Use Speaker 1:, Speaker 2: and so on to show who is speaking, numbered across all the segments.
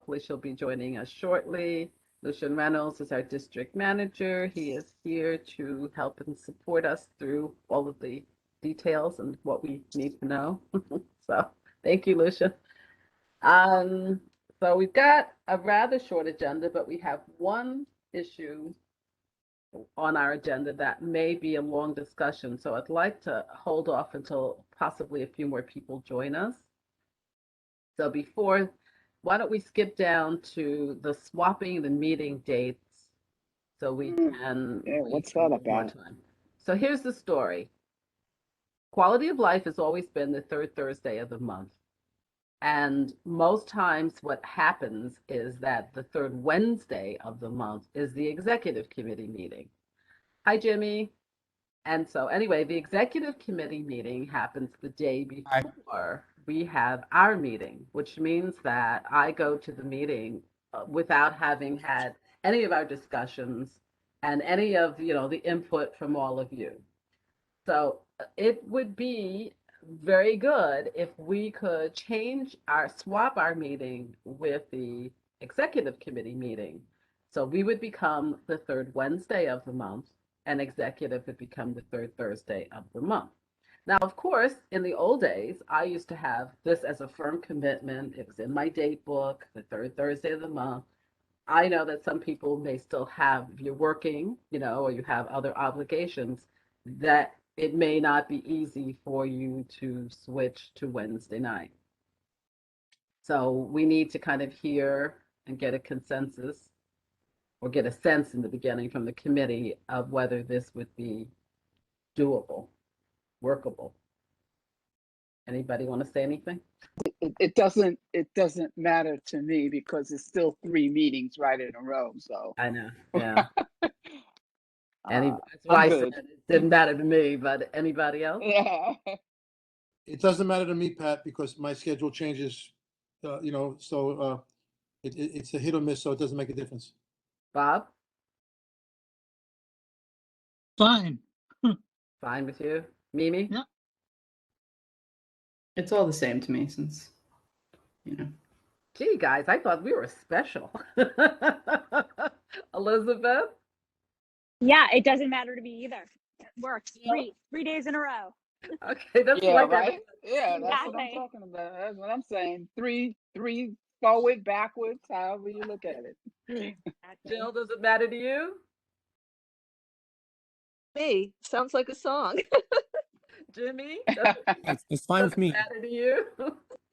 Speaker 1: Hopefully she'll be joining us shortly. Lucian Reynolds is our district manager. He is here to help and support us through all of the details and what we need to know. So thank you, Lucian. Um, so we've got a rather short agenda, but we have one issue on our agenda that may be a long discussion. So I'd like to hold off until possibly a few more people join us. So why don't we skip down to the swapping the meeting dates so
Speaker 2: Yeah,
Speaker 1: we
Speaker 2: what's
Speaker 1: can
Speaker 2: that
Speaker 1: get more
Speaker 2: about?
Speaker 1: time. So here's the story. Quality of life has always been the third Thursday of the month. And most times what happens is that the third Wednesday of the month is the executive committee meeting. Hi, Jimmy. And so anyway, the executive committee meeting happens the day
Speaker 3: I,
Speaker 1: before we have our meeting, which means that I go to the meeting without having had any of our discussions and any of, the input from all of you. So it would be very good if we could swap our meeting with the executive committee meeting. So we would become the third Wednesday of the month, and executive would become the third Thursday of the month. Now, of course, in the old days, I used to have this as a firm commitment. It was in my date book, the third Thursday of the month. I know that some people may still have, if you're working, or you have other obligations, that it may not be easy for you to switch to Wednesday night. So we need to kind of hear and get a consensus or get a sense in the beginning from the committee of whether this would be doable, workable. Anybody want to say anything?
Speaker 2: It doesn't matter to me because it's still 3 meetings right in a row. So
Speaker 1: I know, yeah. That's
Speaker 2: I'm
Speaker 1: why I said
Speaker 2: good.
Speaker 1: it didn't matter to me, but anybody else?
Speaker 2: Yeah.
Speaker 3: it doesn't matter to me, Pat, because my schedule changes, so it's a hit or miss, so it doesn't make a difference.
Speaker 1: Bob,
Speaker 4: Fine.
Speaker 1: fine with you? Mimi?
Speaker 4: Yeah.
Speaker 5: It's all the same to me since, you know.
Speaker 1: Gee, guys, I thought we were special. Elizabeth?
Speaker 6: Yeah, it doesn't matter to me either. It works. Three days in a row.
Speaker 1: Okay, that's
Speaker 2: Yeah,
Speaker 1: like
Speaker 2: right. Yeah, that's what I'm
Speaker 6: Exactly.
Speaker 2: talking about. That's what I'm saying. Three forward, backwards, however you look at it.
Speaker 6: Exactly.
Speaker 1: Jill, does it matter to you?
Speaker 7: Me. Sounds like a song.
Speaker 1: Jimmy,
Speaker 8: It's fine
Speaker 1: does
Speaker 8: with
Speaker 1: it
Speaker 8: me.
Speaker 1: matter to you?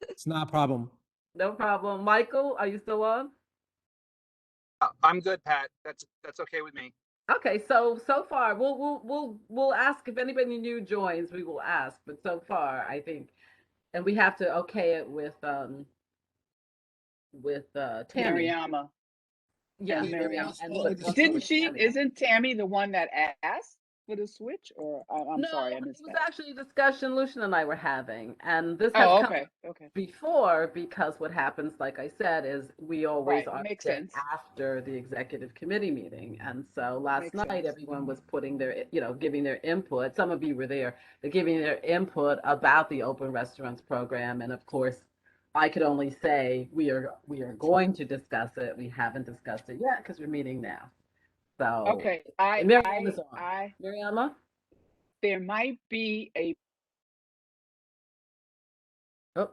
Speaker 8: It's not a problem.
Speaker 1: No problem. Michael, are you still on?
Speaker 9: I'm good, Pat. That's okay with me.
Speaker 1: Okay, so far we'll ask if anybody new joins, we will ask, but so far I think, and we have to okay it with Tammy.
Speaker 2: Mariama.
Speaker 1: Yeah,
Speaker 3: Yeah,
Speaker 1: Miriam,
Speaker 3: let's
Speaker 1: and
Speaker 3: follow
Speaker 1: with
Speaker 3: the
Speaker 1: working
Speaker 2: Didn't
Speaker 1: with
Speaker 2: she?
Speaker 1: Tammy.
Speaker 2: Isn't Tammy the one that asked for the switch? Or I'm
Speaker 1: No,
Speaker 2: sorry, I
Speaker 1: it
Speaker 2: missed
Speaker 1: was
Speaker 2: that.
Speaker 1: actually a discussion Lucian and I were having, and this has
Speaker 2: Oh,
Speaker 1: come
Speaker 2: okay, okay,
Speaker 1: before because what happens, like I said, is we always
Speaker 2: right.
Speaker 1: are
Speaker 2: Makes
Speaker 1: the day
Speaker 2: sense.
Speaker 1: after the executive committee meeting. And so last
Speaker 2: Makes
Speaker 1: night,
Speaker 2: sense.
Speaker 1: everyone was putting their, giving their input. Some of you were there. They're giving their input about the open restaurants program. And of course, I could only say we are going to discuss it. We haven't discussed it yet because we're meeting now. So,
Speaker 2: Okay,
Speaker 1: and Miriam is on. Miriam?
Speaker 2: there might be a
Speaker 1: Oh,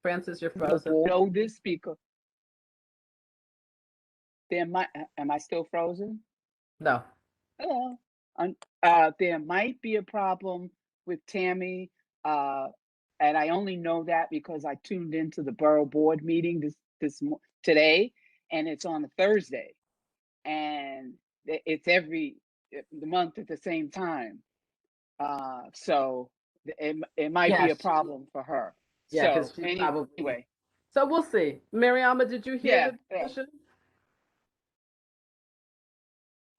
Speaker 1: Francis, you're frozen.
Speaker 2: know this because there might. Am I still frozen?
Speaker 1: No.
Speaker 2: Hello. There might be a problem with Tammy, uh, and I only know that because I tuned into the borough board meeting today, and it's on a Thursday, and it's every the month at the same time. So it might
Speaker 1: Yeah,
Speaker 2: be a problem for her.
Speaker 1: yeah, because
Speaker 2: So
Speaker 1: she's probably.
Speaker 2: anyway,
Speaker 1: So we'll see. Mariama, did you hear
Speaker 2: yeah,
Speaker 1: the
Speaker 2: yeah.
Speaker 1: discussion?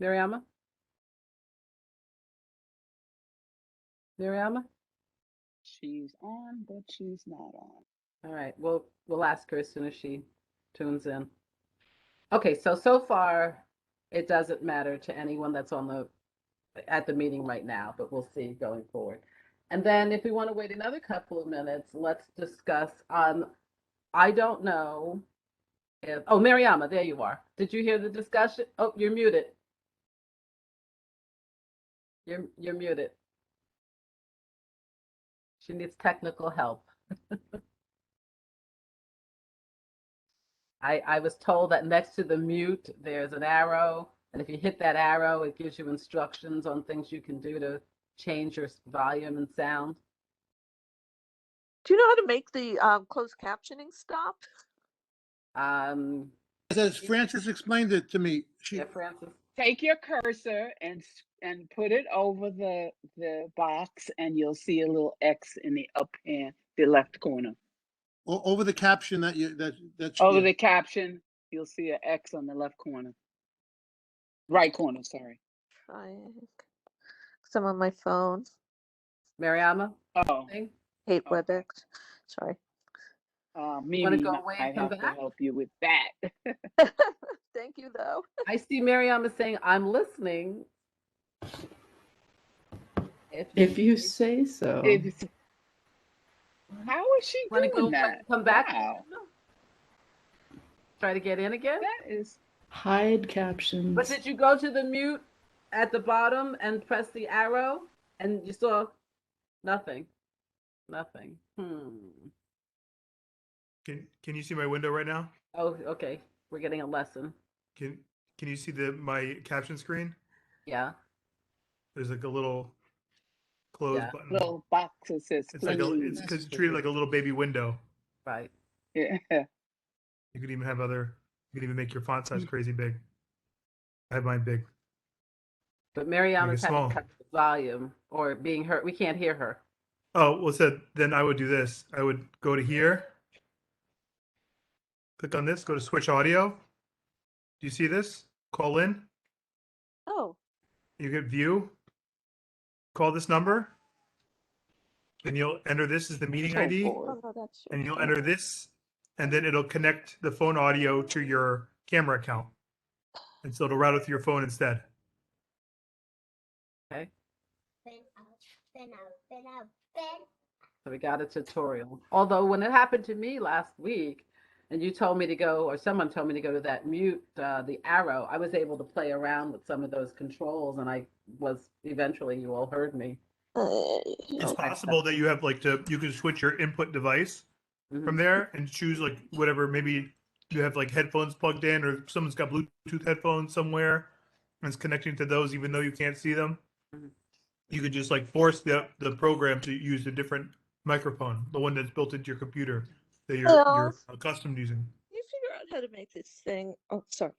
Speaker 1: Mariama? Mariama?
Speaker 2: She's on, but she's not on.
Speaker 1: All right, we'll ask her as soon as she tunes in. Okay, so far it doesn't matter to anyone that's at the meeting right now, but we'll see going forward. And then if we want to wait another couple of minutes, let's discuss I don't know Oh, Mariama, there you are. Did you hear the discussion? Oh, you're muted. You're muted. She needs technical help. I was told that next to the mute, there's an arrow, and if you hit that arrow, it gives you instructions on things you can do to change your volume and sound.
Speaker 7: Do you know how to make the closed captioning stop?
Speaker 3: As Francis explained it to me,
Speaker 1: Yeah, Francis.
Speaker 2: Take your cursor and put it over the box, and you'll see a little X in the the left corner.
Speaker 3: over the caption that's
Speaker 2: Over the caption, you'll see an X on the left corner. Right corner, sorry.
Speaker 7: Trying. Because I'm on my phone.
Speaker 1: Mariama?
Speaker 2: Oh,
Speaker 7: Hate
Speaker 2: Okay.
Speaker 7: WebEx. Sorry.
Speaker 2: Mimi
Speaker 1: go away and
Speaker 2: might
Speaker 1: come
Speaker 2: have to
Speaker 1: back?
Speaker 2: help you with that.
Speaker 7: Thank you, though.
Speaker 1: I see Mariama saying, I'm listening.
Speaker 5: If you say so.
Speaker 2: How is she
Speaker 1: Want to
Speaker 2: doing
Speaker 1: go
Speaker 2: that?
Speaker 1: come back?
Speaker 2: Wow,
Speaker 1: Try to get in again?
Speaker 2: that is.
Speaker 5: Hide captions.
Speaker 1: But did you go to the mute at the bottom and press the arrow and you saw nothing? Nothing.
Speaker 4: Can you see my window right now?
Speaker 1: Oh, okay. We're getting a lesson.
Speaker 4: Can you see my caption screen?
Speaker 1: Yeah.
Speaker 4: There's like a little close
Speaker 1: Yeah.
Speaker 4: button.
Speaker 2: Little box that says
Speaker 4: It's like
Speaker 2: please.
Speaker 4: it's treated like a little baby window.
Speaker 1: Right.
Speaker 2: Yeah.
Speaker 4: You could even make your font size crazy big. I have mine big.
Speaker 1: But Mariama's
Speaker 4: it
Speaker 1: having
Speaker 4: small.
Speaker 1: cut the volume or being heard. We can't hear her.
Speaker 4: Oh, well, then I would do this. I would go to here, click on this, go to switch audio. Do you see this? Call in.
Speaker 7: Oh.
Speaker 4: You get view. Call this number. Then you'll enter this as the meeting ID.
Speaker 7: Oh, no, that's
Speaker 4: And you'll enter this, and then it'll connect the phone audio to your camera account. And so it'll route it through your phone instead.
Speaker 1: Okay. So we got a tutorial. Although when it happened to me last week, and you told me to go, or someone told me to go to that mute, the arrow, I was able to play around with some of those controls, and eventually you all heard me.
Speaker 4: It's possible that you have you can switch your input device from there and choose whatever. Maybe you have headphones plugged in, or someone's got Bluetooth headphones somewhere and it's connecting to those even though you can't see them. You could just force the program to use a different microphone, the one that's built into your computer that you're accustomed using.
Speaker 7: Can you figure out how to make this thing? Oh, sorry.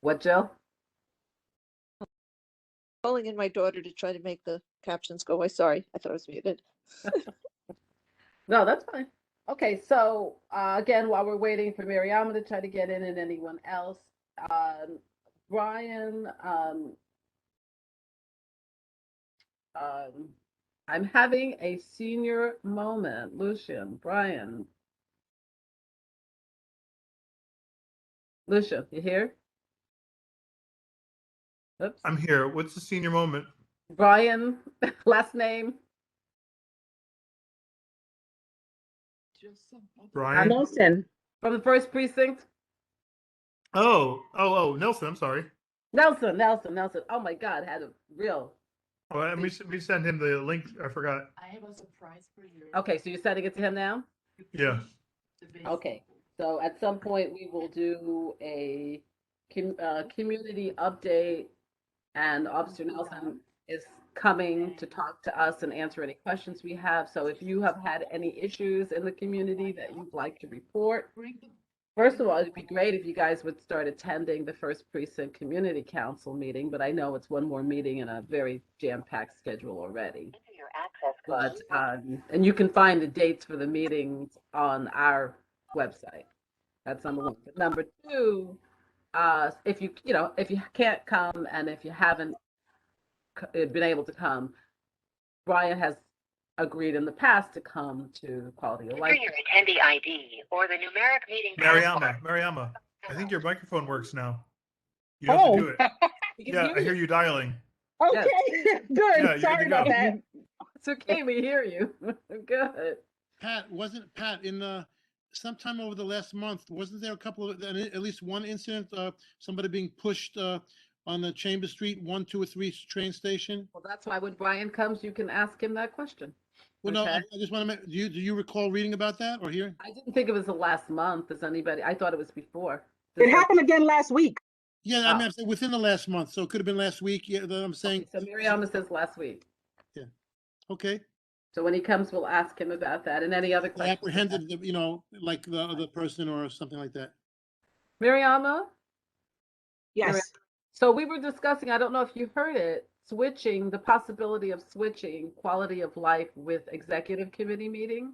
Speaker 1: What, Jill?
Speaker 7: Calling in my daughter to try to make the captions go away. Sorry, I thought I was muted.
Speaker 1: No, that's fine. Okay, so again, while we're waiting for Mariama to try to get in and anyone else, Brian, I'm having a senior moment. Lucian, Brian. Lucia, you here? Oops.
Speaker 4: I'm here. What's the senior moment?
Speaker 1: Brian, last name?
Speaker 4: Brian?
Speaker 2: Nelson.
Speaker 1: From the first precinct?
Speaker 4: Oh, Nelson, I'm sorry.
Speaker 1: Nelson. Oh my God, had a real.
Speaker 4: Oh, let me send him the link. I forgot.
Speaker 10: I have a surprise for you.
Speaker 1: Okay, so you're sending it to him now?
Speaker 4: Yeah.
Speaker 1: Okay, so at some point we will do a community update, and Officer Nelson is coming to talk to us and answer any questions we have. So if you have had any issues in the community that you'd like to report, first of all, it'd be great if you guys would start attending the First Precinct Community Council meeting, but I know it's one more meeting in a very jam-packed schedule already. But and you can find the dates for the meetings on our website. That's number one. But number two, if you can't come and if you haven't been able to come, Brian has agreed in the past to come to Quality of Life.
Speaker 11: Enter your attendee ID or the numeric meeting password.
Speaker 4: Mariama, I think your microphone works now. You don't have to do it. Yeah, I hear you dialing.
Speaker 2: Okay, good.
Speaker 4: Yeah,
Speaker 2: Sorry about that.
Speaker 1: It's okay, we hear you. Good.
Speaker 3: Pat, wasn't Pat in sometime over the last month, wasn't there a couple of, at least one incident, somebody being pushed on the Chambers Street 1, 2, or 3 train station?
Speaker 1: Well, that's why when Brian comes, you can ask him that question.
Speaker 3: Well, no,
Speaker 1: Okay.
Speaker 3: I just want to make, do you recall reading about that or hearing?
Speaker 1: I didn't think it was the last month. Does anybody? I thought it was before.
Speaker 10: It happened again last week.
Speaker 3: Yeah, I mean, I'm saying within the last month, so it could have been last week. Yeah, I'm saying.
Speaker 1: Okay, so Mariama says last week.
Speaker 3: Yeah. Okay.
Speaker 1: So when he comes, we'll ask him about that and any other
Speaker 3: They
Speaker 1: questions.
Speaker 3: apprehended, like the other person or something like that.
Speaker 1: Mariama?
Speaker 10: Yes.
Speaker 1: So we were discussing, I don't know if you heard it, the possibility of switching quality of life with executive committee meeting,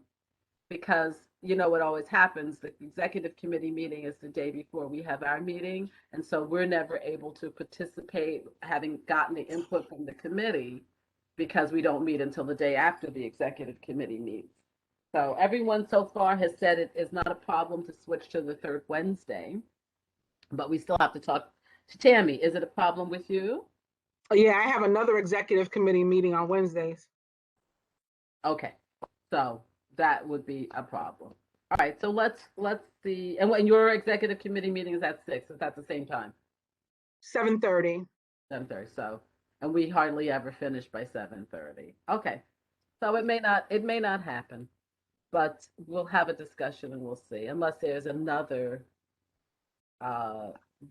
Speaker 1: because you know what always happens, the executive committee meeting is the day before we have our meeting, and so we're never able to participate, having gotten the input from the committee, because we don't meet until the day after the executive committee meets. So everyone so far has said it is not a problem to switch to the third Wednesday, but we still have to talk to Tammy. Is it a problem with you?
Speaker 10: Yeah, I have another executive committee meeting on Wednesdays.
Speaker 1: Okay, so that would be a problem. All right, so let's see. And when your executive committee meeting is at 6, is that the same time?
Speaker 10: 7:30.
Speaker 1: 7:30. So, and we hardly ever finish by 7:30. Okay, so it may not happen, but we'll have a discussion and we'll see. Unless there's another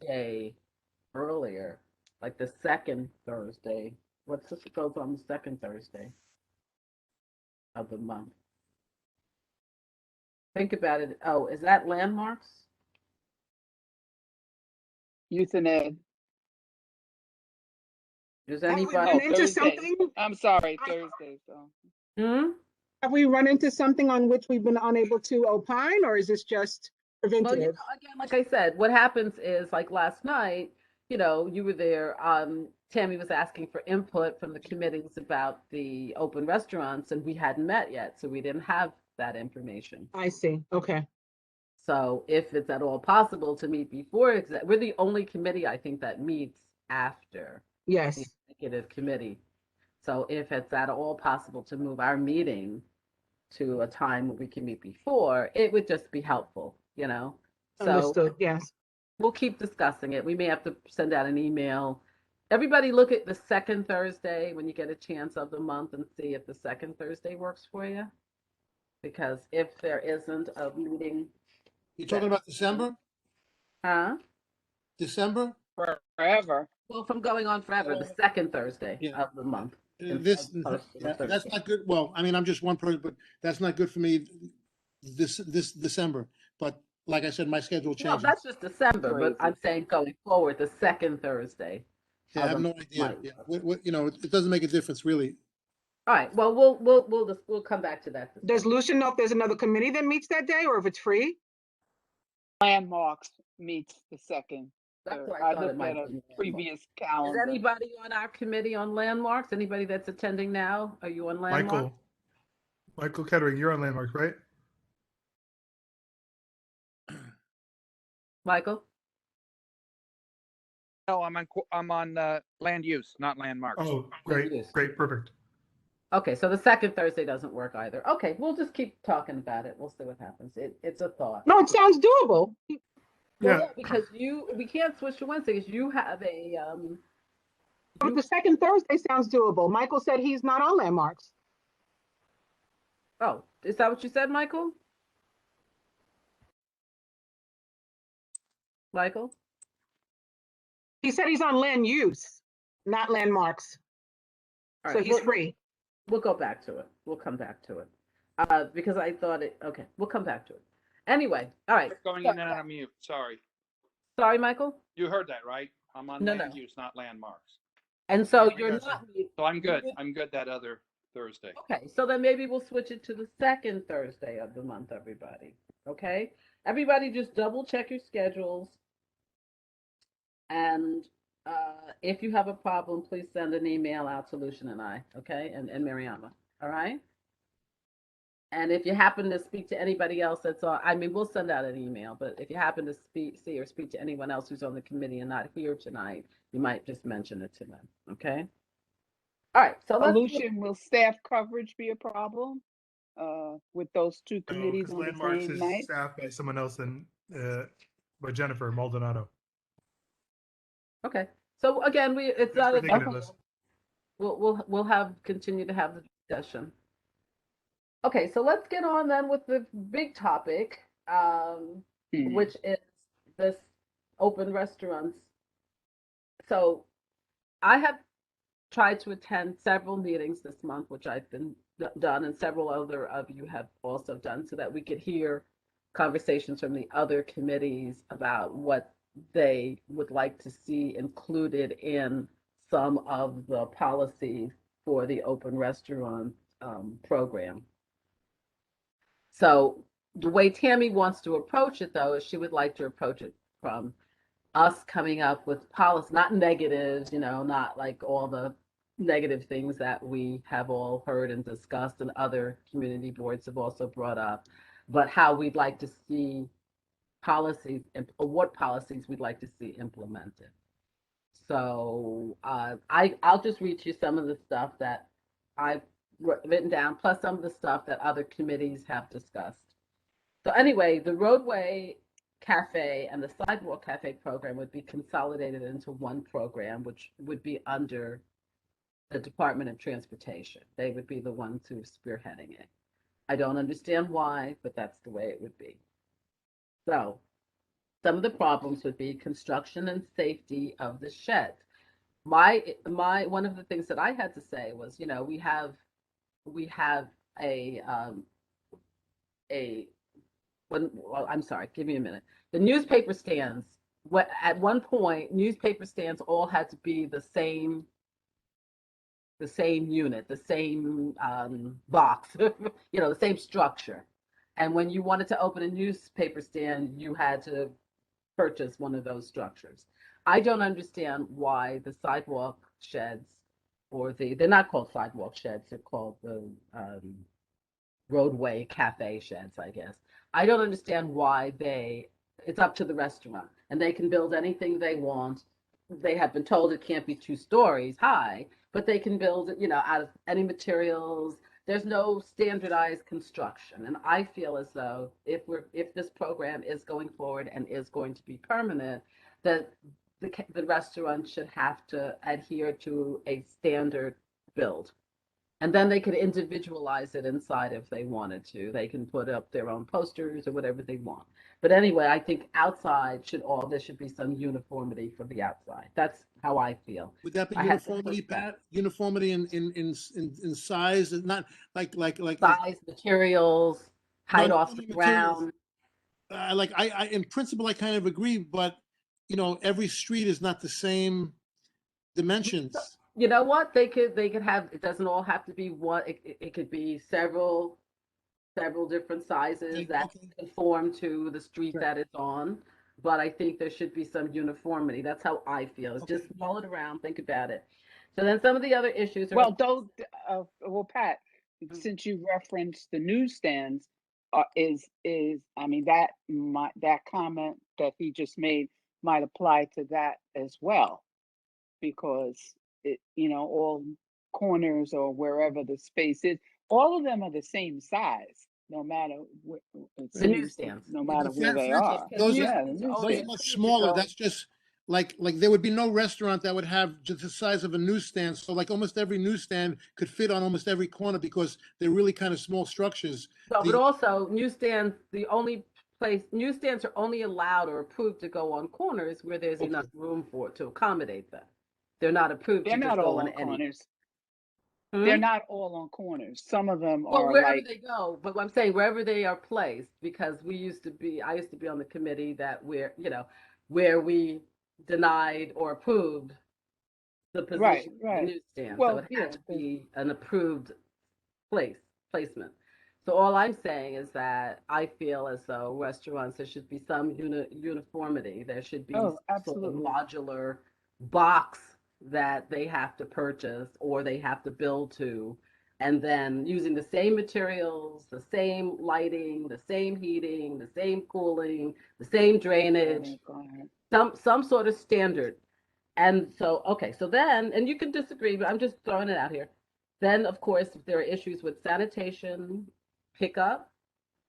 Speaker 1: day earlier, like the second Thursday. What's this goes on the second Thursday of the month? Think about it. Oh, is that landmarks?
Speaker 2: Youth and Ed.
Speaker 1: Does
Speaker 10: Have we
Speaker 1: anybody?
Speaker 10: run into
Speaker 2: Thursday.
Speaker 10: something?
Speaker 2: I'm sorry, Thursday. So
Speaker 10: Have we run into something on which we've been unable to opine, or is this just
Speaker 1: Well, you
Speaker 10: preventative?
Speaker 1: know, again, like I said, what happens is, like last night, you were there. Tammy was asking for input from the committees about the open restaurants, and we hadn't met yet, so we didn't have that information.
Speaker 10: I see. Okay.
Speaker 1: So if it's at all possible to meet before, we're the only committee, I think, that meets after the
Speaker 10: Yes.
Speaker 1: executive committee. So if it's at all possible to move our meeting to a time where we can meet before, it would just be helpful, So
Speaker 10: Understood. Yes.
Speaker 1: we'll keep discussing it. We may have to send out an email. Everybody look at the second Thursday when you get a chance of the month and see if the second Thursday works for you. Because if there isn't a meeting.
Speaker 3: You're talking about December?
Speaker 1: Huh?
Speaker 3: December?
Speaker 2: forever.
Speaker 1: Well, from going on forever, the second Thursday of the month.
Speaker 3: That's not good. Well, I mean, I'm just one person, but that's not good for me this December. But like I said, my schedule
Speaker 1: No,
Speaker 3: changes.
Speaker 1: that's just December, but I'm saying going forward, the second Thursday.
Speaker 3: Yeah, I have no idea. Yeah. It doesn't make a difference really.
Speaker 1: All right. Well, we'll come back to that.
Speaker 10: Does Lucian know if there's another committee that meets that day, or if it's free?
Speaker 2: Landmarks meets the second.
Speaker 1: That's what
Speaker 2: I
Speaker 1: I thought it
Speaker 2: looked
Speaker 1: might
Speaker 2: at
Speaker 1: be.
Speaker 2: a previous
Speaker 1: Is
Speaker 2: calendar.
Speaker 1: anybody on our committee on landmarks? Anybody that's attending now? Are you on landmarks?
Speaker 4: Michael Kettering, you're on landmarks, right?
Speaker 1: Michael?
Speaker 9: No, I'm on land use, not landmarks.
Speaker 4: Oh, great, perfect.
Speaker 1: Okay, so the second Thursday doesn't work either. Okay, we'll just keep talking about it. We'll see what happens. It's a thought.
Speaker 10: No, it sounds doable.
Speaker 1: Well, yeah, because we can't switch to Wednesday because you have a
Speaker 10: But the second Thursday sounds doable. Michael said he's not on landmarks.
Speaker 1: Oh, is that what you said, Michael? Michael?
Speaker 10: He said he's on land use, not landmarks.
Speaker 1: All
Speaker 10: So
Speaker 1: right,
Speaker 10: he's free.
Speaker 1: We'll go back to it. We'll come back to it. Because I thought okay, we'll come back to it. Anyway, all right.
Speaker 9: Going in and out of mute. Sorry.
Speaker 1: Sorry, Michael?
Speaker 9: You heard that, right? I'm on land use, not landmarks.
Speaker 1: And so you're not.
Speaker 9: So I'm good. I'm good that other Thursday.
Speaker 1: Okay, so then maybe we'll switch it to the second Thursday of the month, everybody. Okay? Everybody just double check your schedules. And if you have a problem, please send an email out to Lucian and I, okay? And Mariama, all right? And if you happen to speak to anybody else that's on, we'll send out an email, but if you happen to speak to anyone else who's on the committee and not here tonight, you might just mention it to them, okay? All right, so
Speaker 2: Lucian, will staff coverage be a problem? with those two committees
Speaker 4: Because
Speaker 2: on the
Speaker 4: Landmarks
Speaker 2: same
Speaker 4: is
Speaker 2: night?
Speaker 4: staffed by someone else than by Jennifer Maldonado.
Speaker 1: Okay. So again, it's
Speaker 4: Thanks
Speaker 1: not
Speaker 4: for
Speaker 1: a
Speaker 4: thinking
Speaker 1: big
Speaker 4: of
Speaker 1: deal.
Speaker 4: us.
Speaker 1: We'll continue to have the discussion. Okay, so let's get on then with the big topic, which is this open restaurants. So I have tried to attend several meetings this month, which I've been done, and several other of you have also done, so that we could hear conversations from the other committees about what they would like to see included in some of the policies for the open restaurant program. So the way Tammy wants to approach it, though, is she would like to approach it from us coming up with policy, not negatives, not like all the negative things that we have all heard and discussed and other community boards have also brought up, but how we'd like to see policies, or what policies we'd like to see implemented. So I'll just read you some of the stuff that I've written down, plus some of the stuff that other committees have discussed. So anyway, the roadway cafe and the sidewalk cafe program would be consolidated into one program, which would be under the Department of Transportation. They would be the ones who are spearheading it. I don't understand why, but that's the way it would be. So some of the problems would be construction and safety of the shed. One of the things that I had to say was, we have a well, I'm sorry, give me a minute. The newspaper stands, at one point, newspaper stands all had to be the same unit, the same box, the same structure. And when you wanted to open a newspaper stand, you had to purchase one of those structures. I don't understand why the sidewalk sheds, they're not called sidewalk sheds, they're called the roadway cafe sheds, I guess. I don't understand why it's up to the restaurant and they can build anything they want. They have been told it can't be 2 stories high, but they can build it, out of any materials. There's no standardized construction. And I feel as though if this program is going forward and is going to be permanent, that the restaurant should have to adhere to a standard build. And then they could individualize it inside if they wanted to. They can put up their own posters or whatever they want. But anyway, I think outside there should be some uniformity for the outside. That's how I feel.
Speaker 3: Would that be uniformity, Pat? Uniformity in size, not like
Speaker 1: size, materials, height off the ground.
Speaker 3: I in principle I kind of agree, but every street is not the same dimensions.
Speaker 1: You know what? They could have, it doesn't all have to be one, it could be several different sizes that conform to the street that it's on. But I think there should be some uniformity. That's how I feel. It's just roll it around, think about it. So then some of the other issues are.
Speaker 2: Well, Pat, since you referenced the newsstands, that comment that he just made might apply to that as well, because all corners or wherever the space is, all of them are the same size, no matter
Speaker 1: the newsstands,
Speaker 2: no matter where they are.
Speaker 3: Those are much smaller. That's just like there would be no restaurant that would have just the size of a newsstand. So like almost every newsstand could fit on almost every corner because they're really kind of small structures.
Speaker 1: So, but also newsstands, newsstands are only allowed or approved to go on corners where there's enough room to accommodate them. They're not approved to just go on any
Speaker 2: corners. They're not all on corners. Some of them are
Speaker 1: wherever they go. But I'm saying wherever they are placed, because I used to be on the committee that where we denied or approved the position of the newsstand. So it had to be an approved placement. So all I'm saying is that I feel as though restaurants, there should be some uniformity. There should be sort of modular box that they have to purchase or they have to build to, and then using the same materials, the same lighting, the same heating, the same cooling, the same drainage, some sort of standard. And so, so then, and you can disagree, but I'm just throwing it out here. Then, of course, if there are issues with sanitation, pickup,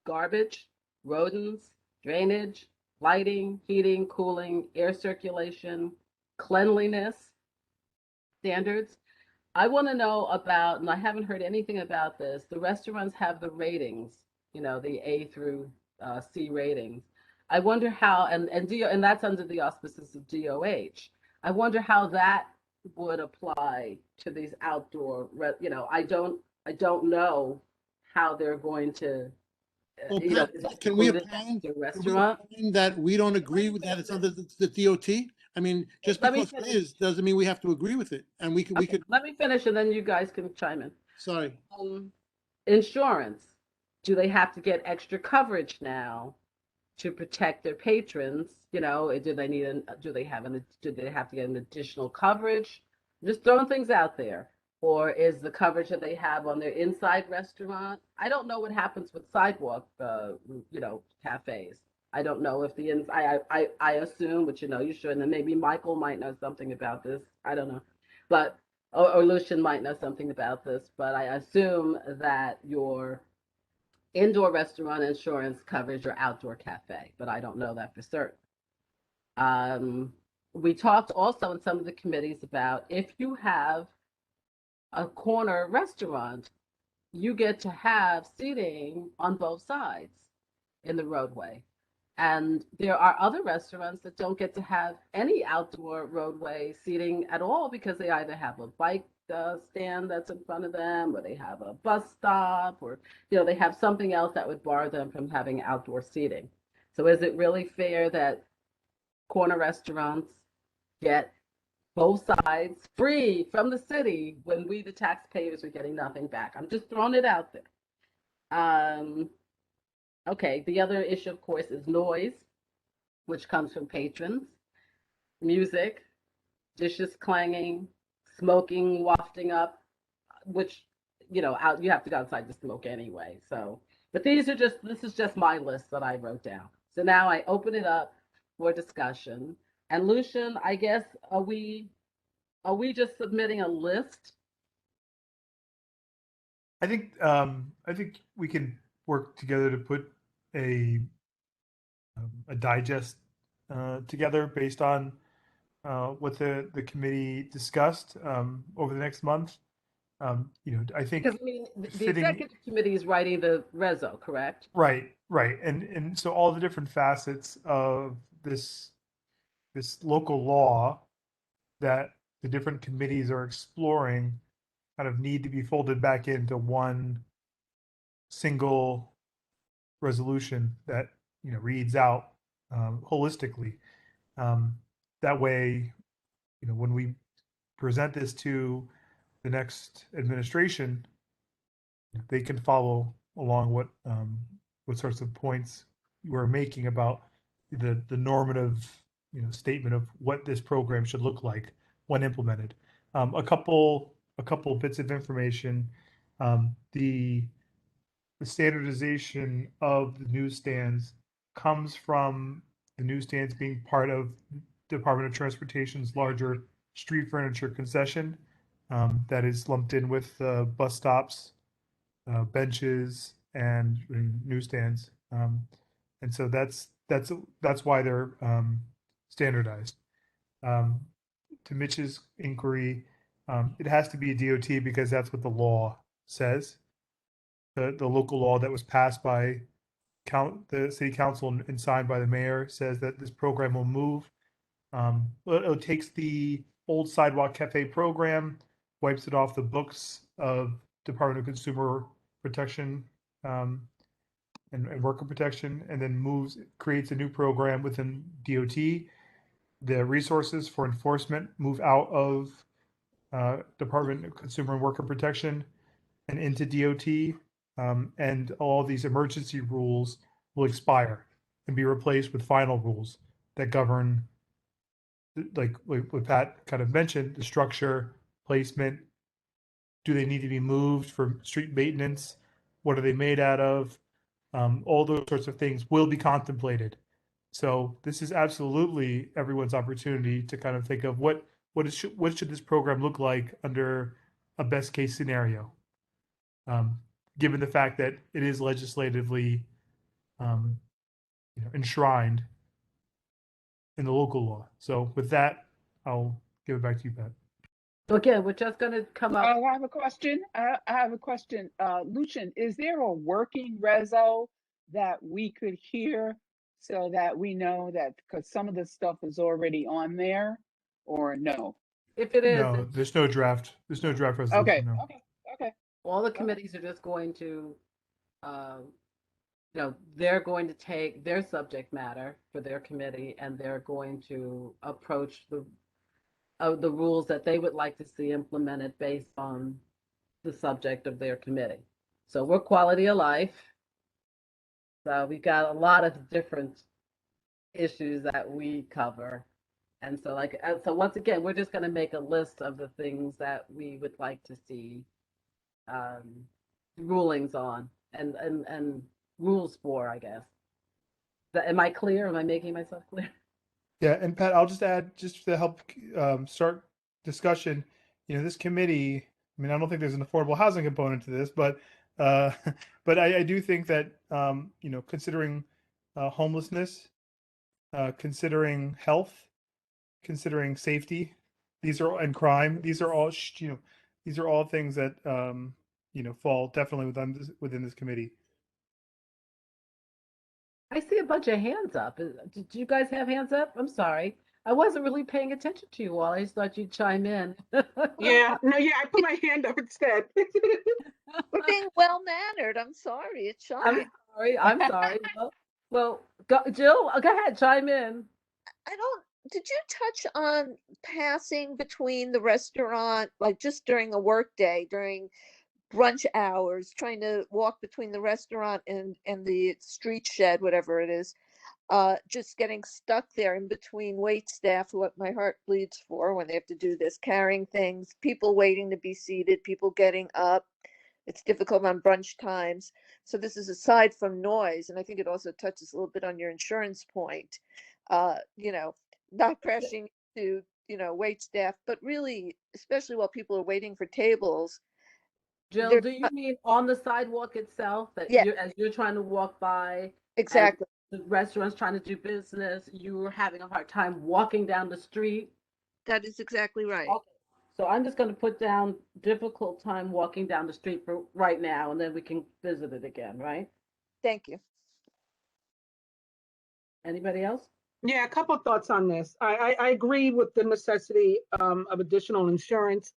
Speaker 1: garbage, rodents, drainage, lighting, heating, cooling, air circulation, cleanliness standards. I want to know about, and I haven't heard anything about this, the restaurants have the ratings, the A through C ratings. I wonder how, and that's under the auspices of DOH. I wonder how that would apply to these outdoor, I don't know how they're going to,
Speaker 3: Well, Pat,
Speaker 1: is that
Speaker 3: can we
Speaker 1: included
Speaker 3: opine,
Speaker 1: as a
Speaker 3: can we
Speaker 1: restaurant?
Speaker 3: opine that we don't agree with that it's under the DOT? I mean, just
Speaker 1: Let me
Speaker 3: because it
Speaker 1: finish.
Speaker 3: is, doesn't mean we have to agree with it. And we
Speaker 1: Okay,
Speaker 3: could,
Speaker 1: let me finish and then you guys can chime in.
Speaker 3: sorry.
Speaker 1: Insurance. Do they have to get extra coverage now to protect their patrons? Do they do they have to get an additional coverage? Just throwing things out there. Or is the coverage that they have on their inside restaurant? I don't know what happens with sidewalk, cafes. I don't know if I assume, but you should, and then maybe Michael might know something about this. I don't know, but or Lucian might know something about this, but I assume that your indoor restaurant insurance covers your outdoor cafe, but I don't know that for certain. We talked also in some of the committees about if you have a corner restaurant, you get to have seating on both sides in the roadway. And there are other restaurants that don't get to have any outdoor roadway seating at all because they either have a bike stand that's in front of them, or they have a bus stop, or they have something else that would bar them from having outdoor seating. So is it really fair that corner restaurants get both sides free from the city when we, the taxpayers, are getting nothing back? I'm just throwing it out there. Okay, the other issue, of course, is noise, which comes from patrons, music, dishes clanging, smoking wafting up, which, you have to go outside to smoke anyway. So, but this is just my list that I wrote down. So now I open it up for discussion. And Lucian, I guess, are we just submitting a list?
Speaker 4: I think we can work together to put a digest together based on what the committee discussed over the next month. I think
Speaker 1: Because I mean, the
Speaker 4: fitting
Speaker 1: executive committee is writing the reso, correct?
Speaker 4: right, and so all the different facets of this local law that the different committees are exploring kind of need to be folded back into one single resolution that reads out holistically. That way, when we present this to the next administration, they can follow along what sorts of points we're making about the normative statement of what this program should look like when implemented. A couple bits of information. The standardization of the newsstands comes from the newsstands being part of Department of Transportation's larger street furniture concession that is lumped in with bus stops, benches, and newsstands. And so that's why they're standardized. To Mitch's inquiry, it has to be a DOT because that's what the law says. The local law that was passed by the city council and signed by the mayor says that this program will move. It takes the old sidewalk cafe program, wipes it off the books of Department of Consumer Protection and Worker Protection, and then creates a new program within DOT. The resources for enforcement move out of Department of Consumer and Worker Protection and into DOT, and all these emergency rules will expire and be replaced with final rules that govern, like what Pat kind of mentioned, the structure, placement. Do they need to be moved for street maintenance? What are they made out of? All those sorts of things will be contemplated. So this is absolutely everyone's opportunity to kind of think of what should this program look like under a best case scenario. given the fact that it is legislatively enshrined in the local law. So with that, I'll give it back to you, Pat.
Speaker 1: So again, we're just going to come up.
Speaker 2: I have a question. I have a question. Lucian, is there a working reso that we could hear so that we know that, because some of the stuff is already on there, or no?
Speaker 1: If it is,
Speaker 4: No, there's no draft. There's no draft resolution.
Speaker 2: Okay,
Speaker 4: No.
Speaker 2: okay.
Speaker 1: all the committees are just going to, they're going to take their subject matter for their committee and they're going to approach the rules that they would like to see implemented based on the subject of their committee. So we're quality of life. So we've got a lot of different issues that we cover. And so so once again, we're just going to make a list of the things that we would like to see rulings on and rules for, I guess. Am I clear? Am I making myself clear?
Speaker 4: Yeah, and Pat, I'll just add, just to help start discussion, this committee, I mean, I don't think there's an affordable housing component to this, but but I do think that, considering homelessness, considering health, considering safety, and crime, these are all, these are all things that, fall definitely within this committee.
Speaker 1: I see a bunch of hands up. Did you guys have hands up? I'm sorry. I wasn't really paying attention to you all. I just thought you'd chime in.
Speaker 10: Yeah, no, yeah, I put my hand up instead.
Speaker 7: We're being well mannered. I'm sorry. It's shocking.
Speaker 1: I'm sorry. Well, Jill, go ahead, chime in.
Speaker 7: Did you touch on passing between the restaurant, like just during a work day, during brunch hours, trying to walk between the restaurant and the street shed, whatever it is, just getting stuck there in between wait staff, what my heart bleeds for when they have to do this, carrying things, people waiting to be seated, people getting up. It's difficult on brunch times. So this is aside from noise, and I think it also touches a little bit on your insurance point. Not crashing to wait staff, but really, especially while people are waiting for tables.
Speaker 1: Jill, do you mean on the sidewalk itself that as you're trying to walk by?
Speaker 7: Exactly.
Speaker 1: The restaurant's trying to do business, you're having a hard time walking down the street?
Speaker 7: That is exactly right.
Speaker 1: Okay. So I'm just going to put down difficult time walking down the street for right now, and then we can visit it again, right?
Speaker 7: Thank you.
Speaker 1: Anybody else?
Speaker 10: Yeah, a couple of thoughts on this. I agree with the necessity of additional insurance.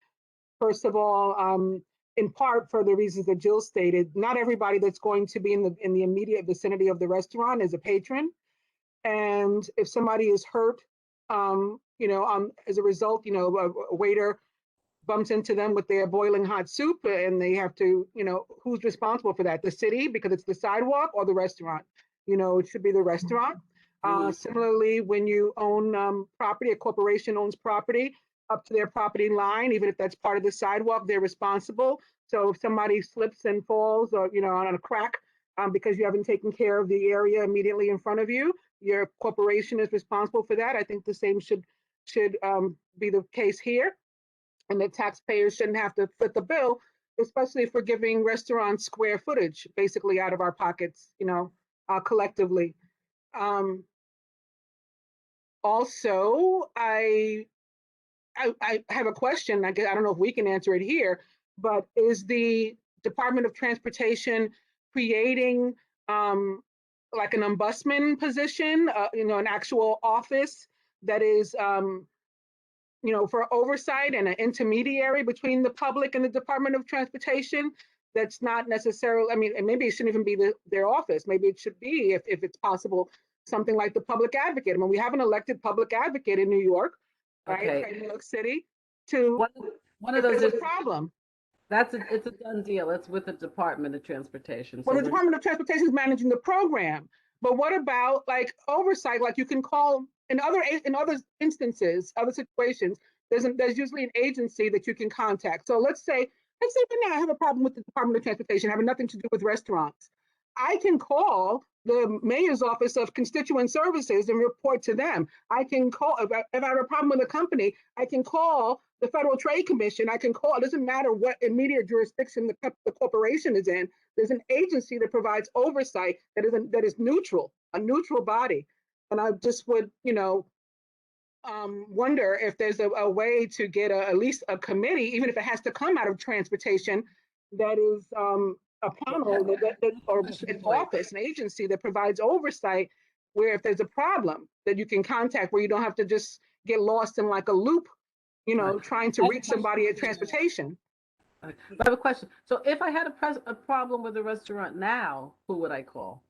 Speaker 10: First of all, in part for the reasons that Jill stated, not everybody that's going to be in the immediate vicinity of the restaurant is a patron. And if somebody is hurt, as a result, a waiter bumps into them with their boiling hot soup and they have to, who's responsible for that? The city, because it's the sidewalk, or the restaurant? It should be the restaurant. Similarly, when you own property, a corporation owns property up to their property line, even if that's part of the sidewalk, they're responsible. So if somebody slips and falls or, on a crack because you haven't taken care of the area immediately in front of you, your corporation is responsible for that. I think the same should be the case here. And the taxpayers shouldn't have to foot the bill, especially if we're giving restaurants square footage basically out of our pockets, collectively. Also, I have a question. I don't know if we can answer it here, but is the Department of Transportation creating like an ombudsman position, an actual office that is, for oversight and an intermediary between the public and the Department of Transportation? That's not necessarily, and maybe it shouldn't even be their office. Maybe it should be, if it's possible, something like the public advocate. We have an elected public advocate in New York, right?
Speaker 1: Okay.
Speaker 10: In New York City, to
Speaker 1: one of those
Speaker 10: is a problem.
Speaker 1: It's a done deal. It's with the Department of Transportation.
Speaker 10: Well, the Department of Transportation is managing the program, but what about like oversight? Like you can call in other instances, other situations. There's usually an agency that you can contact. So let's say right now I have a problem with the Department of Transportation having nothing to do with restaurants. I can call the mayor's office of constituent services and report to them. I can call, if I have a problem with a company, I can call the Federal Trade Commission. I can call, it doesn't matter what immediate jurisdiction the corporation is in. There's an agency that provides oversight that is neutral, a neutral body. And I just would, wonder if there's a way to get at least a committee, even if it has to come out of transportation, that is a panel or an office, an agency that provides oversight, where if there's a problem that you can contact, where you don't have to just get lost in like a loop, trying to reach somebody at transportation.
Speaker 1: I have a question. So if I had a problem with a restaurant now, who would I call?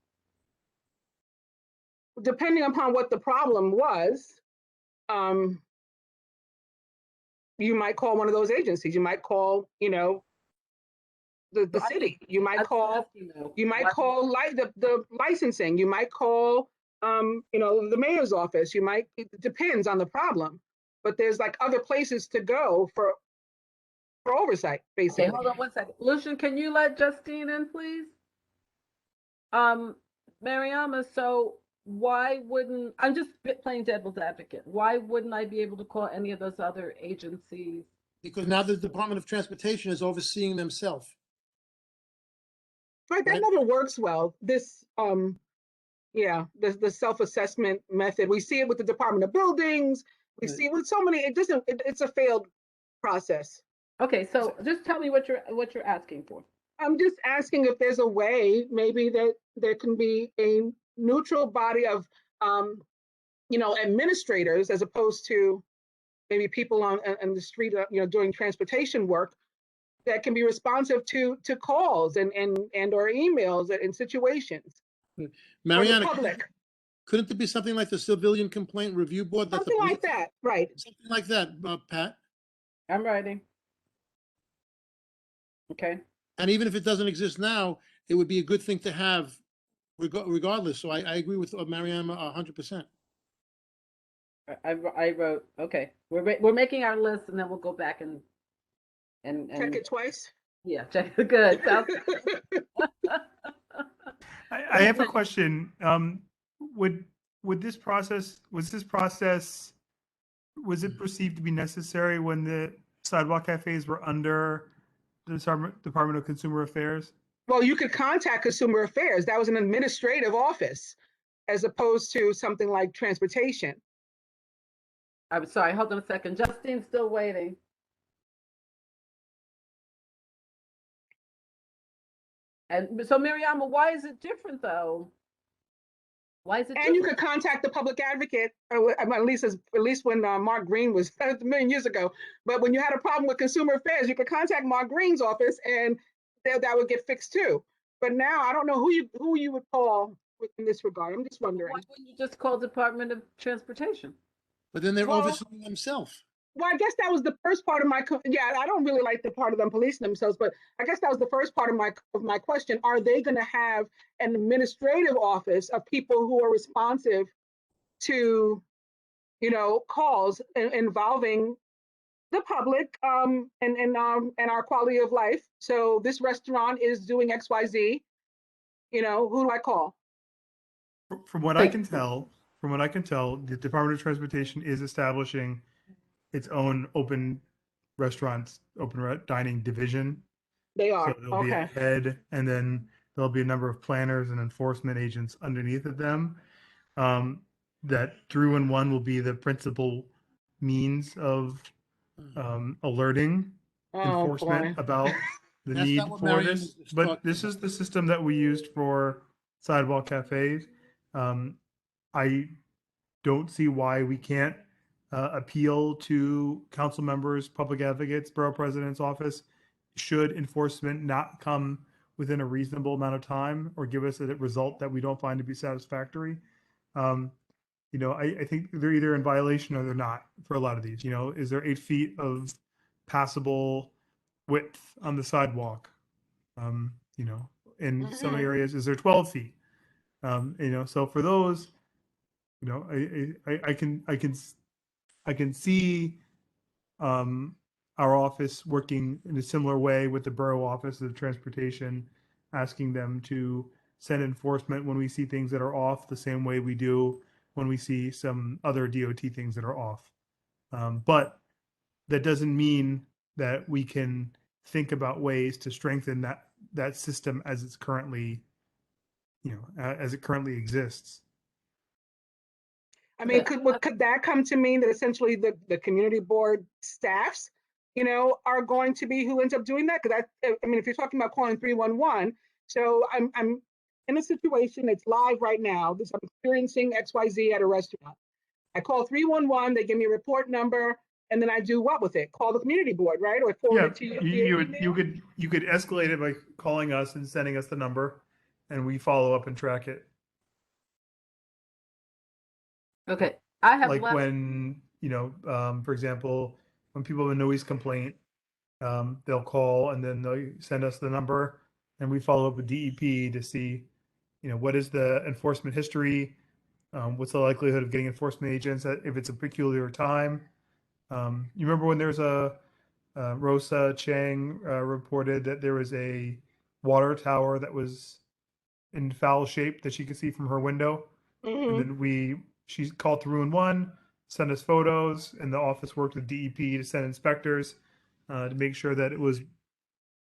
Speaker 10: Depending upon what the problem was, you might call one of those agencies. You might call, the city. You might call the licensing. You might call the mayor's office. It depends on the problem, but there's like other places to go for oversight, basically.
Speaker 1: Okay, hold on one second. Lucian, can you let Justine in, please? Mariama, so why wouldn't, I'm just playing devil's advocate, why wouldn't I be able to call any of those other agencies?
Speaker 3: Because now the Department of Transportation is overseeing themselves.
Speaker 10: Right, that never works well. This, the self-assessment method. We see it with the Department of Buildings. We see it with so many. It's a failed process.
Speaker 1: Okay, so just tell me what you're asking for.
Speaker 10: I'm just asking if there's a way, maybe that there can be a neutral body of, administrators, as opposed to maybe people on the street, doing transportation work, that can be responsive to calls and or emails in situations.
Speaker 3: Mariana,
Speaker 10: public.
Speaker 3: Couldn't there be something like the Civilian Complaint Review Board?
Speaker 10: Something like that, right?
Speaker 3: Something like that, Pat.
Speaker 1: I'm writing. Okay.
Speaker 3: And even if it doesn't exist now, it would be a good thing to have, regardless. So I agree with Mariana 100%.
Speaker 1: I wrote. Okay, we're making our list, and then we'll go back and
Speaker 10: check it twice.
Speaker 1: Yeah, check it. Good.
Speaker 4: I have a question. Was this process perceived to be necessary when the sidewalk cafes were under the Department of Consumer Affairs?
Speaker 10: Well, you could contact Consumer Affairs. That was an administrative office, as opposed to something like transportation.
Speaker 1: I'm sorry. Hold on a second. Justine's still waiting. And so, Mariama, why is it different, though? Why is it different?
Speaker 10: And you could contact the public advocate, or at least when Mark Green was a million years ago. But when you had a problem with Consumer Affairs, you could contact Mark Green's office, and that would get fixed too. But now I don't know who you would call in this regard. I'm just wondering.
Speaker 1: Why wouldn't you just call Department of Transportation?
Speaker 3: But then they're overseeing themselves.
Speaker 10: Well, I guess that was the first part of my, I don't really like the part of them policing themselves, but I guess that was the first part of my question. Are they going to have an administrative office of people who are responsive to, calls involving the public and our quality of life? So this restaurant is doing XYZ, who do I call?
Speaker 4: From what I can tell, the Department of Transportation is establishing its own open restaurants, dining division.
Speaker 10: They are.
Speaker 4: So there'll be a head, and then there'll be a number of planners and enforcement agents underneath of them. That 311 will be the principal means of alerting enforcement about the need for this. But this is the system that we used for sidewalk cafes. I don't see why we can't appeal to council members, public advocates, borough president's office, should enforcement not come within a reasonable amount of time or give us a result that we don't find to be satisfactory. I think they're either in violation or they're not for a lot of these. Is there 8 feet of passable width on the sidewalk? In some areas, is there 12 feet? So for those, I can see our office working in a similar way with the borough office of transportation, asking them to send enforcement when we see things that are off, the same way we do when we see some other DOT things that are off. But that doesn't mean that we can think about ways to strengthen that system as it's currently, as it currently exists.
Speaker 10: I mean, could that come to mean that essentially the community board staffs, are going to be who ends up doing that? Because I mean, if you're talking about calling 311, so I'm in a situation that's live right now. I'm experiencing XYZ at a restaurant. I call 311, they give me a report number, and then I do what with it? Call the community board, right? Or forward it to you via email?
Speaker 4: You could escalate it by calling us and sending us the number, and we follow up and track it.
Speaker 1: Okay, I have
Speaker 4: Like
Speaker 1: left.
Speaker 4: when, for example, when people have a noise complaint, they'll call and then they'll send us the number, and we follow up with DEP to see, what is the enforcement history, what's the likelihood of getting enforcement agents if it's a peculiar time. You remember when there's Rosa Chang reported that there was a water tower that was in foul shape that she could see from her window, and then she called 311, sent us photos, and the office worked with DEP to send inspectors to make sure that it was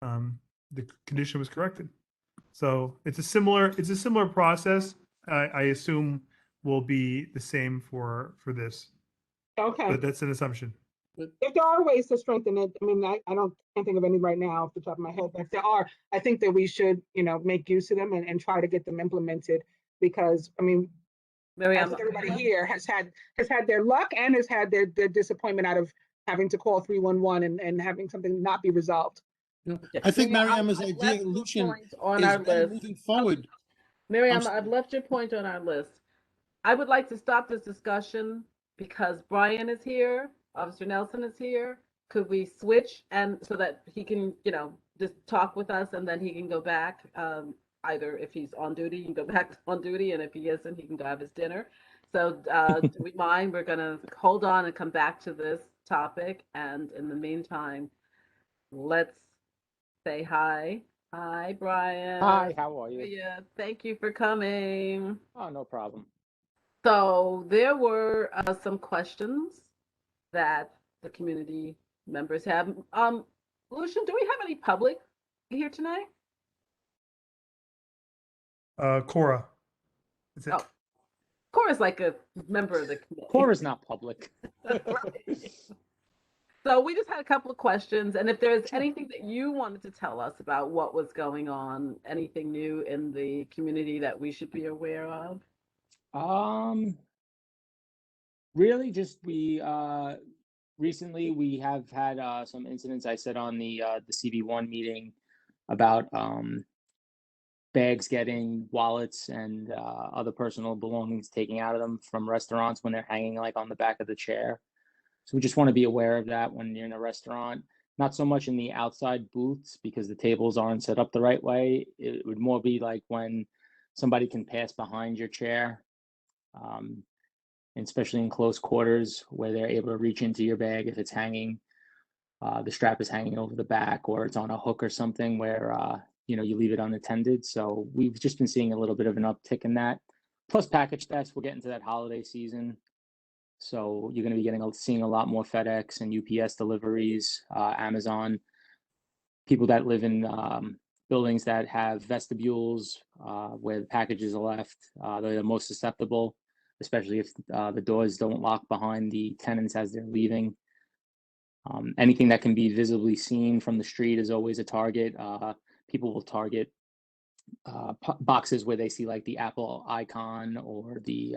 Speaker 4: the condition was corrected. So it's a similar process. I assume will be the same for this.
Speaker 10: Okay.
Speaker 4: But that's an assumption.
Speaker 10: If there are ways to strengthen it, I mean, I can't think of any right now off the top of my head, but if there are, I think that we should, make use of them and try to get them implemented, because, I mean, I think everybody here has had their luck and has had their disappointment out of having to call 311 and having something not be resolved.
Speaker 3: I think Mariama's idea, Lucian,
Speaker 1: on
Speaker 3: is
Speaker 1: our
Speaker 3: really
Speaker 1: list.
Speaker 3: moving forward.
Speaker 1: Mariama, I've left your point on our list. I would like to stop this discussion because Brian is here, Officer Nelson is here. Could we switch and so that he can, just talk with us and then he can go back? Either if he's on duty, he can go back on duty, and if he isn't, he can go have his dinner. So do we mind? We're gonna hold on and come back to this topic. And in the meantime, let's say hi. Hi, Brian.
Speaker 12: Hi, how are you?
Speaker 1: Yeah, thank you for coming.
Speaker 12: Oh, no problem.
Speaker 1: So there were some questions that the community members have. Lucian, do we have any public here tonight?
Speaker 4: Cora. That's it.
Speaker 1: Oh, Cora's like a member of the committee.
Speaker 12: Cora's not public.
Speaker 1: Right. So we just had a couple of questions, and if there's anything that you wanted to tell us about what was going on, anything new in the community that we should be aware of?
Speaker 12: Really just recently we have had some incidents. I said on the CB1 meeting about bags getting wallets and other personal belongings taken out of them from restaurants when they're hanging like on the back of the chair. So we just want to be aware of that when you're in a restaurant. Not so much in the outside booths because the tables aren't set up the right way. It would more be like when somebody can pass behind your chair, and especially in close quarters where they're able to reach into your bag if it's hanging, the strap is hanging over the back or it's on a hook or something where you leave it unattended. So we've just been seeing a little bit of an uptick in that. Plus package thefts, we're getting to that holiday season. So you're going to be seeing a lot more FedEx and UPS deliveries, Amazon. People that live in buildings that have vestibules where the packages are left, they're the most susceptible, especially if the doors don't lock behind the tenants as they're leaving. Anything that can be visibly seen from the street is always a target. People will target boxes where they see like the Apple icon or the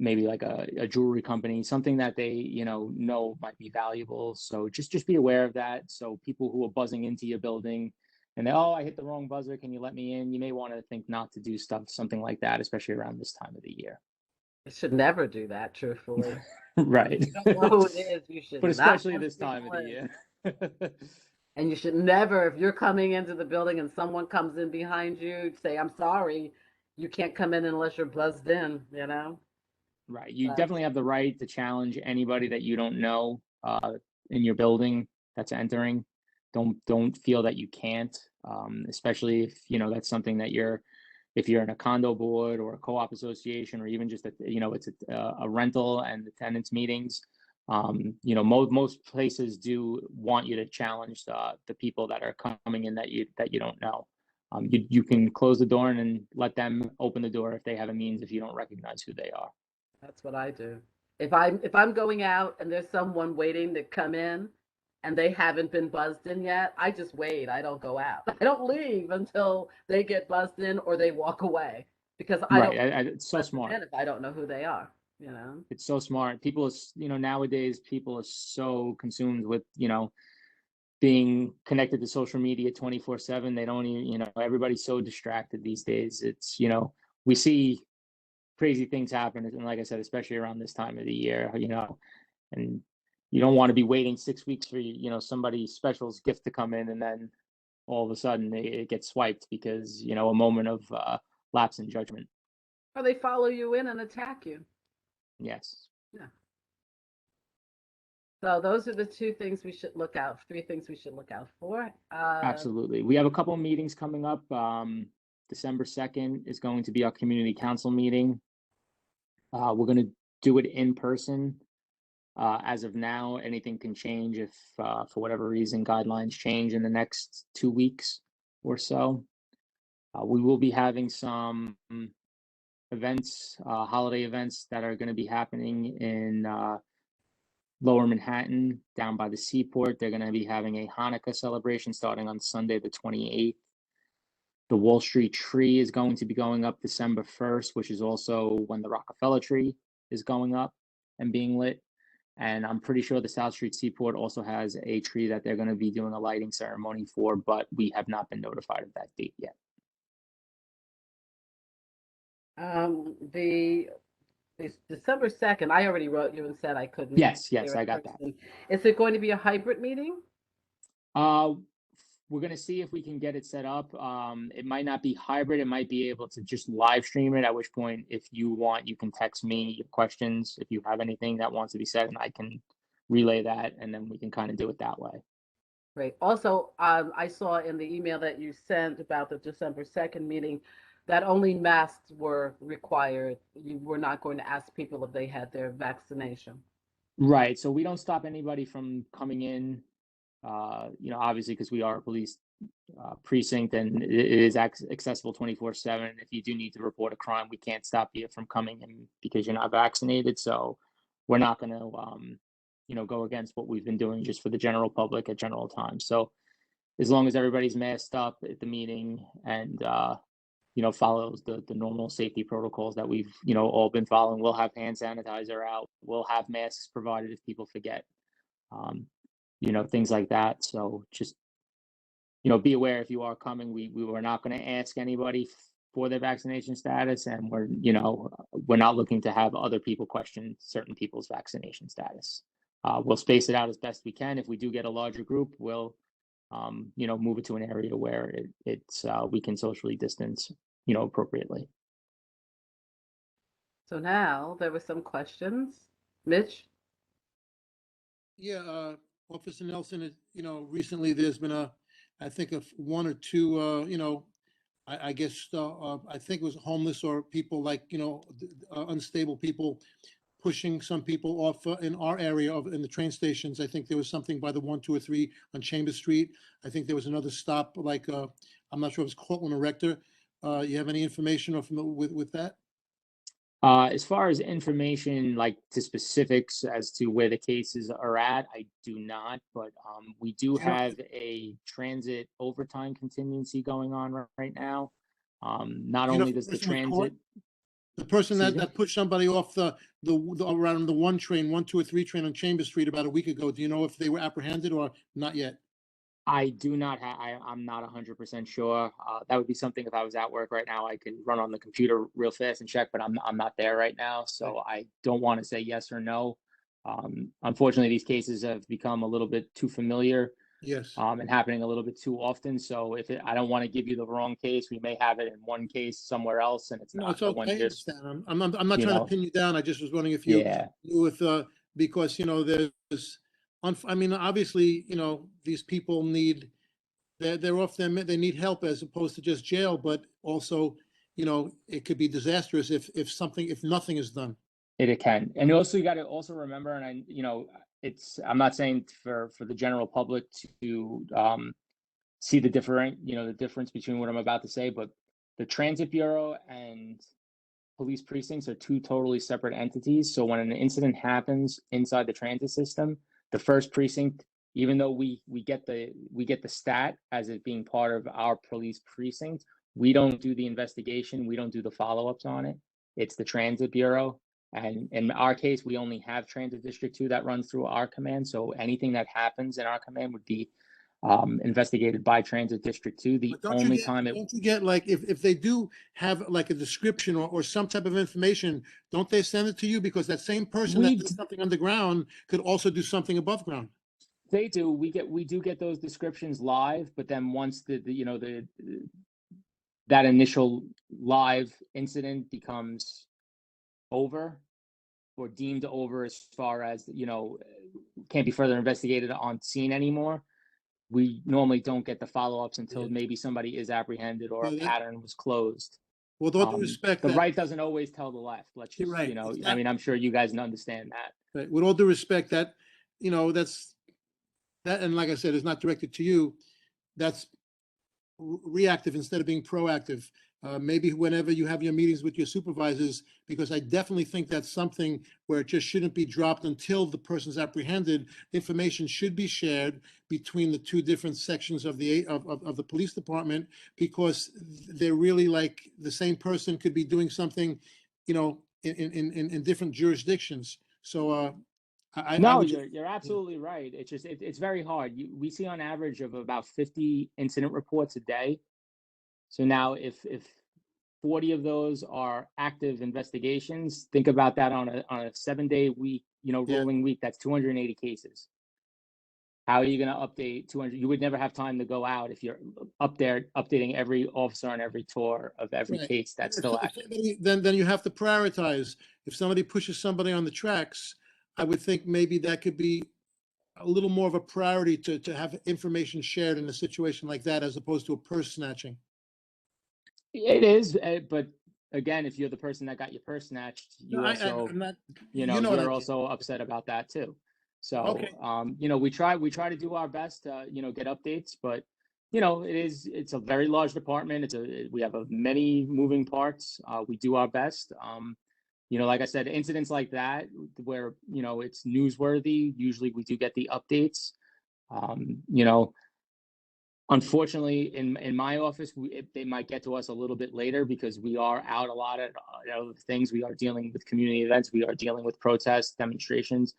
Speaker 12: maybe like a jewelry company, something that they, know might be valuable. So just be aware of that. So people who are buzzing into your building and I hit the wrong buzzer, can you let me in? You may want to think not to do something like that, especially around this time of the year.
Speaker 1: You should never do that, truthfully.
Speaker 12: Right.
Speaker 1: If you don't know who it is, you should
Speaker 12: But
Speaker 1: not
Speaker 12: especially this time of the year.
Speaker 1: And you should never, if you're coming into the building and someone comes in behind you, say, I'm sorry, you can't come in unless you're buzzed in,
Speaker 12: Right. You definitely have the right to challenge anybody that you don't know in your building that's entering. don't feel that you can't, especially if that's something that if you're in a condo board or a co-op association, or even just it's a rental and the tenants meetings. Most places do want you to challenge the people that are coming in that you don't know. You can close the door and let them open the door if they have a means, if you don't recognize who they are.
Speaker 1: That's what I do. If I'm going out and there's someone waiting to come in and they haven't been buzzed in yet, I just wait. I don't go out. I don't leave until they get buzzed in or they walk away, because I don't
Speaker 12: It's so smart.
Speaker 1: if I don't know who they are.
Speaker 12: It's so smart. People, nowadays people are so consumed with, being connected to social media 24/7. They don't even, everybody's so distracted these days. It's, we see crazy things happen. And like I said, especially around this time of the year, and you don't want to be waiting 6 weeks for, somebody's special's gift to come in, and then all of a sudden it gets swiped because, a moment of lapse in judgment.
Speaker 1: Or they follow you in and attack you.
Speaker 12: Yes.
Speaker 1: Yeah. So those are the three things we should look out for.
Speaker 12: Absolutely. We have a couple of meetings coming up. December 2nd is going to be our community council meeting. We're going to do it in person. As of now, anything can change if, for whatever reason, guidelines change in the next 2 weeks or so. We will be having some events, holiday events that are going to be happening in Lower Manhattan, down by the seaport. They're going to be having a Hanukkah celebration starting on Sunday, the 28th. The Wall Street tree is going to be going up December 1st, which is also when the Rockefeller tree is going up and being lit. And I'm pretty sure the South Street Seaport also has a tree that they're going to be doing a lighting ceremony for, but we have not been notified of that date yet.
Speaker 1: It's December 2nd. I already wrote you and said I couldn't.
Speaker 12: Yes, I got that.
Speaker 1: Is it going to be a hybrid meeting?
Speaker 12: We're going to see if we can get it set up. It might not be hybrid. It might be able to just live stream it, at which point, if you want, you can text me your questions if you have anything that wants to be said, and I can relay that, and then we can kind of do it that way.
Speaker 1: Great. Also, I saw in the email that you sent about the December 2nd meeting that only masks were required. You were not going to ask people if they had their vaccination.
Speaker 12: Right. So we don't stop anybody from coming in, obviously, because we are a police precinct, and it is accessible 24/7. If you do need to report a crime, we can't stop you from coming in because you're not vaccinated. So we're not going to, go against what we've been doing just for the general public at general times. So as long as everybody's masked up at the meeting and, follows the normal safety protocols that we've, all been following, we'll have hand sanitizer out. We'll have masks provided if people forget, things like that. So just, be aware if you are coming. We were not going to ask anybody for their vaccination status, and we're not looking to have other people question certain people's vaccination status. We'll space it out as best we can. If we do get a larger group, we'll, move it to an area where we can socially distance, appropriately.
Speaker 1: So now there were some questions. Mitch?
Speaker 3: Yeah, Officer Nelson, recently there's been I think one or two, I guess, I think it was homeless or people like, unstable people pushing some people off in our area in the train stations. I think there was something by the 1, 2, or 3 on Chambers Street. I think there was another stop, like, I'm not sure if it was Cortland or Rector. You have any information with that?
Speaker 12: As far as information, like to specifics as to where the cases are at, I do not, but we do have a transit overtime contingency going on right now. Not only does the transit...
Speaker 3: The person that pushed somebody off the around the 1, 2, or 3 train on Chambers Street about a week ago, do you know if they were apprehended or not yet?
Speaker 12: I do not have, I'm not 100% sure. That would be something, if I was at work right now, I could run on the computer real fast and check, but I'm not there right now. So I don't want to say yes or no. Unfortunately, these cases have become a little bit too familiar.
Speaker 3: Yes.
Speaker 12: And happening a little bit too often. So I don't want to give you the wrong case. We may have it in one case somewhere else, and it's not.
Speaker 3: No, it's okay. I understand. I'm not trying to pin you down. I just was wondering if you
Speaker 12: knew
Speaker 3: because there's I mean, obviously, these people need, they're off them, they need help as opposed to just jail, but also, it could be disastrous if nothing is done.
Speaker 12: It can. And also you got to also remember, and I'm not saying for the general public to see the difference between what I'm about to say, but the Transit Bureau and police precincts are two totally separate entities. So when an incident happens inside the transit system, the first precinct, even though we get the stat as it being part of our police precinct, we don't do the investigation, we don't do the follow-ups on it. It's the Transit Bureau. And in our case, we only have Transit District 2 that runs through our command. So anything that happens in our command would be investigated by Transit District 2. The only time
Speaker 3: don't you get like, if they do have like a description or some type of information, don't they send it to you? Because that same person that does something underground could also do something above ground.
Speaker 12: They do. We do get those descriptions live, but then once that initial live incident becomes over or deemed over as far as, can't be further investigated on scene anymore, we normally don't get the follow-ups until maybe somebody is apprehended or a pattern was closed.
Speaker 3: With all due respect,
Speaker 12: the right doesn't always tell the left. Let's just,
Speaker 3: right.
Speaker 12: I mean, I'm sure you guys understand that.
Speaker 3: Right. With all due respect, that, that's that, and like I said, it's not directed to you. That's reactive instead of being proactive. Maybe whenever you have your meetings with your supervisors, because I definitely think that's something where it just shouldn't be dropped until the person's apprehended. Information should be shared between the two different sections of the police department, because they're really like the same person could be doing something, in different jurisdictions. So
Speaker 12: No, you're absolutely right. It's just it's very hard. We see on average of about 50 incident reports a day. So now if 40 of those are active investigations, think about that on a 7-day week, rolling week, that's 280 cases. How are you going to update 200? You would never have time to go out if you're up there updating every officer on every tour of every case that's still active.
Speaker 3: Then you have to prioritize. If somebody pushes somebody on the tracks, I would think maybe that could be a little more of a priority to have information shared in a situation like that, as opposed to a purse snatching.
Speaker 12: It is, but again, if you're the person that got your purse snatched, you're also upset about that too. So, we try to do our best to, get updates, but it's a very large department. We have many moving parts. We do our best. Like I said, incidents like that where, it's newsworthy, usually we do get the updates. Unfortunately, in my office, they might get to us a little bit later because we are out a lot at other things. We are dealing with community events. We are dealing with protests, demonstrations.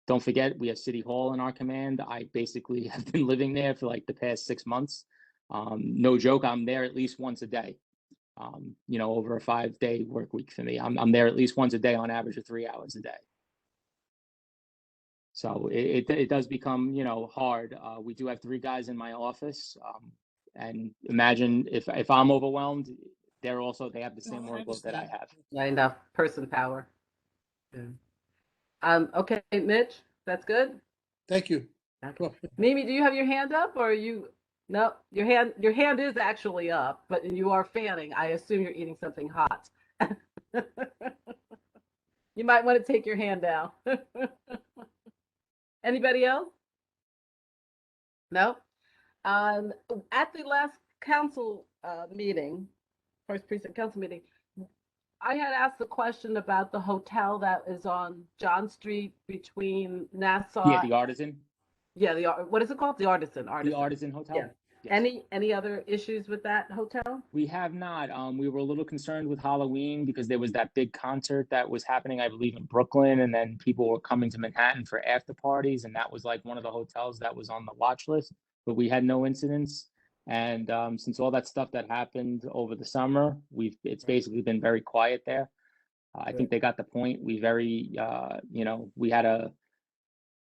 Speaker 12: Don't forget, we have City Hall in our command. I basically have been living there for like the past 6 months. No joke, I'm there at least once a day. Over a 5-day work week for me. I'm there at least once a day on average of 3 hours a day. So it does become, hard. We do have 3 guys in my office. And imagine if I'm overwhelmed, they have the same workload that I have.
Speaker 1: Yeah, enough person power. Yeah. Okay, Mitch, that's good.
Speaker 3: Thank you.
Speaker 1: Okay. Mimi, do you have your hand up, or are you? No, your hand is actually up, but you are fanning. I assume you're eating something hot. You might want to take your hand down. Anybody else? No. At the last council meeting, first precinct council meeting, I had asked the question about the hotel that is on John Street between Nassau.
Speaker 12: Yeah, the Artisan.
Speaker 1: Yeah, what is it called? The Artisan.
Speaker 12: The Artisan Hotel.
Speaker 1: Yeah. Yes. Any other issues with that hotel?
Speaker 12: We have not. We were a little concerned with Halloween because there was that big concert that was happening, I believe, in Brooklyn, and then people were coming to Manhattan for after parties, and that was like one of the hotels that was on the watch list. But we had no incidents, and since all that stuff that happened over the summer, it's basically been very quiet there. I think they got the point. We had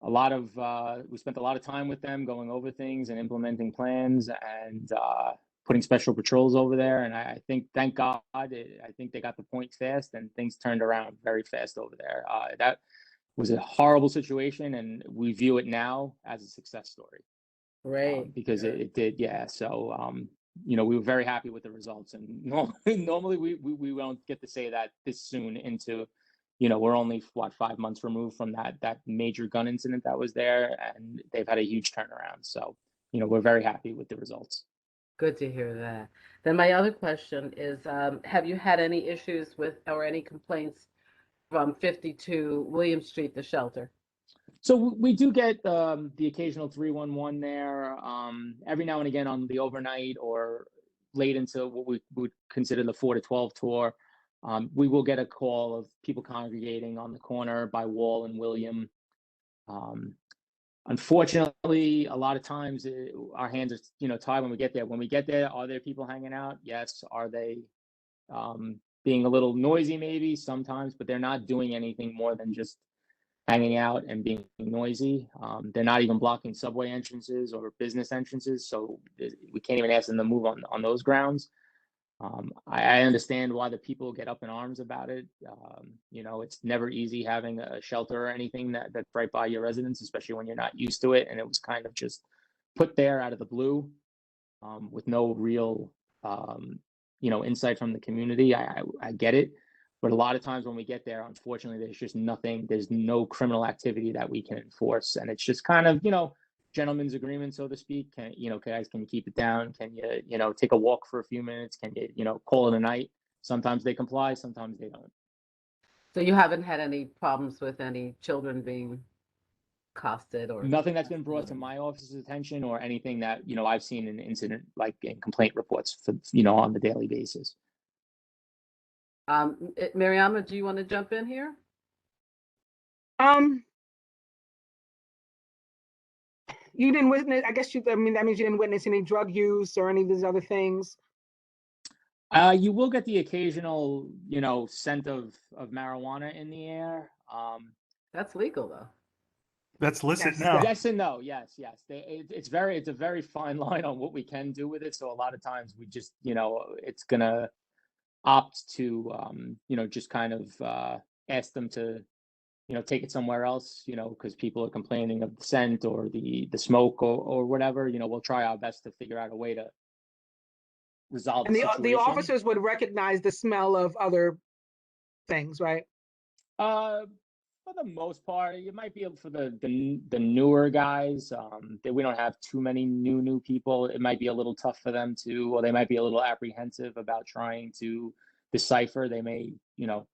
Speaker 12: we spent a lot of time with them going over things and implementing plans and putting special patrols over there. And I think, thank God, I think they got the point fast and things turned around very fast over there. was a horrible situation, and we view it now as a success story.
Speaker 1: Great.
Speaker 12: Because it did, yeah. So, you know, we were very happy with the results, and normally we won't get to say that this soon into, you know, we're only what 5 months removed from that major gun incident that was there, and they've had a huge turnaround. So, you know, we're very happy with the results.
Speaker 1: Good to hear that. Then my other question is, have you had any issues with or any complaints from 52 William Street, the shelter?
Speaker 12: So we do get the occasional 311 there every now and again on the overnight or late into what we would consider the 4 to 12 tour. We will get a call of people congregating on the corner by Wall and William. Unfortunately, a lot of times our hands are, you know, tied when we get there. When we get there, are there people hanging out? Yes. Are they being a little noisy? Maybe sometimes, but they're not doing anything more than just hanging out and being noisy. They're not even blocking subway entrances or business entrances, so we can't even ask them to move on those grounds. I understand why the people get up in arms about it. You know, it's never easy having a shelter or anything that's right by your residence, especially when you're not used to it. And it was kind of just put there out of the blue with no real, you know, insight from the community. I get it. But a lot of times when we get there, unfortunately, there's just nothing, there's no criminal activity that we can enforce. And it's just kind of, you know, gentleman's agreement, so to speak. Can, you know, guys, can you keep it down? Can you, you know, take a walk for a few minutes? Can you, you know, call it a night? Sometimes they comply, sometimes they don't.
Speaker 1: So you haven't had any problems with any children being accosted or
Speaker 12: nothing that's been brought to my office's attention or anything that, you know, I've seen in incident like in complaint reports for, you know, on the daily basis.
Speaker 1: Mariama, do you want to jump in here?
Speaker 10: You didn't witness, I guess I mean, that means you didn't witness any drug use or any of these other things.
Speaker 12: You will get the occasional, you know, scent of marijuana in the air.
Speaker 1: That's legal though.
Speaker 4: That's licit
Speaker 10: Yes.
Speaker 4: now.
Speaker 12: Yes and no. Yes. It's a very fine line on what we can do with it. So a lot of times we just, you know, it's gonna opt to, you know, just kind of ask them to, you know, take it somewhere else, you know, because people are complaining of the scent or the smoke or whatever. You know, we'll try our best to figure out a way to resolve
Speaker 10: And
Speaker 12: the
Speaker 10: the
Speaker 12: situation.
Speaker 10: officers would recognize the smell of other things, right?
Speaker 12: For the most part, it might be for the newer guys. We don't have too many new people. It might be a little tough for them to, or they might be a little apprehensive about trying to decipher. They may, you know,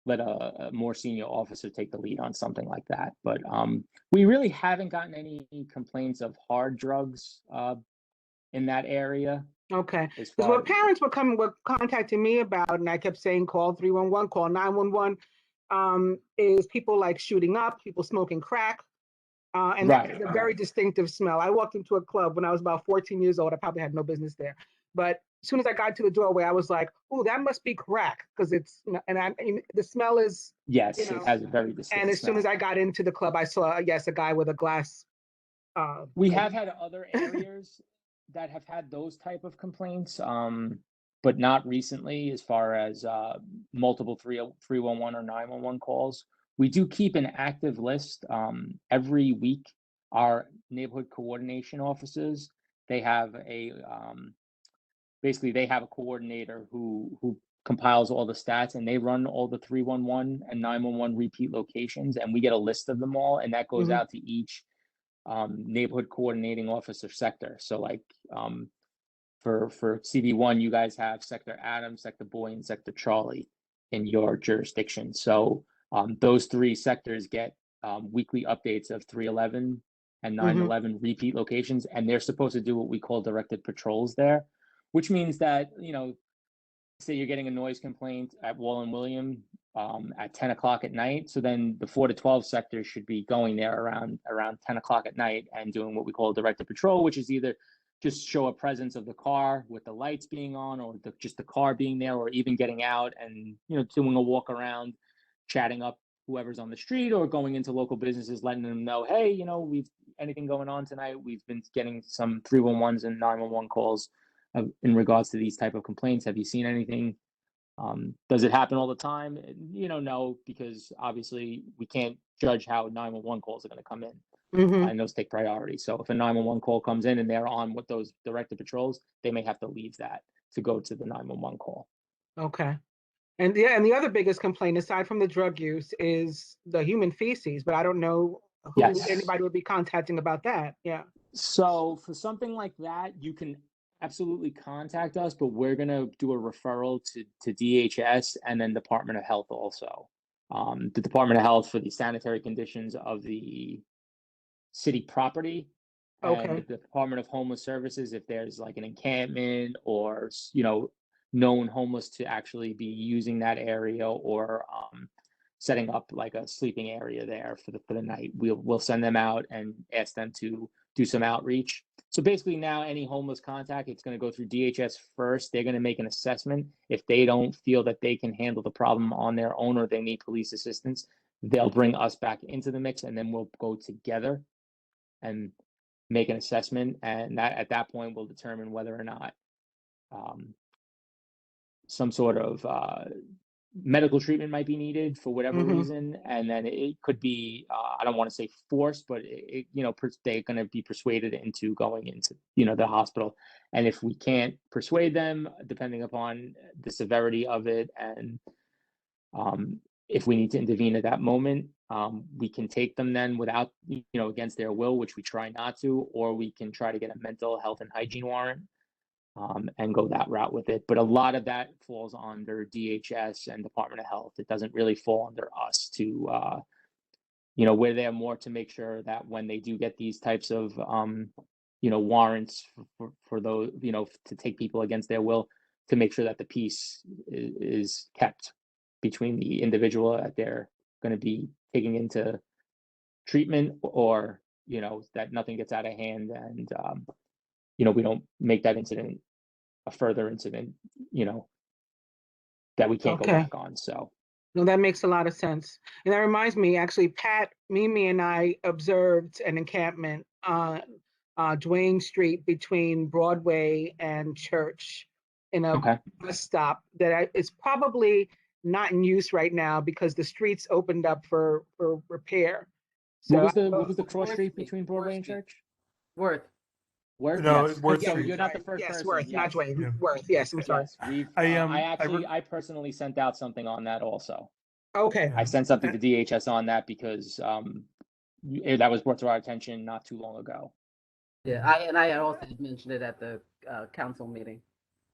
Speaker 12: let a more senior officer take the lead on something like that. But we really haven't gotten any complaints of hard drugs in that area.
Speaker 10: Okay. Because what parents were contacting me about, and I kept saying, call 311, call 911, is people like shooting up, people smoking crack. And that's a very distinctive smell. I walked into a club when I was about 14 years old. I probably had no business there. But as soon as I got to the doorway, I was like, oh, that must be crack. Because it's, and the smell is.
Speaker 12: Yes, you know, it has a very distinct
Speaker 10: And as soon as I got into the club, I saw, yes, a guy with a glass.
Speaker 12: We have had other areas that have had those type of complaints, but not recently as far as multiple 311 or 911 calls. We do keep an active list every week. Our neighborhood coordination officers, they have a basically they have a coordinator who compiles all the stats, and they run all the 311 and 911 repeat locations, and we get a list of them all, and that goes out to each neighborhood coordinating officer sector. So like for CV1, you guys have Sector Adam, Sector Boy, and Sector Charlie in your jurisdiction. So those three sectors get weekly updates of 311 and 911 repeat locations, and they're supposed to do what we call directed patrols there, which means that, you know, say you're getting a noise complaint at Wall and William at 10 o'clock at night. So then the 4 to 12 sector should be going there around 10 o'clock at night and doing what we call a directed patrol, which is either just show a presence of the car with the lights being on, or just the car being there, or even getting out and, you know, doing a walk around, chatting up whoever's on the street, or going into local businesses, letting them know, hey, you know, we've anything going on tonight. We've been getting some 311s and 911 calls in regards to these type of complaints. Have you seen anything? Does it happen all the time? No, because obviously we can't judge how 911 calls are going to come in. And those take priority. So if a 911 call comes in and they're on with those directed patrols, they may have to leave that to go to the 911 call.
Speaker 10: Okay. And the other biggest complaint, aside from the drug use, is the human feces. But I don't know who anybody would be contacting about that. Yeah.
Speaker 12: So for something like that, you can absolutely contact us, but we're going to do a referral to DHS and then Department of Health also. The Department of Health for the sanitary conditions of the city property, and the Department of Homeless Services if there's like an encampment or known homeless to actually be using that area, or setting up like a sleeping area there for the night. We'll send them out and ask them to do some outreach. So basically now any homeless contact, it's going to go through DHS first. They're going to make an assessment. If they don't feel that they can handle the problem on their own or they need police assistance, they'll bring us back into the mix, and then we'll go together and make an assessment. And that at that point we'll determine whether or not some sort of medical treatment might be needed for whatever reason, and then it could be I don't want to say forced, but they're going to be persuaded into going into the hospital. And if we can't persuade them, depending upon the severity of it, and if we need to intervene at that moment, we can take them then without against their will, which we try not to, or we can try to get a mental health and hygiene warrant. And go that route with it. But a lot of that falls under DHS and Department of Health. It doesn't really fall under us to, we're there more to make sure that when they do get these types of, warrants for those, to take people against their will, to make sure that the peace is kept between the individual that they're going to be taking into treatment, or, that nothing gets out of hand, and, we don't make that incident a further incident, that we can't go back on. So
Speaker 10: no, that makes a lot of sense. And that reminds me, actually, Pat, Mimi, and I observed an encampment on Duane Street between Broadway and Church in a bus stop that is probably not in use right now because the streets opened up for repair. So
Speaker 12: what was the cross street between Broadway and Church?
Speaker 1: Worth.
Speaker 12: Worth?
Speaker 4: No,
Speaker 12: yes.
Speaker 4: Worth
Speaker 12: So
Speaker 4: Street.
Speaker 12: you're not the first
Speaker 10: yes,
Speaker 12: person.
Speaker 10: Worth,
Speaker 12: yes.
Speaker 10: not Duane. Worth, yes, I'm sorry.
Speaker 12: Yes, I personally sent out something on that also.
Speaker 10: Okay.
Speaker 12: I sent something to DHS on that because that was brought to our attention not too long ago.
Speaker 1: Yeah, I also mentioned it at the council meeting.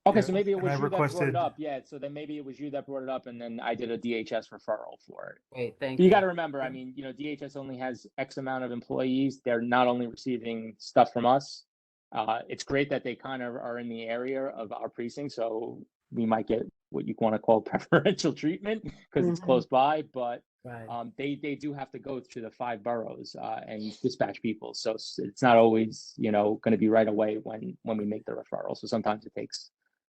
Speaker 12: Okay, so maybe it was you that brought it up. Yeah, so then maybe it was you that brought it up, and then I did a DHS referral for it.
Speaker 1: Great, thank you.
Speaker 12: You got to remember, I mean, DHS only has X amount of employees. They're not only receiving stuff from us. It's great that they kind of are in the area of our precinct, so we might get what you want to call preferential treatment because it's close by, but they do have to go through the 5 boroughs and dispatch people. So it's not always, going to be right away when we make the referral. So sometimes it takes,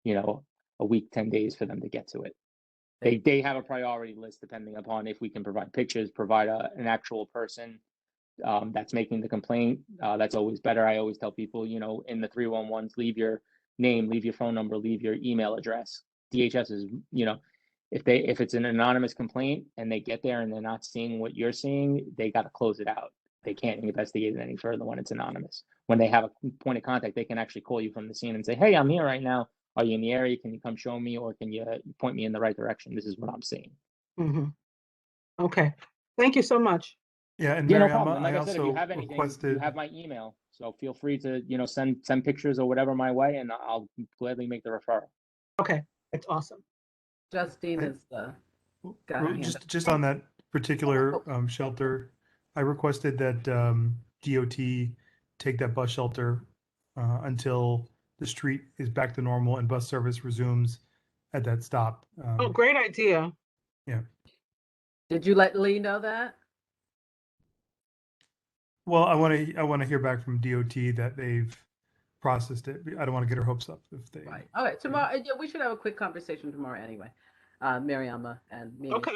Speaker 12: a week, 10 days for them to get to it. They have a priority list depending upon if we can provide pictures, provide an actual person that's making the complaint. That's always better. I always tell people, in the 311s, leave your name, leave your phone number, leave your email address. DHS is, if it's an anonymous complaint and they get there and they're not seeing what you're seeing, they got to close it out. They can't investigate it any further when it's anonymous. When they have a point of contact, they can actually call you from the scene and say, hey, I'm here right now. Are you in the area? Can you come show me, or can you point me in the right direction? This is what I'm seeing.
Speaker 10: Okay. Thank you so much.
Speaker 4: Yeah, and
Speaker 12: no problem. And like
Speaker 4: I
Speaker 12: I said, if you have anything, you have my email. So feel free to, send pictures or whatever my way, and I'll gladly make the referral.
Speaker 10: Okay, that's awesome.
Speaker 1: Justine is
Speaker 4: just on that particular shelter, I requested that DOT take that bus shelter until the street is back to normal and bus service resumes at that stop.
Speaker 10: Great idea.
Speaker 4: Yeah.
Speaker 1: Did you let Lee know that?
Speaker 4: Well, I want to hear back from DOT that they've processed it. I don't want to get her hopes up if they.
Speaker 1: Right. All right. Tomorrow, we should have a quick conversation tomorrow anyway. Mariama and me.
Speaker 10: Okay.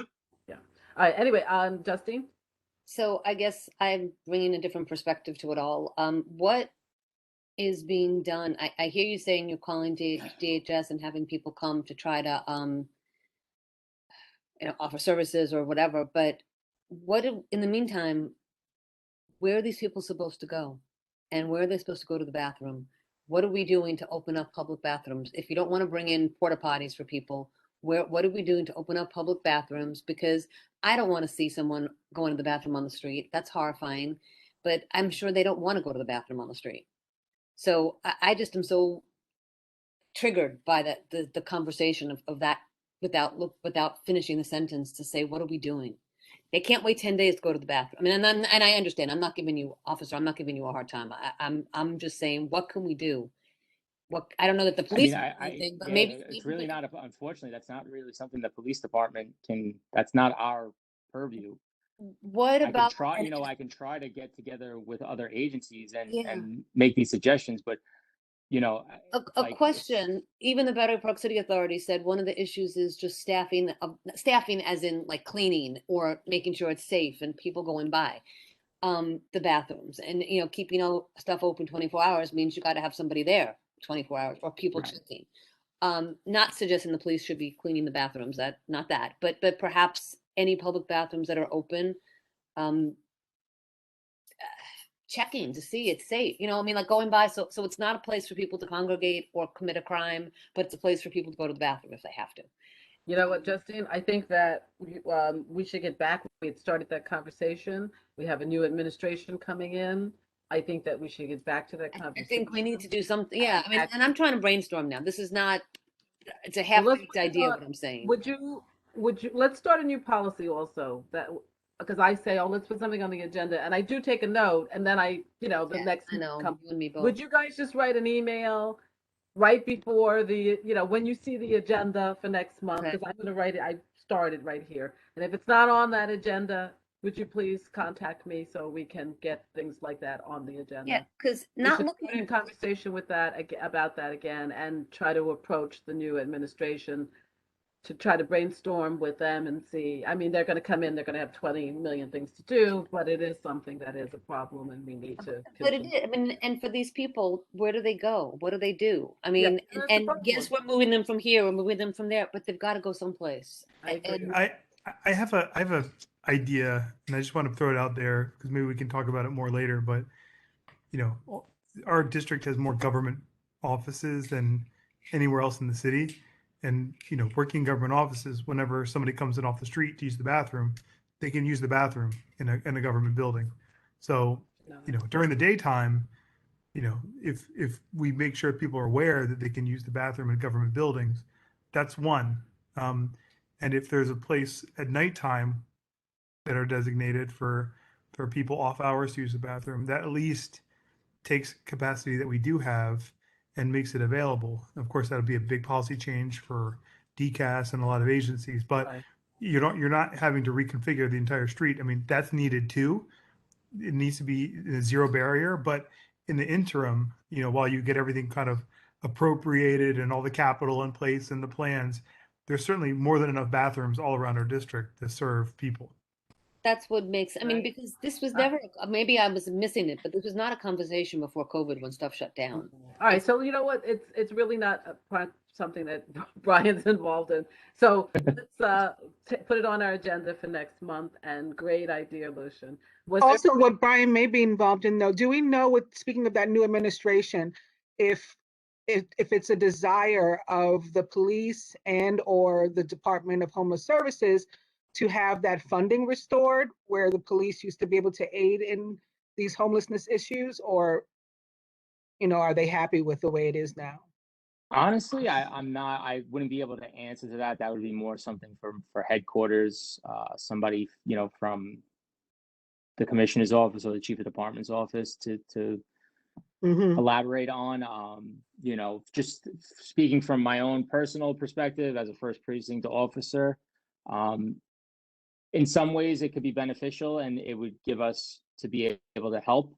Speaker 1: Yeah. All right. Anyway, Justine.
Speaker 13: So I guess I'm bringing a different perspective to it all. What is being done? I hear you saying you're calling DHS and having people come to try to offer services or whatever. But in the meantime, where are these people supposed to go? And where are they supposed to go to the bathroom? What are we doing to open up public bathrooms? If you don't want to bring in porta potties for people, what are we doing to open up public bathrooms? Because I don't want to see someone going to the bathroom on the street. That's horrifying. But I'm sure they don't want to go to the bathroom on the street. So I just am so triggered by the conversation of that without finishing the sentence to say, what are we doing? They can't wait 10 days to go to the bathroom. I mean, and I understand. I'm not giving you, officer, I'm not giving you a hard time. I'm just saying, what can we do? I don't know that the
Speaker 12: I
Speaker 13: police
Speaker 12: mean,
Speaker 13: can do anything, but
Speaker 12: yeah,
Speaker 13: maybe
Speaker 12: it's really not, unfortunately, that's not really something the police department that's not our purview.
Speaker 13: What
Speaker 12: I can
Speaker 13: about,
Speaker 12: try, I can try to get together with other agencies
Speaker 13: yeah,
Speaker 12: and make these suggestions, but
Speaker 13: a question, even the Battery Park City Authority said one of the issues is just staffing as in like cleaning or making sure it's safe and people going by the bathrooms, and keeping all stuff open 24 hours means you got to have somebody there 24 hours or people
Speaker 12: Right.
Speaker 13: checking. Not suggesting the police should be cleaning the bathrooms, not that, but perhaps any public bathrooms that are open, um, checking to see it's safe. I mean, like going by, so it's not a place for people to congregate or commit a crime, but it's a place for people to go to the bathroom if they have to.
Speaker 1: You know what, Justine? I think that we should get back. We had started that conversation. We have a new administration coming in. I think that we should get back to that
Speaker 13: I
Speaker 1: conversation.
Speaker 13: think we need to do something. Yeah, I mean, and I'm trying to brainstorm now. This is not, it's a
Speaker 1: Well, let's
Speaker 13: half-baked
Speaker 1: put it
Speaker 13: idea
Speaker 1: on.
Speaker 13: what I'm saying.
Speaker 1: Let's start a new policy also that, because I say, oh, let's put something on the agenda, and I do take a note, and then the
Speaker 13: Yeah,
Speaker 1: next
Speaker 13: I know,
Speaker 1: come.
Speaker 13: you and me both.
Speaker 1: Would you guys just write an email right before when you see the agenda for next month?
Speaker 13: Okay.
Speaker 1: Because I'm going to write it. I started right here, and if it's not on that agenda, would you please contact me so we can get things like that on the agenda?
Speaker 13: Yeah, because
Speaker 1: We
Speaker 13: not
Speaker 1: should
Speaker 13: looking
Speaker 1: start in conversation with that about that again, and try to approach the new administration to try to brainstorm with them and see. I mean, they're going to come in, they're going to have 20 million things to do, but it is something that is a problem, and we need to.
Speaker 13: But it is. I mean, and for these people, where do they go? What do they do? I
Speaker 1: Yeah,
Speaker 13: mean,
Speaker 1: that's the
Speaker 13: and
Speaker 1: problem.
Speaker 13: yes, we're moving them from here, we're moving them from there, but they've got to go someplace.
Speaker 1: I agree.
Speaker 13: And
Speaker 4: I have a idea, and I just want to throw it out there because maybe we can talk about it more later. But our district has more government offices than anywhere else in the city, and working government offices, whenever somebody comes in off the street to use the bathroom, they can use the bathroom in a government building. So during the daytime, if we make sure people are aware that they can use the bathroom in government buildings, that's one. And if there's a place at nighttime that are designated for people off hours to use the bathroom, that at least takes capacity that we do have and makes it available. Of course, that would be a big policy change for DCAS and a lot of agencies, but
Speaker 1: Right.
Speaker 4: you're not having to reconfigure the entire street. I mean, that's needed too. It needs to be a zero barrier, but in the interim, while you get everything kind of appropriated and all the capital in place and the plans, there's certainly more than enough bathrooms all around our district to serve people.
Speaker 13: that's what makes, I mean,
Speaker 1: Right.
Speaker 13: because this was never, maybe I was missing it, but this was not a conversation before COVID when stuff shut down.
Speaker 1: All right, so you know what? It's really not something that Brian's involved in. So let's put it on our agenda for next month. And great idea, Lucian.
Speaker 10: Also, what Brian may be involved in, though, do we know, speaking of that new administration, if it's a desire of the police and or the Department of Homeless Services to have that funding restored, where the police used to be able to aid in these homelessness issues, or are they happy with the way it is now?
Speaker 12: Honestly, I'm not. I wouldn't be able to answer to that. That would be more something for headquarters, somebody from the commissioner's office or the chief of department's office to elaborate on. Just speaking from my own personal perspective as a first precinct officer, in some ways it could be beneficial and it would give us to be able to help.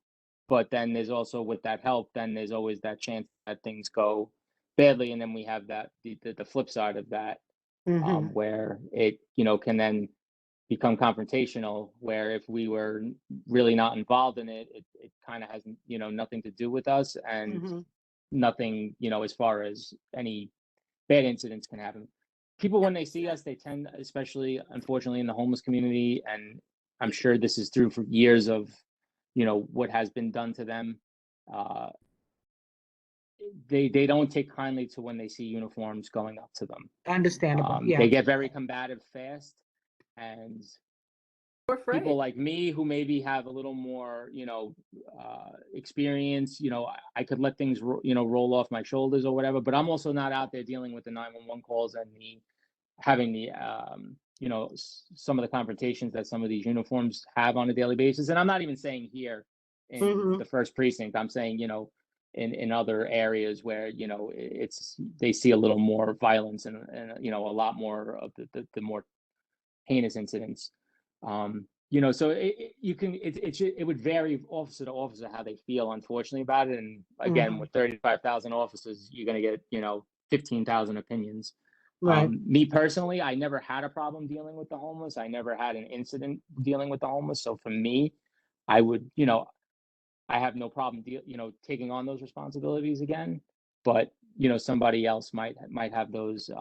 Speaker 12: But then there's also, with that help, then there's always that chance that things go badly, and then we have that the flip side of that, where it can then become confrontational, where if we were really not involved in it, it kind of has nothing to do with us, and nothing as far as any bad incidents can happen. people, when they see us, they tend, especially unfortunately in the homeless community, and I'm sure this is through for years of, what has been done to them. They don't take kindly to when they see uniforms going up to them.
Speaker 10: Understandable. Yeah.
Speaker 12: They get very combative fast, and
Speaker 1: We're afraid.
Speaker 12: people like me who maybe have a little more, experience, I could let things, roll off my shoulders or whatever, but I'm also not out there dealing with the 911 calls and having the, some of the confrontations that some of these uniforms have on a daily basis. And I'm not even saying here in the first precinct, I'm saying, in other areas where, they see a little more violence and a lot more of the more heinous incidents. So it would vary officer to officer how they feel, unfortunately, about it. And again, with 35,000 officers, you're going to get 15,000 opinions.
Speaker 10: Right.
Speaker 12: Me personally, I never had a problem dealing with the homeless. I never had an incident dealing with the homeless. So for me, I would, I have no problem taking on those responsibilities again. But somebody else might have those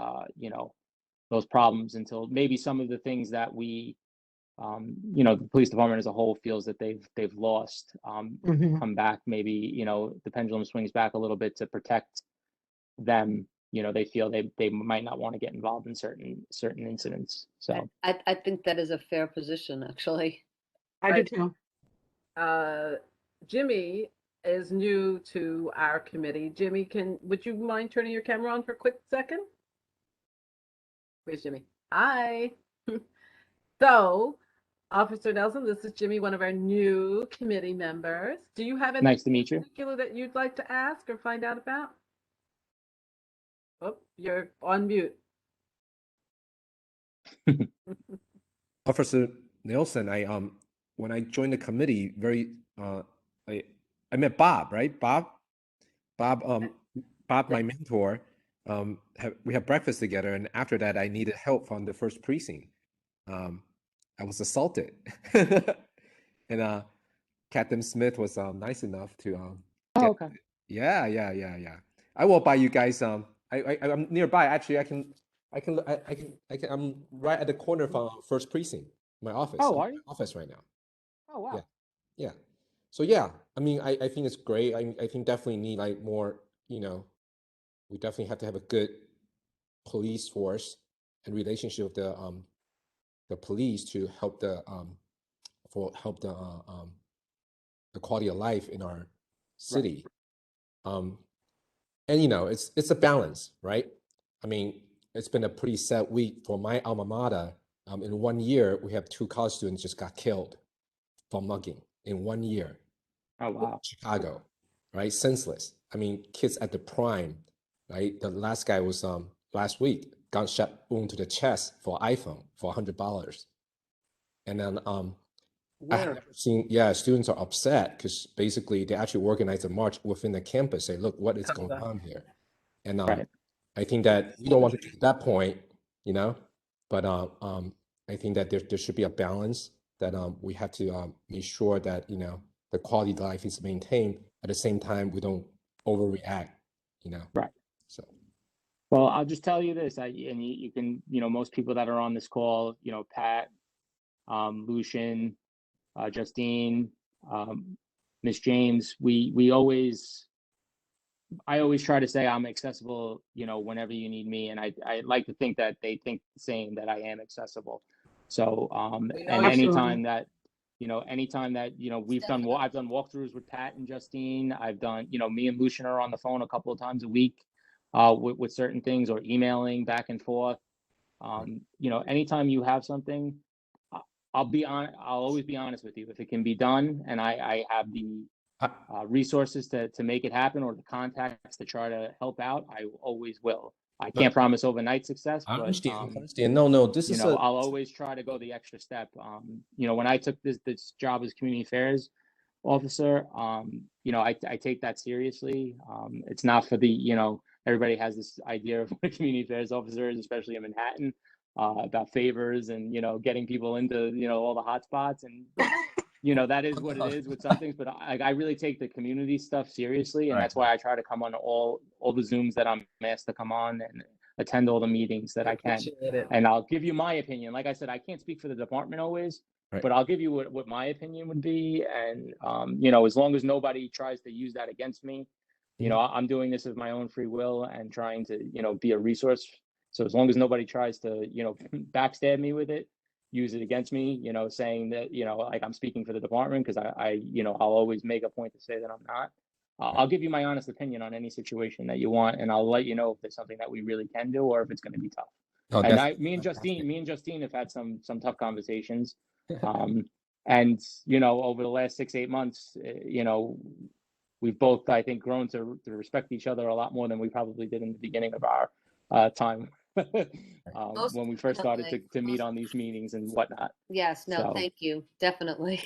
Speaker 12: those problems until maybe some of the things that we the police department as a whole feels that they've lost come back. Maybe the pendulum swings back a little bit to protect them. They feel they might not want to get involved in certain incidents. So
Speaker 13: I think that is a fair position, actually.
Speaker 10: I do
Speaker 1: too. Jimmy is new to our committee. Jimmy, would you mind turning your camera on for a quick second? Where's Jimmy? Hi. So, Officer Nelson, this is Jimmy, one of our new committee members. Do you have anything
Speaker 12: nice to meet you.
Speaker 1: particular that you'd like to ask or find out about? Oh, you're on mute.
Speaker 8: Officer Nelson, when I joined the committee, I met Bob, right? Bob, my mentor. We had breakfast together, and after that, I needed help from the first precinct. I was assaulted, and Captain Smith was nice enough to
Speaker 12: okay.
Speaker 8: Yeah. I walk by you guys. I'm nearby. Actually, I'm right at the corner from first precinct, my office.
Speaker 12: Oh, are you?
Speaker 8: Office right now.
Speaker 12: Oh, wow.
Speaker 8: Yeah. So yeah, I mean, I think it's great. I think definitely need like more. We definitely have to have a good police force and relationship with the police to help the quality of life in our city. Right. And it's a balance, right? I mean, it's been a pretty sad week for my alma mater. In 1 year, we have 2 college students just got killed from mugging in 1 year.
Speaker 12: Oh wow!
Speaker 8: Chicago, right? Senseless. I mean, kids at the prime, right? The last guy was last week, gunshot wound to the chest for iPhone for $100. And then I have never seen, students are upset because basically they actually organize a march within the campus, say, look, what is going on here? And
Speaker 12: right.
Speaker 8: I think that we don't want to get to that point, but I think that there should be a balance that we have to make sure that, the quality of life is maintained. At the same time, we don't overreact,
Speaker 12: Right.
Speaker 8: So.
Speaker 12: Well, I'll just tell you this, and you can, most people that are on this call, Pat, Lucian, Justine, Miss James, I always try to say I'm accessible, whenever you need me. And I like to think that they think the same, that I am accessible. So, and anytime that, I've done walkthroughs with Pat and Justine. I've done, me and Lucian are on the phone a couple of times a week with certain things, or emailing back and forth. Anytime you have something, I'll always be honest with you. If it can be done and I have the resources to make it happen, or the contacts to try to help out, I always will. I can't promise overnight success, but
Speaker 8: understand. No, this is
Speaker 12: I'll always try to go the extra step. When I took this job as community affairs officer, I take that seriously. It's not for the, everybody has this idea of what a community affairs officer is, especially in Manhattan, about favors and, getting people into, all the hot spots. And, that is what it is with some things, but I really take the community stuff seriously. And that's why I try to come on all the Zooms that I'm asked to come on. And attend all the meetings that I can.
Speaker 1: Appreciate it.
Speaker 12: And I'll give you my opinion. Like I said, I can't speak for the department always,
Speaker 8: Right.
Speaker 12: but I'll give you what my opinion would be. And, you know, as long as nobody tries to use that against me, you know, I'm doing this of my own free will and trying to, you know, be a resource. So as long as nobody tries to, you know, backstab me with it, use it against me, you know, saying that, you know, like I'm speaking for the department, because you know, I'll always make a point to say that I'm not. I'll give you my honest opinion on any situation that you want, and I'll let you know if there's something that we really can do or if it's going to be tough.
Speaker 8: Oh,
Speaker 12: And
Speaker 8: that's
Speaker 12: me and Justine have had some tough conversations. And you know, over the last 6-8 months, you know, we've both, I think, grown to respect each other a lot more than we probably did in the beginning of our time when we first started to meet on these meetings and whatnot.
Speaker 13: Yes, no,
Speaker 12: So,
Speaker 13: thank you, definitely.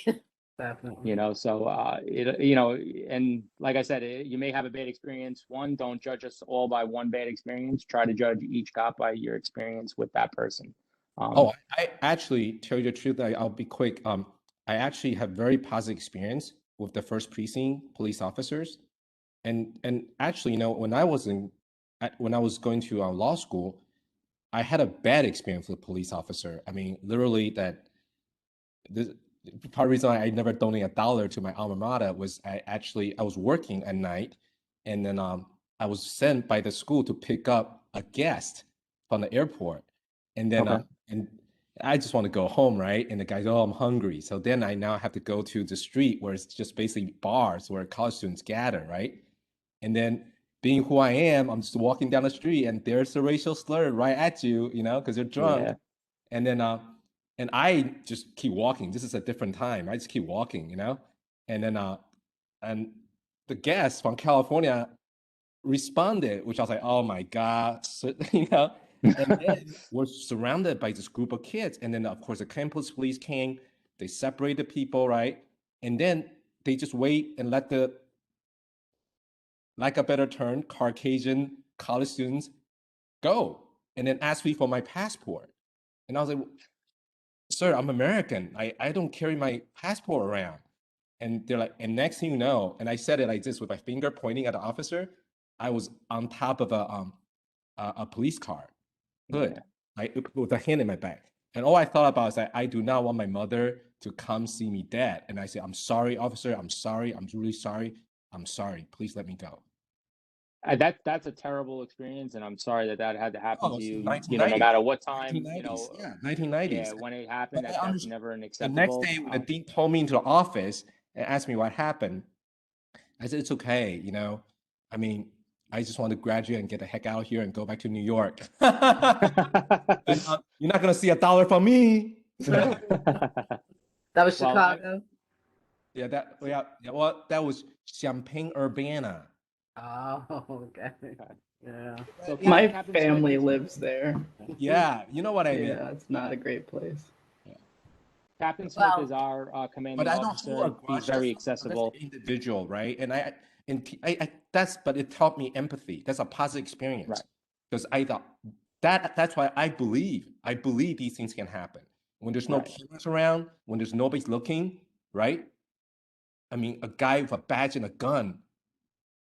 Speaker 1: Definitely.
Speaker 12: you know, so you know, and like I said, you may have a bad experience. One, don't judge us all by one bad experience. Try to judge each cop by your experience with that person.
Speaker 8: Oh, I actually tell you the truth. I'll be quick. I actually have very positive experience with the first precinct police officers, and actually, you know, when I was going to law school, I had a bad experience with a police officer. I mean, literally, that this part of the reason I never donated $1 to my alma mater was I was working at night, and then I was sent by the school to pick up a guest from the airport, and then
Speaker 12: Okay.
Speaker 8: and I just want to go home, right? And the guy's, oh, I'm hungry. So then I now have to go to the street where it's just basically bars where college students gather, right? And then being who I am, I'm just walking down the street and there's a racial slur right at you, you know, because you're drunk.
Speaker 12: Yeah.
Speaker 8: And then and I just keep walking. This is a different time. I just keep walking, you know? And then and the guest from California responded, which I was like, oh my God, so, you know? And then we're surrounded by this group of kids. And then, of course, the campus police came, they separated people, right? And then they just wait and let the, like a better term, Caucasian college students go. And then ask me for my passport. And I was like, sir, I'm American. I don't carry my passport around. And they're like, and next thing you know, and I said it like this with my finger pointing at the officer, I was on top of a police car hood, with a hand in my back. And all I thought about is that I do not want my mother to come see me dead. And I said, I'm sorry, officer. I'm sorry. I'm really sorry. I'm sorry. Please let me go.
Speaker 12: That's a terrible experience, and I'm sorry that had to happen to you.
Speaker 8: 1990s.
Speaker 12: You know, no matter what time,
Speaker 8: 1990s.
Speaker 12: you know,
Speaker 8: Yeah, 1990s.
Speaker 12: yeah, when it happened, that's never an
Speaker 8: The next
Speaker 12: acceptable.
Speaker 8: day, when the dean told me into the office and asked me what happened, I said, it's okay. You know, I mean, I just want to graduate and get the heck out of here and go back to New York. You're not going to see $1 from me.
Speaker 1: That was Chicago?
Speaker 8: Well, that was Champaign-Urbana.
Speaker 1: Oh, okay. Yeah.
Speaker 12: So
Speaker 5: My
Speaker 12: Captain
Speaker 5: family
Speaker 12: Smith
Speaker 5: lives there.
Speaker 8: Yeah, you know what I mean.
Speaker 5: Yeah, it's not a great place.
Speaker 12: Captain Smith is our commanding
Speaker 8: But I don't
Speaker 12: officer.
Speaker 8: hold a grudge.
Speaker 12: He's very
Speaker 8: That's
Speaker 12: accessible.
Speaker 8: individual, right? And but it taught me empathy. That's a positive experience.
Speaker 12: Right.
Speaker 8: Because I thought that's why I believe these things can happen. When there's no cameras around, when there's nobody's looking, right? I mean, a guy with a badge and a gun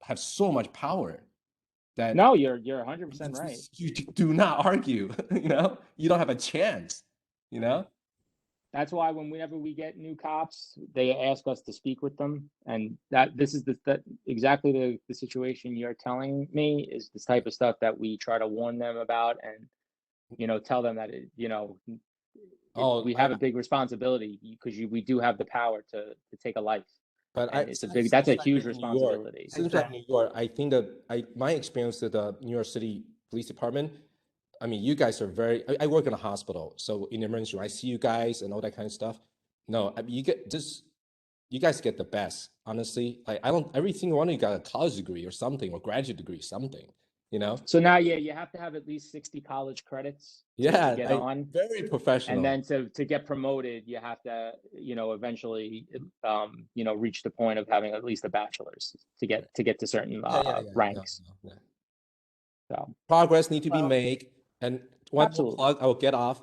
Speaker 8: has so much power that
Speaker 12: No, you're 100% right.
Speaker 8: You do not argue, you know? You don't have a chance, you know?
Speaker 12: That's why whenever we get new cops, they ask us to speak with them, and this is exactly the situation you're telling me is this type of stuff that we try to warn them about, and you know, tell them that we have a big responsibility because we do have the power to take a life. But that's a huge responsibility.
Speaker 8: Since I'm in New York, I think that my experience at the New York City Police Department, I mean, you guys are I work in a hospital, so in the emergency room, I see you guys and all that kind of stuff. No, I mean, you guys get the best, honestly. Like, every single one of you got a college degree or something, or graduate degree, something, you know?
Speaker 12: So now, you have to have at least 60 college credits to get on.
Speaker 8: Very professional.
Speaker 12: And then to get promoted, you have to, you know, eventually, you know, reach the point of having at least a bachelor's to get to certain ranks. So
Speaker 8: progress need to be made. And one more plug, I will get off.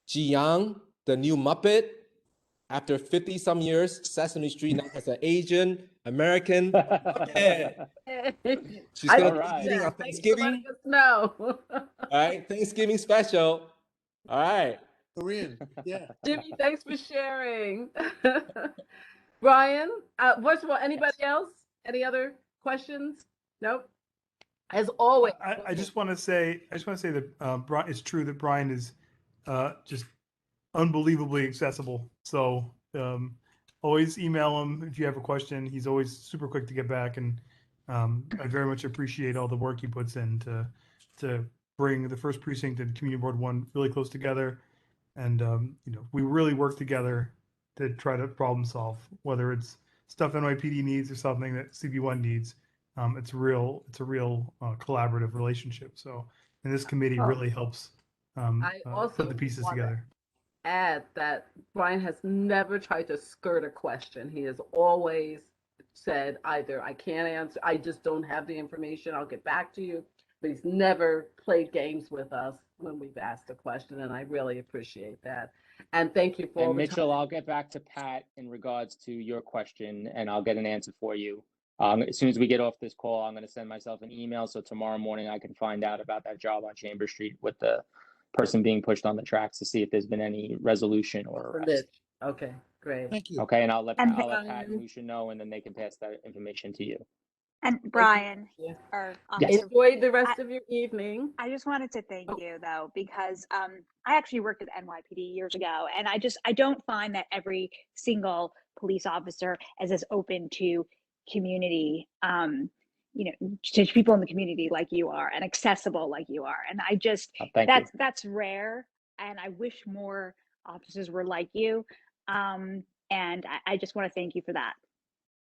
Speaker 8: Ji Yang, the new Muppet, After 50 some years, Sesame Street now has an Asian American. Yeah. She's
Speaker 1: I
Speaker 8: gonna
Speaker 12: All
Speaker 8: be
Speaker 12: right.
Speaker 8: eating on
Speaker 1: Thanks for letting
Speaker 8: Thanksgiving.
Speaker 1: us know.
Speaker 8: All right, Thanksgiving special. All right.
Speaker 3: Korean, yeah.
Speaker 1: Jimmy, thanks for sharing. Brian, first of all, anybody else? Any other questions? Nope. As always.
Speaker 4: I just want to say that it's true that Brian is just unbelievably accessible. So always email him if you have a question. He's always super quick to get back, and I very much appreciate all the work he puts in to bring the first precinct and Community Board 1 really close together. And we really work together to try to problem solve, whether it's stuff NYPD needs or something that CB1 needs. It's a real collaborative relationship. So, and this committee really helps
Speaker 1: I also
Speaker 4: put the pieces
Speaker 1: wanna
Speaker 4: together.
Speaker 1: add that Brian has never tried to skirt a question. He has always said either I can't answer, I just don't have the information, I'll get back to you. But he's never played games with us when we've asked a question, and I really appreciate that. And thank you for all
Speaker 12: And
Speaker 1: the
Speaker 12: Mitchell,
Speaker 1: time.
Speaker 12: I'll get back to Pat in regards to your question, and I'll get an answer for you. As soon as we get off this call, I'm going to send myself an email so tomorrow morning I can find out about that job on Chamber Street with the person being pushed on the tracks to see if there's been any resolution or
Speaker 1: For
Speaker 12: arrest.
Speaker 1: Mitch. Okay, great.
Speaker 3: Thank you.
Speaker 12: Okay, and I'll let
Speaker 6: And
Speaker 12: Pat and Lucia know, and then they can pass that information to you.
Speaker 6: And Brian,
Speaker 1: you.
Speaker 6: or
Speaker 12: Yes.
Speaker 1: Enjoy the rest of your evening.
Speaker 6: I just wanted to thank you though, because I actually worked at NYPD years ago, and I don't find that every single police officer is as open to community, to people in the community like you are, and accessible like you are. And I just
Speaker 12: Thank you.
Speaker 6: that's rare, and I wish more officers were like you. And I just want to thank you for that.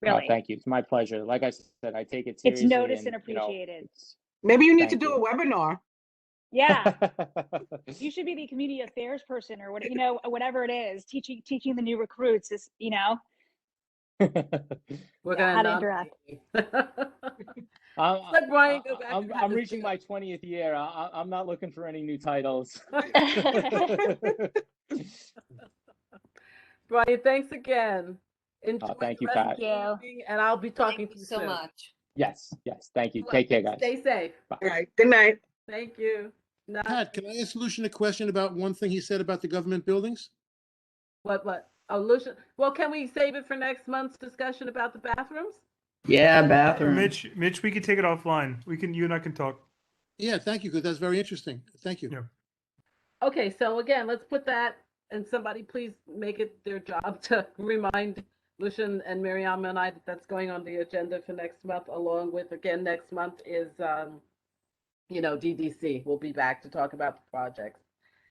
Speaker 6: Really,
Speaker 12: Thank you. It's my pleasure. Like I said, I take it
Speaker 6: it's
Speaker 12: seriously.
Speaker 6: noticed and appreciated.
Speaker 10: Maybe you need to
Speaker 12: Thank
Speaker 10: do
Speaker 12: you.
Speaker 10: a webinar.
Speaker 6: Yeah. You should be the community affairs person or what, whatever it is, teaching the new recruits is,
Speaker 1: We're
Speaker 6: how
Speaker 1: gonna
Speaker 6: to interact.
Speaker 1: Let Brian go back and have
Speaker 12: I'm
Speaker 1: his
Speaker 12: reaching my 20th year. I'm not looking for any new titles.
Speaker 1: Brian, thanks again. Enjoy
Speaker 12: thank
Speaker 1: the
Speaker 12: you,
Speaker 1: rest of
Speaker 12: Pat.
Speaker 1: your evening, and I'll be talking to you
Speaker 13: so
Speaker 1: soon.
Speaker 13: much.
Speaker 12: Yes. Thank you. Take care, guys.
Speaker 1: Stay safe.
Speaker 10: All right. Good night.
Speaker 1: Thank you. Night.
Speaker 3: Pat, can I ask Lucian a question about one thing he said about the government buildings?
Speaker 1: What? Oh, Lucia. Well, can we save it for next month's discussion about the bathrooms?
Speaker 5: Yeah, bathroom.
Speaker 4: Mitch, we can take it offline. You and I can talk.
Speaker 3: Yeah, thank you, because that's very interesting. Thank you.
Speaker 4: Yeah.
Speaker 1: Okay, so again, let's put that, and somebody please make it their job to remind Lucian and Miriam and I that that's going on the agenda for next month, along with, again, next month is, DDC. We'll be back to talk about the projects.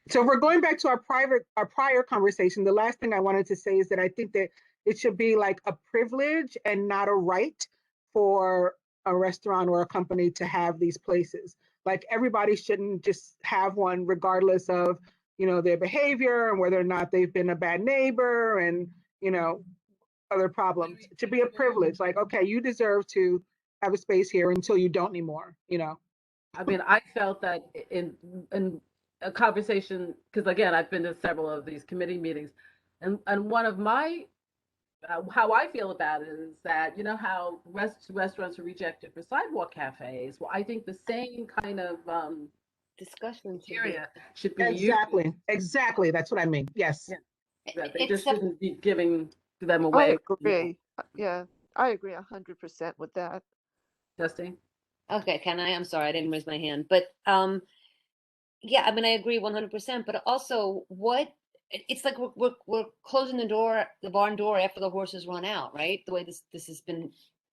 Speaker 10: So we're going back to our prior conversation. The last thing I wanted to say is that I think that it should be like a privilege and not a right for a restaurant or a company to have these places. Like everybody shouldn't just have one regardless of, their behavior and whether or not they've been a bad neighbor and, other problems. It should be a privilege. Like, okay, you deserve to have a space here until you don't anymore,
Speaker 1: I mean, I felt that in a conversation, because again, I've been to several of these committee meetings, and one of my how I feel about it is that how restaurants are rejected for sidewalk cafes. Well, I think the same kind of
Speaker 13: Discussion
Speaker 1: criteria should be
Speaker 10: Exactly. That's what I mean. Yes.
Speaker 1: Yeah, they just shouldn't be giving them away.
Speaker 7: I agree. Yeah, I agree 100% with that.
Speaker 1: Justine?
Speaker 13: Okay, can I? I'm sorry, I didn't raise my hand. But yeah, I mean, I agree 100%. But also, it's like we're closing the barn door after the horses run out, right? The way this has been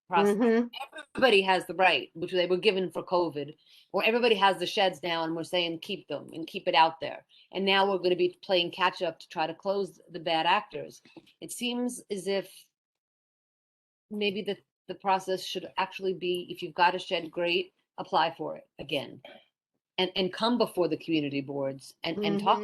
Speaker 13: processed.
Speaker 10: Mm-hmm.
Speaker 13: Everybody has the right, which they were given for COVID, or everybody has the sheds down. And we're saying keep them and keep it out there. And now we're going to be playing catch up to try to close the bad actors. It seems as if maybe the process should actually be, if you've got a shed, great, apply for it again, and come before the community boards and talk,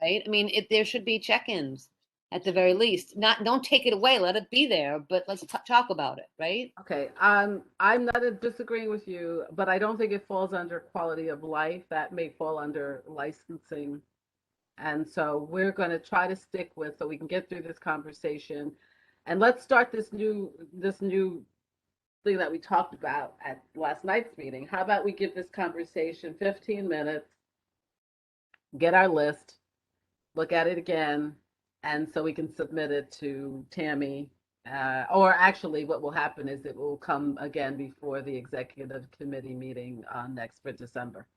Speaker 13: right? I mean, there should be check-ins at the very least. Don't take it away, let it be there, but let's talk about it, right?
Speaker 1: Okay, I'm not disagreeing with you, but I don't think it falls under quality of life. That may fall under licensing And so we're going to try to stick with, so we can get through this conversation. And let's start this new thing that we talked about at last night's meeting. How about we give this conversation 15 minutes, get our list, look at it again, and so we can submit it to Tammy. Or actually, what will happen is it will come again before the executive committee meeting next for December.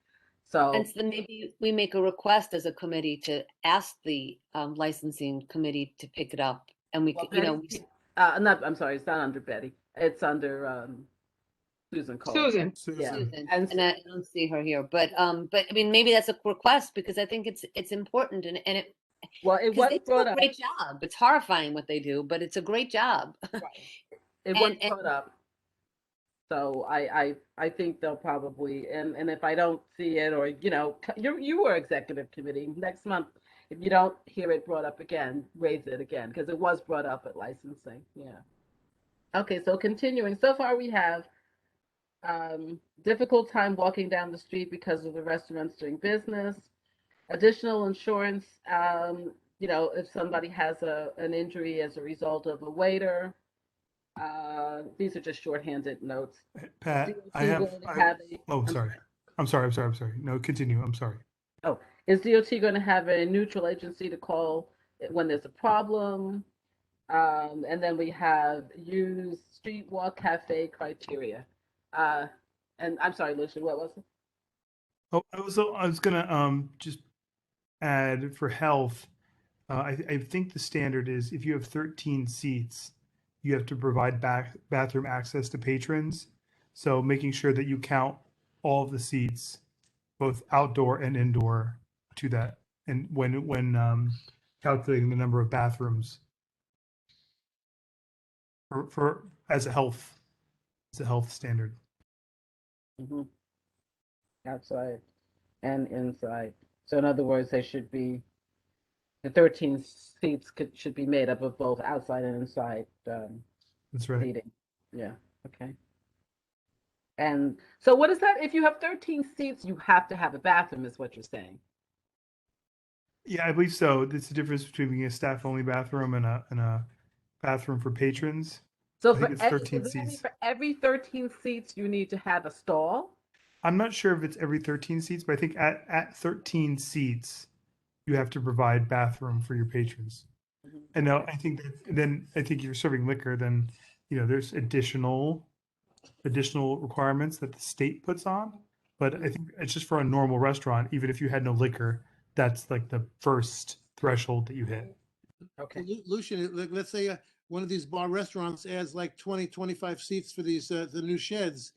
Speaker 1: So,
Speaker 13: And so then maybe we make a request as a committee to ask the licensing committee to pick it up, and we
Speaker 1: well,
Speaker 13: could, you know,
Speaker 1: Betty, I'm sorry, it's not under Betty. It's under Susan Cole.
Speaker 10: Susan.
Speaker 1: Yeah,
Speaker 13: Susan,
Speaker 1: and
Speaker 13: and I don't see her here, but I mean, maybe that's a request because I think it's important and it
Speaker 1: well, it
Speaker 13: because they
Speaker 1: wasn't
Speaker 13: do
Speaker 1: brought
Speaker 13: a
Speaker 1: up.
Speaker 13: great job. It's horrifying what they do, but it's a great job.
Speaker 1: It wasn't brought up. So I think they'll probably, and if I don't see it, or you were executive committee next month, if you don't hear it brought up again, raise it again because it was brought up at licensing. Yeah. Okay, so continuing. So far we have difficult time walking down the street because of the restaurants doing business. Additional insurance, if somebody has an injury as a result of a waiter. These are just shorthanded notes.
Speaker 4: Pat, oh, sorry. I'm sorry. No, continue. I'm sorry.
Speaker 1: Oh, is DOT going to have a neutral agency to call when there's a problem? And then we have use street walk cafe criteria. And I'm sorry, Lucian, what was it?
Speaker 4: Oh, I was gonna just add for health. I think the standard is if you have 13 seats, you have to provide bathroom access to patrons. So making sure that you count all of the seats, both outdoor and indoor, to that, and when calculating the number of bathrooms for as a health standard.
Speaker 1: Mm-hmm. Outside and inside. So in other words, the 13 seats should be made up of both outside and inside
Speaker 4: That's right.
Speaker 1: seating. Yeah. Okay. And so what is that? If you have 13 seats, you have to have a bathroom, is what you're saying.
Speaker 4: Yeah, I believe so. It's the difference between being a staff-only bathroom and a bathroom for patrons.
Speaker 1: So
Speaker 4: I think it's 13 seats.
Speaker 1: for every 13 seats, you need to have a stall?
Speaker 4: I'm not sure if it's every 13 seats, but I think at 13 seats, you have to provide bathroom for your patrons.
Speaker 1: Mm-hmm.
Speaker 4: And now I think if you're serving liquor, then there's additional requirements that the state puts on. But I think it's just for a normal restaurant, even if you had no liquor, that's like the first threshold that you hit.
Speaker 1: Okay.
Speaker 3: Lucian, let's say one of these bar restaurants adds like 20, 25 seats for these the new sheds.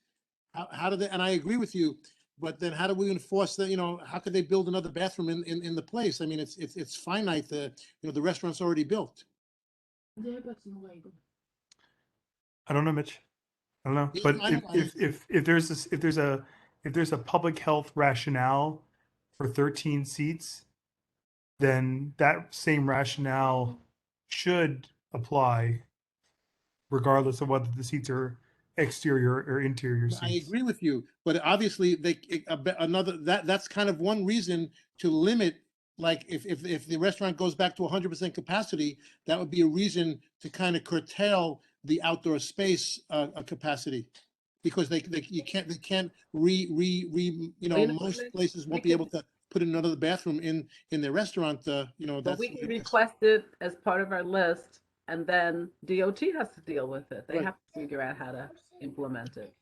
Speaker 3: How do they? And I agree with you, but then how do we enforce that? How could they build another bathroom in the place? I mean, it's finite. The restaurant's already built.
Speaker 4: I don't know, Mitch. I don't know, but if there's a public health rationale for 13 seats, then that same rationale should apply regardless of whether the seats are exterior or interior seats.
Speaker 3: I agree with you, but obviously that's kind of one reason to limit. Like if the restaurant goes back to 100% capacity, that would be a reason to kind of curtail the outdoor space capacity, because they can't most places won't be able to put another bathroom in their restaurant.
Speaker 1: But we can request it as part of our list, and then DOT has to deal with it. They have to figure out how to implement it.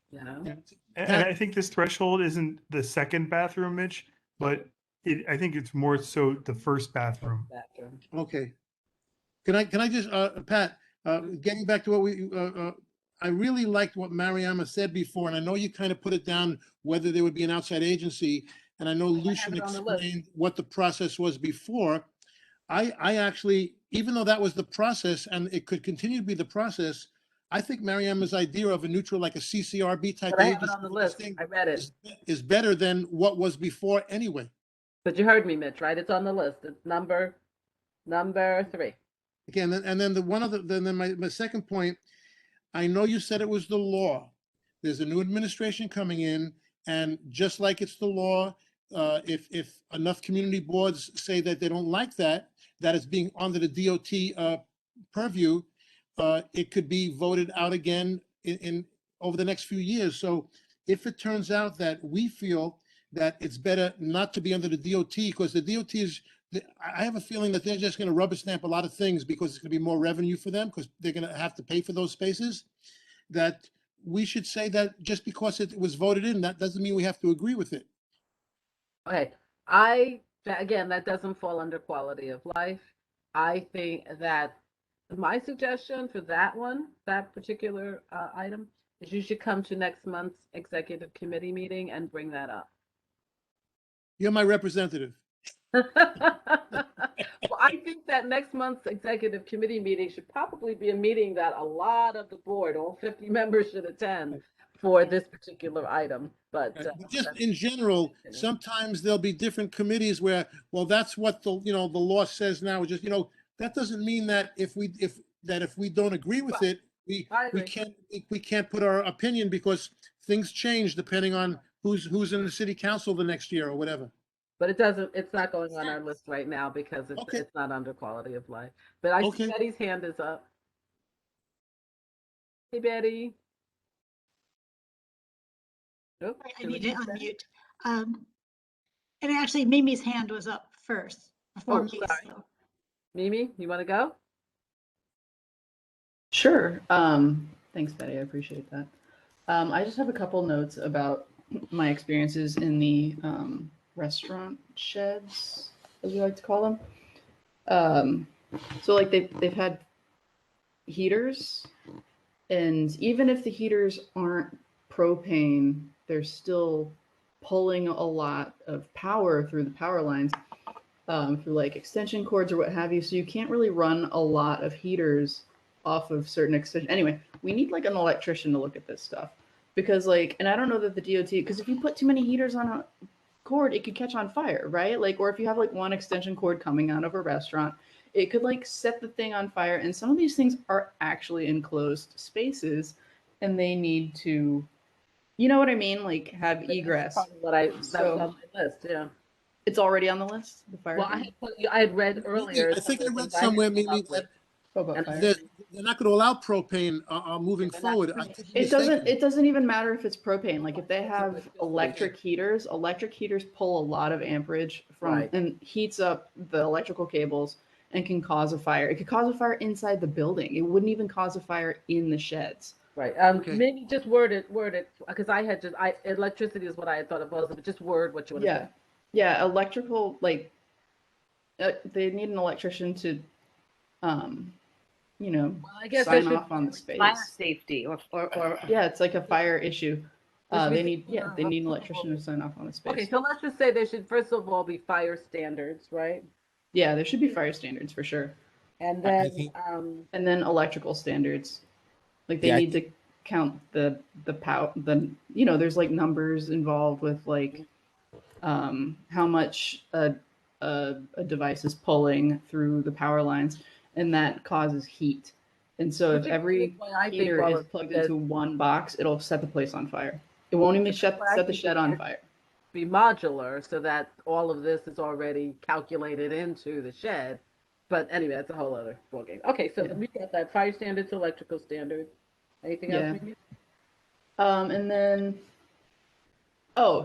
Speaker 4: And I think this threshold isn't the second bathroom, Mitch, but I think it's more so the first bathroom.
Speaker 3: Okay. Can I just Pat, getting back to what I really liked what Mariama said before, and I know you kind of put it down whether there would be an outside agency, and I know Lucian explained what the process was before. I actually, even though that was the process and it could continue to be the process, I think Mariama's idea of a neutral, like a CCRB type
Speaker 1: agency, I have it on the list. I read it.
Speaker 3: Is better than what was before anyway.
Speaker 1: But you heard me, Mitch, right? It's on the list. It's number 3.
Speaker 3: Okay, and then my second point, I know you said it was the law. There's a new administration coming in, and just like it's the law, if enough community boards say that they don't like that it's being under the DOT purview, it could be voted out again in over the next few years. So if it turns out that we feel that it's better not to be under the DOT, because the DOT is, I have a feeling that they're just going to rubber stamp a lot of things because it's going to be more revenue for them because they're going to have to pay for those spaces, that we should say that just because it was voted in, that doesn't mean we have to agree with it.
Speaker 1: Okay, again, that doesn't fall under quality of life. I think that my suggestion for that particular item, is you should come to next month's executive committee meeting and bring that up.
Speaker 3: You're my representative.
Speaker 1: Well, I think that next month's executive committee meeting should probably be a meeting that a lot of the board, all 50 members, should attend for this particular item. But
Speaker 3: just in general, sometimes there'll be different committees where, well, that's what the law says now. Just that doesn't mean that if we don't agree with it, we can't put our opinion because things change depending on who's in the city council the next year or whatever.
Speaker 1: But it's not going on our list right now because it's not under quality of life. But I see Betty's hand is up. Hey, Betty.
Speaker 14: Nope. I need to unmute. And actually, Mimi's hand was up first before me.
Speaker 1: Sorry.
Speaker 14: So.
Speaker 1: Mimi, you want to go?
Speaker 5: Sure. Thanks, Betty. I appreciate that. I just have a couple notes about my experiences in the restaurant sheds, as we like to call them. So like they've had heaters, and even if the heaters aren't propane, they're still pulling a lot of power through the power lines, through like extension cords or what have you. So you can't really run a lot of heaters off of certain extension. Anyway, we need like an electrician to look at this stuff because and I don't know that the DOT, because if you put too many heaters on a cord, it could catch on fire, right? Like, or if you have like one extension cord coming out of a restaurant, it could like set the thing on fire. And some of these things are actually enclosed spaces and they need to, you know what I mean? Like have egress.
Speaker 1: That's on my list, yeah.
Speaker 5: It's already on the list, the fire.
Speaker 1: Well, I had read earlier.
Speaker 3: I think I read somewhere maybe that they're not going to allow propane moving forward.
Speaker 5: It doesn't even matter if it's propane. Like if they have electric heaters pull a lot of amperage from and heats up the electrical cables and can cause a fire. It could cause a fire inside the building. It wouldn't even cause a fire in the sheds.
Speaker 1: Right. Maybe just word it, because electricity is what I had thought it was, but just word what you want to say.
Speaker 5: Yeah, electrical, like they need an electrician to
Speaker 1: I guess
Speaker 5: sign off on the space.
Speaker 13: Fire safety or
Speaker 5: yeah, it's like a fire issue. They need an electrician to sign off on the space.
Speaker 1: Okay, so let's just say there should first of all be fire standards, right?
Speaker 5: Yeah, there should be fire standards for sure.
Speaker 1: And then
Speaker 5: and then electrical standards. Like they need to count the power, there's like numbers involved with like how much a device is pulling through the power lines, and that causes heat. And so if every heater is plugged into one box, it'll set the place on fire. It won't even set the shed on fire.
Speaker 1: Be modular so that all of this is already calculated into the shed. But anyway, that's a whole other ballgame. Okay, so we got that fire standards, electrical standards. Anything else? Maybe?
Speaker 5: And then,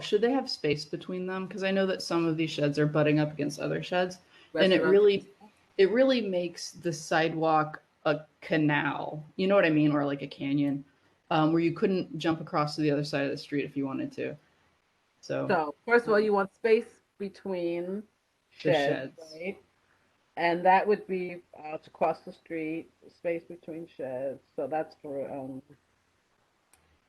Speaker 5: should they have space between them? Because I know that some of these sheds are butting up against other sheds, and it really makes the sidewalk a canal. You know what I mean, or like a canyon, where you couldn't jump across to the other side of the street if you wanted to. So
Speaker 1: first of all, you want space between sheds, right? And that would be across the street, space between sheds. So that's for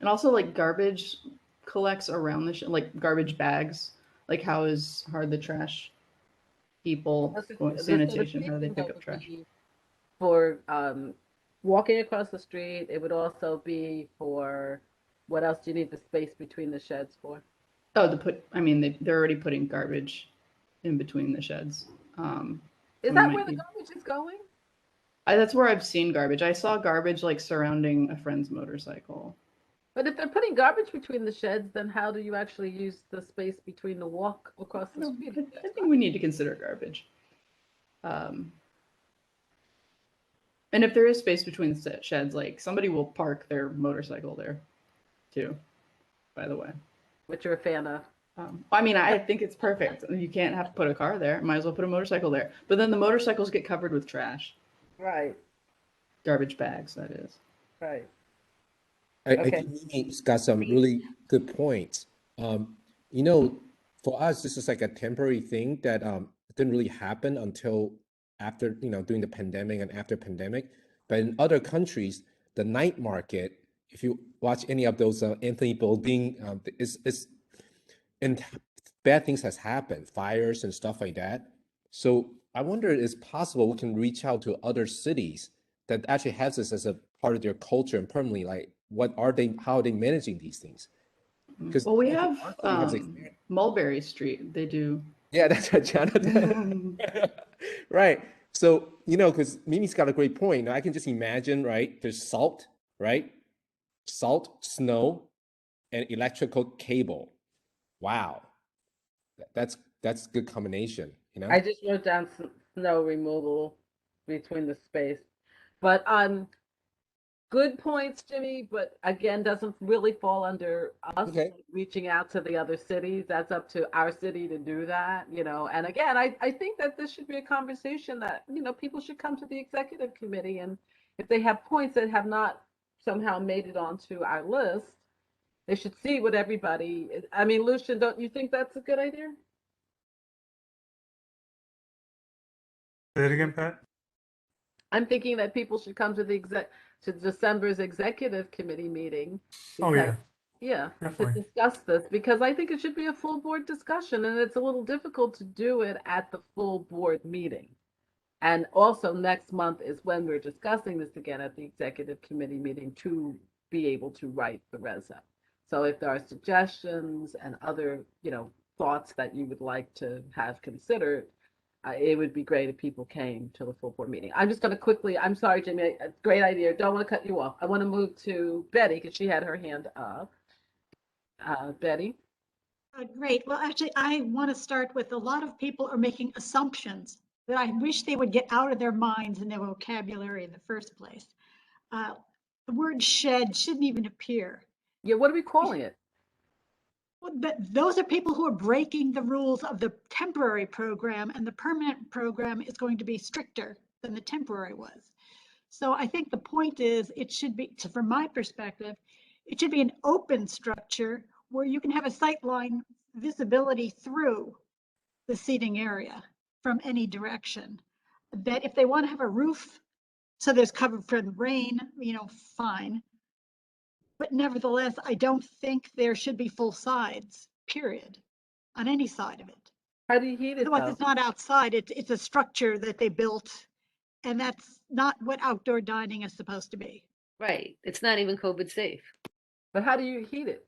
Speaker 5: and also like garbage collects around the like garbage bags. Like how hard the trash people sanitation, how do they pick up trash?
Speaker 1: For walking across the street, it would also be for what else do you need the space between the sheds for?
Speaker 5: Oh, they're already putting garbage in between the sheds.
Speaker 1: Is that where the garbage is going?
Speaker 5: That's where I've seen garbage. I saw garbage like surrounding a friend's motorcycle.
Speaker 1: But if they're putting garbage between the sheds, then how do you actually use the space between the walk across the
Speaker 5: No,
Speaker 1: street?
Speaker 5: I think we need to consider garbage. And if there is space between sheds, like somebody will park their motorcycle there too, by the way.
Speaker 1: Which you're a fan of.
Speaker 5: I mean, I think it's perfect. You can't have to put a car there. Might as well put a motorcycle there. But then the motorcycles get covered with trash.
Speaker 1: Right.
Speaker 5: Garbage bags, that is.
Speaker 1: Right.
Speaker 8: I
Speaker 1: Okay.
Speaker 8: think Mimi's got some really good points. You know, for us, this is like a temporary thing that didn't really happen until after, you know, during the pandemic and after pandemic. But in other countries, the night market, if you watch any of those Anthony Bourdain, is and bad things has happened, fires and stuff like that. So I wonder, is possible we can reach out to other cities that actually has this as a part of their culture and permanently, like what are they, how are they managing these things? Because
Speaker 5: Well, we
Speaker 8: I think
Speaker 5: have
Speaker 8: our city has experience.
Speaker 5: Mulberry Street. They do.
Speaker 8: Yeah, that's what Jonathan. Right. So, you know, because Mimi's got a great point. Now, I can just imagine, right? There's salt, right? Salt, snow, and electrical cable. Wow. That's a good combination, you know?
Speaker 1: I just wrote down snow removal between the space. But good points, Jimmy, but again, doesn't really fall under us
Speaker 8: Okay.
Speaker 1: reaching out to the other cities. That's up to our city to do that, you know. And again, I think that this should be a conversation that, you know, people should come to the executive committee, and if they have points that have not somehow made it onto our list, they should see what everybody is. I mean, Lucian, don't you think that's a good idea?
Speaker 4: Say it again, Pat.
Speaker 1: I'm thinking that people should come to to December's executive committee meeting.
Speaker 4: Oh, yeah.
Speaker 1: Yeah, to
Speaker 4: Definitely.
Speaker 1: discuss this, because I think it should be a full board discussion, and it's a little difficult to do it at the full board meeting. And also next month is when we're discussing this again at the executive committee meeting to be able to write the resume. So if there are suggestions and other, you know, thoughts that you would like to have considered, it would be great if people came to the full board meeting. I'm just going to quickly, I'm sorry, Jimmy, great idea. Don't want to cut you off. I want to move to Betty because she had her hand up. Betty?
Speaker 14: Great. Well, actually, I want to start with a lot of people are making assumptions that I wish they would get out of their minds and their vocabulary in the first place. The word shed shouldn't even appear.
Speaker 1: Yeah, what are we calling it?
Speaker 14: Well, those are people who are breaking the rules of the temporary program, and the permanent program is going to be stricter than the temporary was. So I think the point is, it should be, from my perspective, it should be an open structure where you can have a sightline visibility through the seating area from any direction. That if they want to have a roof, so there's cover from rain, you know, fine. But nevertheless, I don't think there should be full sides, period, on any side of it.
Speaker 1: How do you heat it,
Speaker 14: Otherwise,
Speaker 1: though?
Speaker 14: it's not outside. It's a structure that they built, and that's not what outdoor dining is supposed to be.
Speaker 13: Right. It's not even COVID safe.
Speaker 1: But how do you heat it?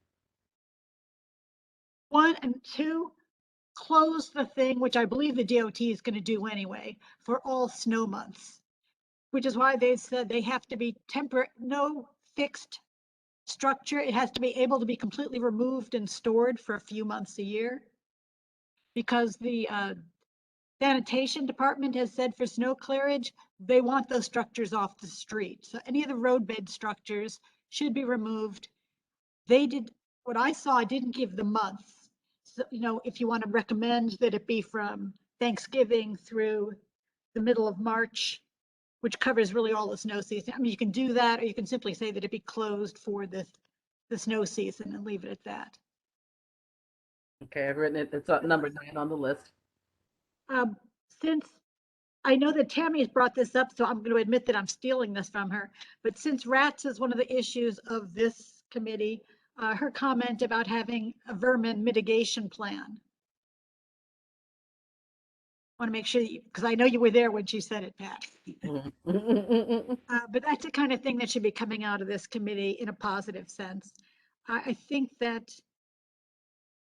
Speaker 14: One, and two, close the thing, which I believe the DOT is going to do anyway, for all snow months, which is why they said they have to be no fixed structure. It has to be able to be completely removed and stored for a few months a year, because the sanitation department has said for snow clearage, they want those structures off the street. So any of the roadbed structures should be removed. They did, what I saw, I didn't give the months. So, you know, if you want to recommend that it be from Thanksgiving through the middle of March, which covers really all the snow season. I mean, you can do that, or you can simply say that it be closed for the snow season and leave it at that.
Speaker 1: Okay, I've written it. It's number 9 on the list.
Speaker 14: Since I know that Tammy has brought this up, so I'm going to admit that I'm stealing this from her. But since rats is one of the issues of this committee, her comment about having a vermin mitigation plan. I want to make sure, because I know you were there when she said it, Pat. But that's the kind of thing that should be coming out of this committee in a positive sense. I think that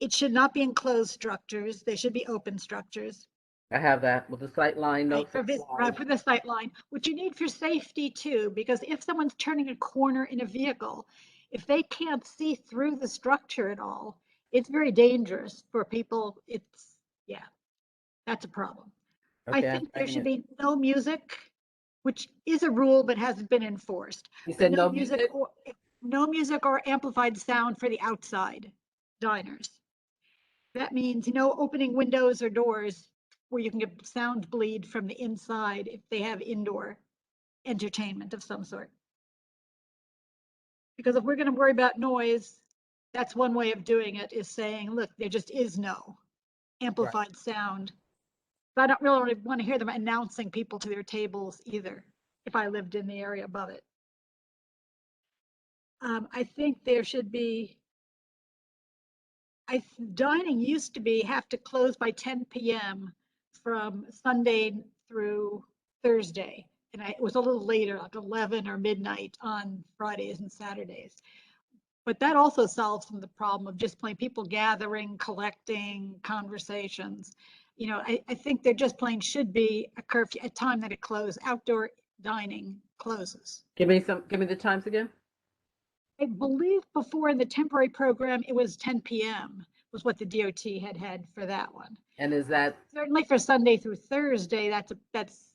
Speaker 14: it should not be enclosed structures. They should be open structures.
Speaker 1: I have that with the sight line, no
Speaker 14: For the sight line, which you need for safety too, because if someone's turning a corner in a vehicle if they can't see through the structure at all, it's very dangerous for people. It's, yeah, that's a problem. I
Speaker 1: Okay, I'm
Speaker 14: think there
Speaker 1: taking
Speaker 14: should
Speaker 1: it.
Speaker 14: be no music, which is a rule but hasn't been enforced.
Speaker 1: You
Speaker 14: But
Speaker 1: said no music?
Speaker 14: no music or amplified sound for the outside diners. That means no opening windows or doors where you can get sound bleed from the inside if they have indoor entertainment of some sort. Because if we're going to worry about noise, that's one way of doing it, is saying, look, there just is no amplified sound. But I don't really want to hear them announcing people to their tables either, if I lived in the area above it. I think there should be, dining used to be have to close by 10 p.m. from Sunday through Thursday. And it was a little later, like 11 or midnight on Fridays and Saturdays. But that also solves some of the problem of just plain people gathering, collecting, conversations. You know, I think there just plain should be a curfew, a time that it closes. Outdoor dining closes.
Speaker 1: Give me the times again.
Speaker 14: I believe before in the temporary program, it was 10 p.m. was what the DOT had for that one.
Speaker 1: And is that
Speaker 14: Certainly for Sunday through Thursday, that's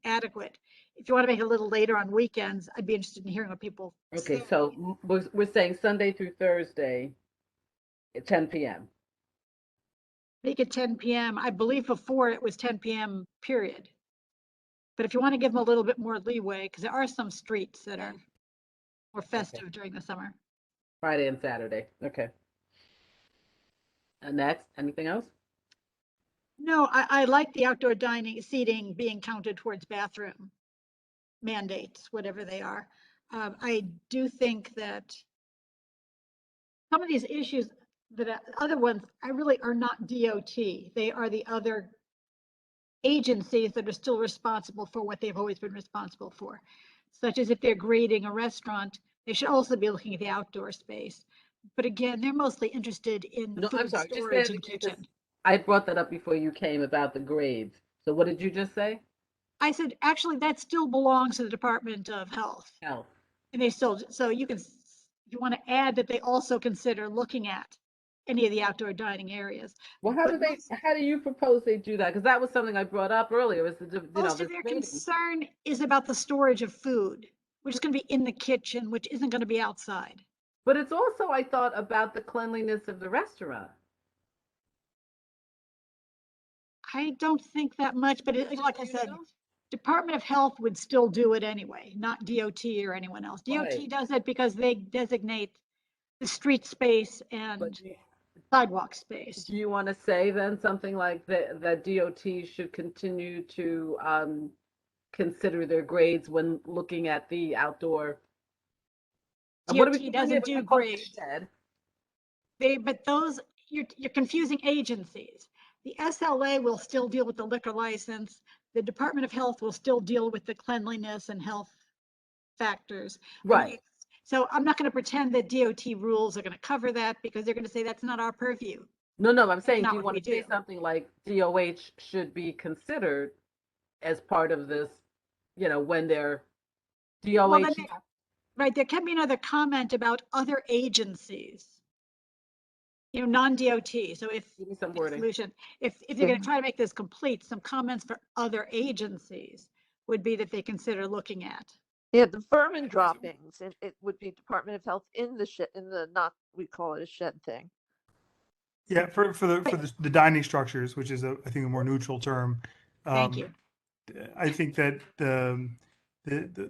Speaker 14: adequate. If you want to make it a little later on weekends, I'd be interested in hearing what people
Speaker 1: okay?
Speaker 14: say.
Speaker 1: So we're saying Sunday through Thursday at 10 p.m.
Speaker 14: Make it 10 p.m. I believe before it was 10 p.m. period. But if you want to give them a little bit more leeway, because there are some streets that are more festive during the summer.
Speaker 1: Friday and Saturday. Okay. And next, anything else?
Speaker 14: No, I like the outdoor dining seating being counted towards bathroom mandates, whatever they are. I do think that some of these issues, that other ones, I really are not DOT. They are the other agencies that are still responsible for what they've always been responsible for. Such as if they're grading a restaurant, they should also be looking at the outdoor space. But again, they're mostly interested in
Speaker 1: No, I'm
Speaker 14: food
Speaker 1: sorry. Just say
Speaker 14: storage
Speaker 1: it
Speaker 14: and
Speaker 1: again, 'cause
Speaker 14: kitchen.
Speaker 1: I brought that up before you came about the grades. So what did you just say?
Speaker 14: I said, actually, that still belongs to the Department of Health.
Speaker 1: Health.
Speaker 14: And they still, so you can, if you want to add that they also consider looking at any of the outdoor dining areas.
Speaker 1: Well, how do you propose they do that? Because that was something I brought up earlier. Was
Speaker 14: Most of their concern is about the storage of food, which is going to be in the kitchen, which isn't going to be outside.
Speaker 1: But it's also, I thought, about the cleanliness of the restaurant.
Speaker 14: I don't think that much, but like I said, Department of Health would still do it anyway, not DOT or anyone else. DOT does it because they designate the street space and sidewalk space.
Speaker 1: Do you want to say then something like that DOT should continue to consider their grades when looking at the outdoor?
Speaker 14: DOT doesn't do grades. But those, you're confusing agencies. The SLA will still deal with the liquor license. The Department of Health will still deal with the cleanliness and health factors.
Speaker 1: Right.
Speaker 14: So I'm not going to pretend that DOT rules are going to cover that, because they're going to say that's not our purview.
Speaker 1: No, I'm saying, do you
Speaker 14: what
Speaker 1: want
Speaker 14: we
Speaker 1: to say
Speaker 14: do.
Speaker 1: something like DOH should be considered as part of this, when they're DOH.
Speaker 14: Well, then right, there can be another comment about other agencies, non-DOT. So if
Speaker 1: some wording.
Speaker 14: Solution, if you're going to try to make this complete, some comments for other agencies would be that they consider looking at.
Speaker 7: Yeah, the vermin droppings, and it would be Department of Health in the shed, not, we call it a shed thing.
Speaker 4: Yeah, for the dining structures, which is I think a more neutral term.
Speaker 14: Thank you.
Speaker 4: I think that the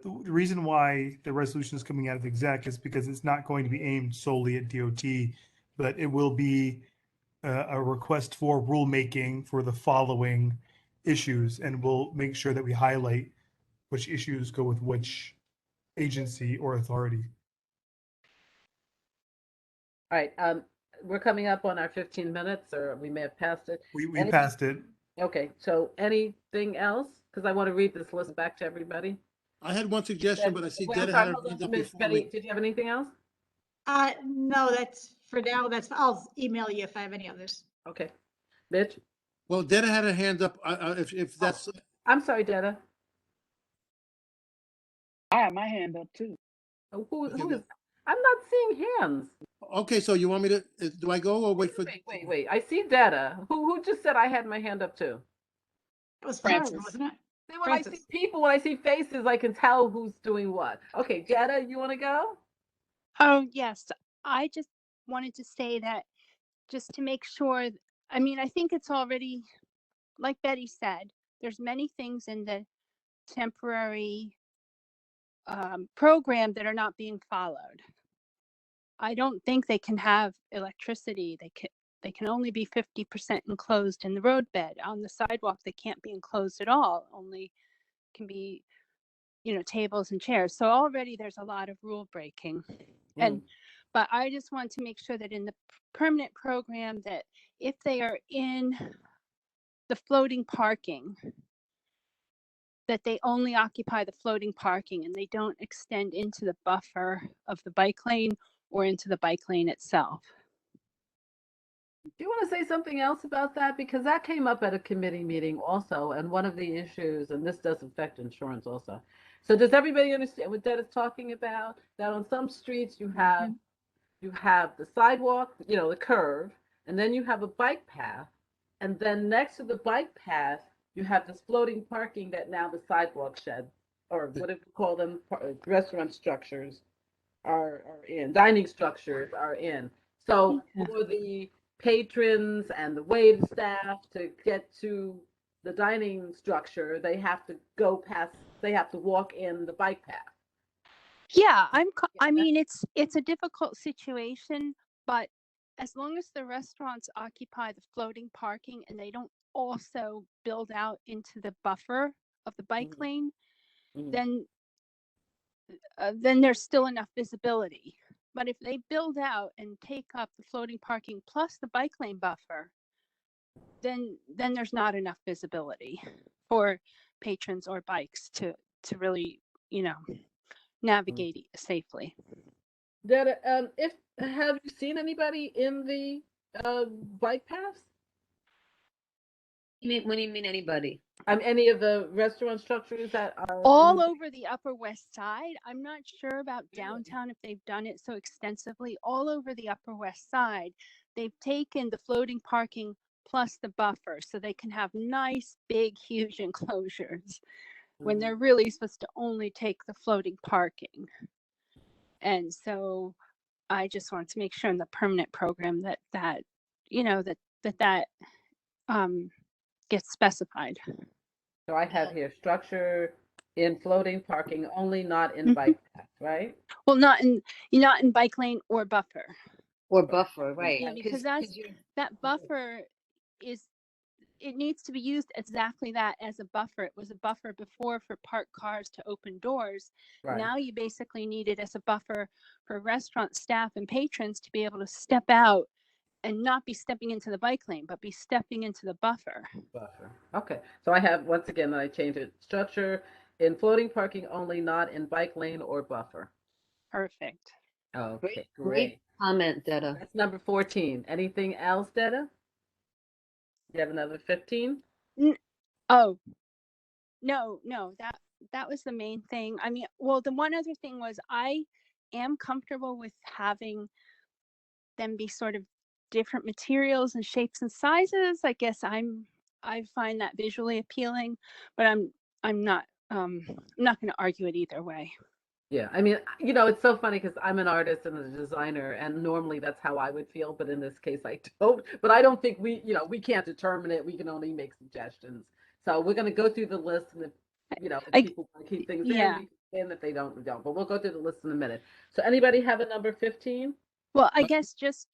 Speaker 4: reason why the resolution is coming out of exec is because it's not going to be aimed solely at DOT, but it will be a request for rulemaking for the following issues, and we'll make sure that we highlight which issues go with which agency or authority.
Speaker 1: All right. We're coming up on our 15 minutes, or we may have passed it.
Speaker 4: We passed it.
Speaker 1: Okay. So anything else? Because I want to read this list back to everybody.
Speaker 3: I had one suggestion, but I see Detta
Speaker 1: sorry,
Speaker 3: had her
Speaker 1: hold on,
Speaker 3: hand up
Speaker 1: Miss
Speaker 3: before
Speaker 1: Betty, did you have anything else?
Speaker 14: No, that's for now. I'll email you if I have any others.
Speaker 1: Okay. Mitch?
Speaker 3: Well, Detta had her hand up. If that's.
Speaker 1: I'm sorry, Detta.
Speaker 2: I have my hand up too.
Speaker 1: Who is? I'm not seeing hands.
Speaker 3: Okay, so you want me to, do I go or wait for?
Speaker 1: Wait. I see Detta. Who just said I had my hand up too?
Speaker 14: It was
Speaker 2: Francis.
Speaker 14: Karen, wasn't it?
Speaker 1: See, when I see people, when I see faces, I can tell who's doing what. Okay, Detta, you want to go?
Speaker 15: Oh, yes. I just wanted to say that just to make sure, I mean, I think it's already, like Betty said, there's many things in the temporary program that are not being followed. I don't think they can have electricity. They can only be 50% enclosed in the roadbed. On the sidewalk, they can't be enclosed at all. Only can be, tables and chairs. So already there's a lot of rule breaking. But I just want to make sure that in the permanent program that if they are in the floating parking, that they only occupy the floating parking and they don't extend into the buffer of the bike lane or into the bike lane itself.
Speaker 1: Do you want to say something else about that? Because that came up at a committee meeting also, and one of the issues, and this does affect insurance also. So does everybody understand what that is talking about? That on some streets you have the sidewalk, the curve, and then you have a bike path, and then next to the bike path you have this floating parking that now the sidewalk shed, or what do you call them, restaurant structures are in, dining structures are in. So for the patrons and the wait staff to get to the dining structure, they have to go past, they have to walk in the bike path.
Speaker 15: Yeah, I mean, it's a difficult situation, but as long as the restaurants occupy the floating parking and they don't also build out into the buffer of the bike lane, then there's still enough visibility. But if they build out and take up the floating parking plus the bike lane buffer, then there's not enough visibility for patrons or bikes to really, navigate safely.
Speaker 1: That have you seen anybody in the bike paths?
Speaker 13: When do you mean anybody?
Speaker 1: Any of the restaurant structures that are
Speaker 15: all over the Upper West Side. I'm not sure about downtown if they've done it so extensively. All over the Upper West Side, they've taken the floating parking plus the buffer so they can have nice, big, huge enclosures when they're really supposed to only take the floating parking. And so I just want to make sure in the permanent program that gets specified.
Speaker 1: So I have here structure in floating parking only, not in bike path, right?
Speaker 15: Well, not in bike lane or buffer.
Speaker 13: Or buffer, right?
Speaker 15: Yeah, because that buffer it needs to be used exactly that, as a buffer. It was a buffer before for parked cars to open doors. Right. Now you basically need it as a buffer for restaurant staff and patrons to be able to step out and not be stepping into the bike lane, but be stepping into the buffer.
Speaker 1: Okay, so I have, once again, that I changed it. Structure in floating parking only, not in bike lane or buffer.
Speaker 15: Perfect.
Speaker 1: Okay,
Speaker 13: great comment, Detta.
Speaker 1: That's number 14. Anything else, Detta? You have another 15?
Speaker 15: Oh, no, that was the main thing. I mean, well, the one other thing was I am comfortable with having them be sort of different materials and shapes and sizes. I guess I find that visually appealing, but I'm not going to argue it either way.
Speaker 1: Yeah, I mean, it's so funny because I'm an artist and a designer, and normally that's how I would feel, but in this case I don't. But I don't think we can't determine it. We can only make suggestions. So we're going to go through the list, and if people want to keep things in, if they don't, we don't. But we'll go through the list in a minute. So anybody have a number 15?
Speaker 15: Well, I guess just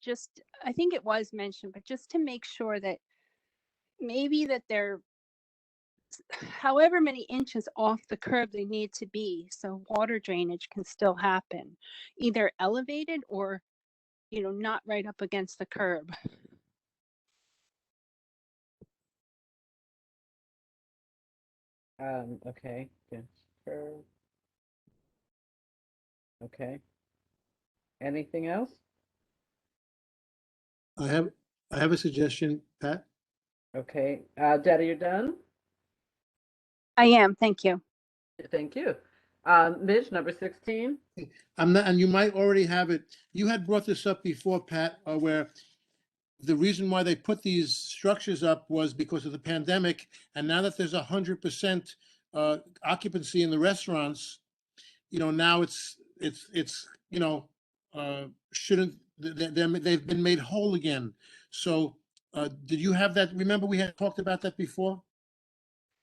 Speaker 15: I think it was mentioned, but just to make sure that maybe that they're however many inches off the curb they need to be so water drainage can still happen, either elevated or not right up against the curb.
Speaker 1: Okay. Curb. Okay. Anything else?
Speaker 3: I have a suggestion, Pat.
Speaker 1: Okay. Detta, you're done?
Speaker 15: I am. Thank you.
Speaker 1: Thank you. Midge, number 16.
Speaker 3: I'm not, and you might already have it. You had brought this up before, Pat, where the reason why they put these structures up was because of the pandemic. And now that there's 100% occupancy in the restaurants, now shouldn't, they've been made whole again. So did you have that? Remember we had talked about that before?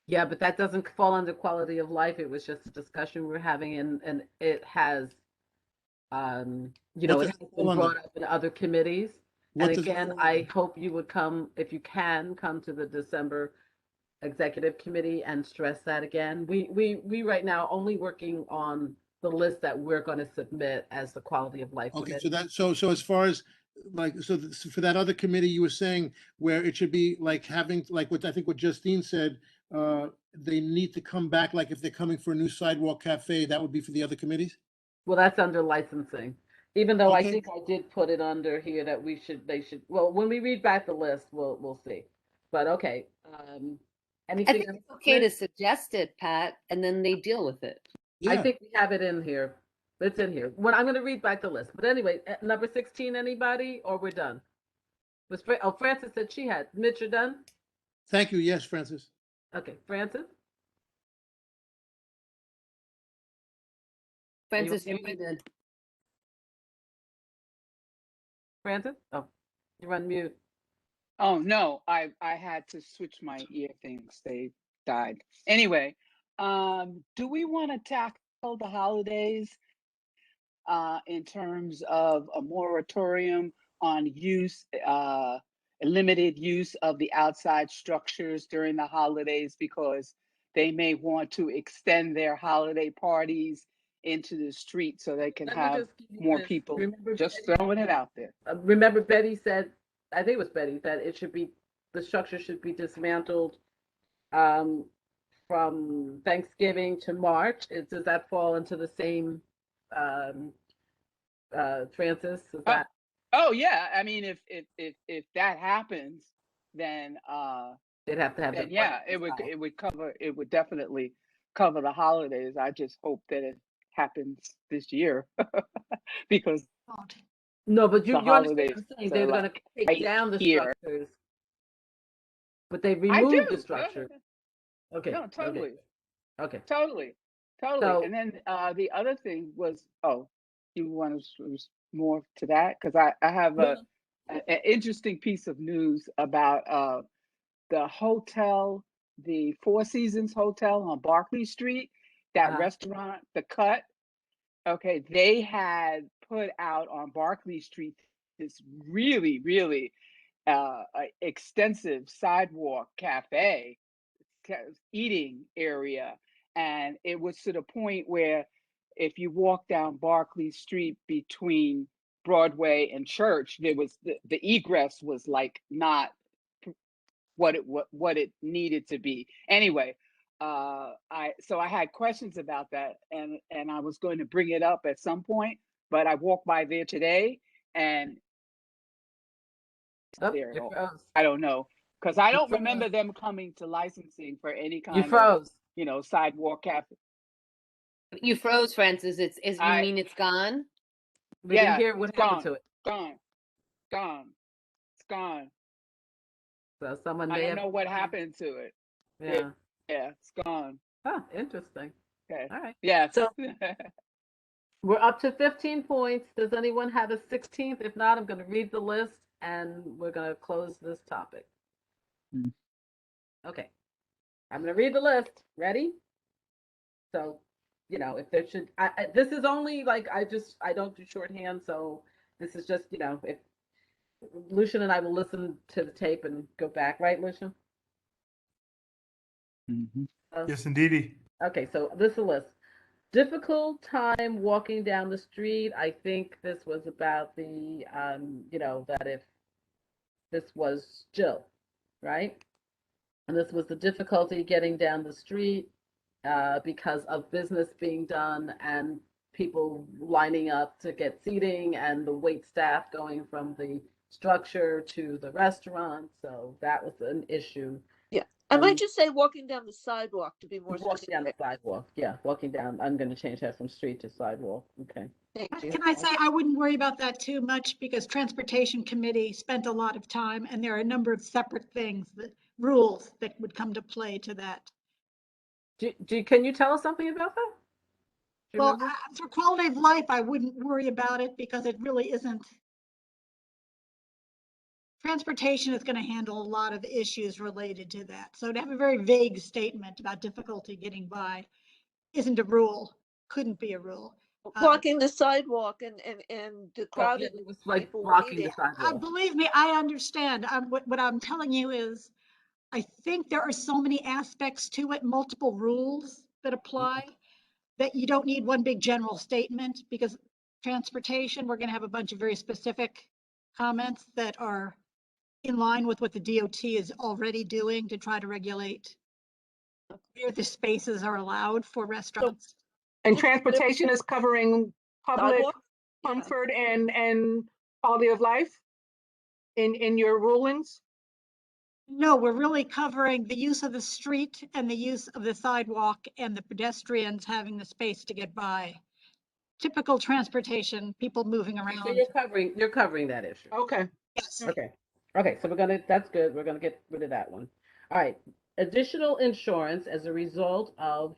Speaker 1: Yeah, but that doesn't fall under quality of life. It was just a discussion we were having, and it has, it
Speaker 3: What does
Speaker 1: has
Speaker 3: it
Speaker 1: been
Speaker 3: fall under?
Speaker 1: brought up in other committees.
Speaker 3: What
Speaker 1: And
Speaker 3: does it
Speaker 1: again,
Speaker 3: fall
Speaker 1: I
Speaker 3: under?
Speaker 1: hope you would come, if you can, come to the December executive committee and stress that again. We right now only working on the list that we're going to submit as the quality of life
Speaker 3: Okay,
Speaker 1: committee.
Speaker 3: so as far as for that other committee, you were saying where it should be like having, like what I think what Justine said, they need to come back, like if they're coming for a new sidewalk cafe, that would be for the other committees?
Speaker 1: Well, that's under licensing. Even though I
Speaker 3: Okay.
Speaker 1: think I did put it under here that they should, well, when we read back the list, we'll see. But okay,
Speaker 13: I
Speaker 1: anything
Speaker 13: think
Speaker 1: else,
Speaker 13: it's okay to
Speaker 1: Mitch?
Speaker 13: suggest it, Pat, and then they deal with it.
Speaker 1: I
Speaker 3: Yeah,
Speaker 1: think we have it in here. It's in here. When I'm going to read back the list. But anyway, number 16, anybody, or we're done? Francis said she had. Mitch, you're done?
Speaker 3: thank you. Yes, Francis.
Speaker 1: Okay, Francis?
Speaker 13: Francis,
Speaker 1: Are you
Speaker 13: you're muted.
Speaker 1: Francis? Oh, you're on mute.
Speaker 2: Oh no, I had to switch my ear things. They died. Anyway, do we want to tackle the holidays in terms of a moratorium on limited use of the outside structures during the holidays because they may want to extend their holiday parties into the street so they can
Speaker 1: Let me
Speaker 2: have
Speaker 1: just give you
Speaker 2: more
Speaker 1: this.
Speaker 2: people.
Speaker 1: Remember,
Speaker 2: Just
Speaker 1: Betty,
Speaker 2: throwing it out there.
Speaker 1: remember Betty said, I think it was Betty, that the structure should be dismantled um, from Thanksgiving to March. Does that fall into the same, um, Francis? Is
Speaker 2: Oh,
Speaker 1: that?
Speaker 2: oh yeah. I mean, if that happens, then
Speaker 1: They'd have to have
Speaker 2: then
Speaker 1: the
Speaker 2: yeah,
Speaker 1: parking
Speaker 2: it would definitely cover the holidays. I just hope that it happens this year because
Speaker 1: No, but
Speaker 2: the
Speaker 1: you understand
Speaker 2: holidays
Speaker 1: what I'm saying.
Speaker 2: are
Speaker 1: They're
Speaker 2: like
Speaker 1: going to take
Speaker 2: right
Speaker 1: down the
Speaker 2: here.
Speaker 1: structures, but they
Speaker 2: I
Speaker 1: removed the
Speaker 2: do.
Speaker 1: structure. Okay,
Speaker 2: No,
Speaker 1: okay,
Speaker 2: totally,
Speaker 1: okay.
Speaker 2: totally, totally.
Speaker 1: So
Speaker 2: And then the other thing was, oh, you want to more to that because I have an interesting piece of news about the hotel, the Four Seasons Hotel on Barclay Street, that restaurant, The Cut. Okay, they had put out on Barclay Street this really, really extensive sidewalk cafe, eating area. And it was to the point where if you walk down Barclay Street between Broadway and Church, there was the egress was like not what it needed to be. Anyway, I had questions about that, and I was going to bring it up at some point, but I walked by there today, and there at all. I don't know because I don't remember them coming to licensing for any
Speaker 1: you
Speaker 2: kind of
Speaker 1: froze.
Speaker 2: sidewalk cafe.
Speaker 13: You froze, Francis. You mean it's gone?
Speaker 1: We didn't
Speaker 2: Yeah,
Speaker 1: hear what
Speaker 2: it's
Speaker 1: happened
Speaker 2: gone,
Speaker 1: to it.
Speaker 2: gone, gone, it's gone.
Speaker 1: So someone
Speaker 2: I
Speaker 1: may
Speaker 2: don't
Speaker 1: have.
Speaker 2: know what happened to it.
Speaker 1: Yeah.
Speaker 2: Yeah, it's gone.
Speaker 1: Huh, interesting.
Speaker 2: Okay.
Speaker 1: All right.
Speaker 2: Yes.
Speaker 1: So we're up to 15 points. Does anyone have a 16th? If not, I'm going to read the list and we're going to close this topic. Okay. I'm going to read the list. Ready? So, if there should, this is only like, I don't do shorthand. So this is just, if Lucian and I will listen to the tape and go back, right, Lucian?
Speaker 4: Yes, indeedy.
Speaker 1: Okay. So this is a list. Difficult time walking down the street. I think this was about the, that if this was Jill, right? And this was the difficulty getting down the street because of business being done and people lining up to get seating and the wait staff going from the structure to the restaurant. So that was an issue.
Speaker 7: Yeah. I might just say walking down the sidewalk to be more
Speaker 1: Walking down the
Speaker 7: specific.
Speaker 1: sidewalk, yeah, walking down. I'm going to change that from street to sidewalk. Okay.
Speaker 7: Thank you.
Speaker 14: Can I say, I wouldn't worry about that too much because Transportation Committee spent a lot of time and there are a number of separate things, that rules that would come to play to that.
Speaker 1: Can you tell us something about that? Do you
Speaker 14: Well,
Speaker 1: remember?
Speaker 14: for quality of life, I wouldn't worry about it because it really isn't. Transportation is going to handle a lot of issues related to that. So to have a very vague statement about difficulty getting by isn't a rule, couldn't be a rule.
Speaker 7: Blocking the sidewalk and the crowded
Speaker 1: It was like
Speaker 7: people will
Speaker 1: blocking
Speaker 7: be
Speaker 1: the
Speaker 7: there.
Speaker 1: sidewalk.
Speaker 14: Believe me, I understand. What I'm telling you is, I think there are so many aspects to it, multiple rules that apply, that you don't need one big general statement, because transportation, we're going to have a bunch of very specific comments that are in line with what the DOT is already doing to try to regulate where the spaces are allowed for restaurants.
Speaker 10: And transportation is covering public
Speaker 14: Sidewalk?
Speaker 10: comfort and quality of life in your rulings?
Speaker 14: No, we're really covering the use of the street and the use of the sidewalk and the pedestrians having the space to get by. Typical transportation, people moving around.
Speaker 1: So you're covering that issue.
Speaker 10: Okay.
Speaker 14: Yes.
Speaker 1: Okay, so that's good. We're gonna get rid of that one. All right. Additional insurance as a result of,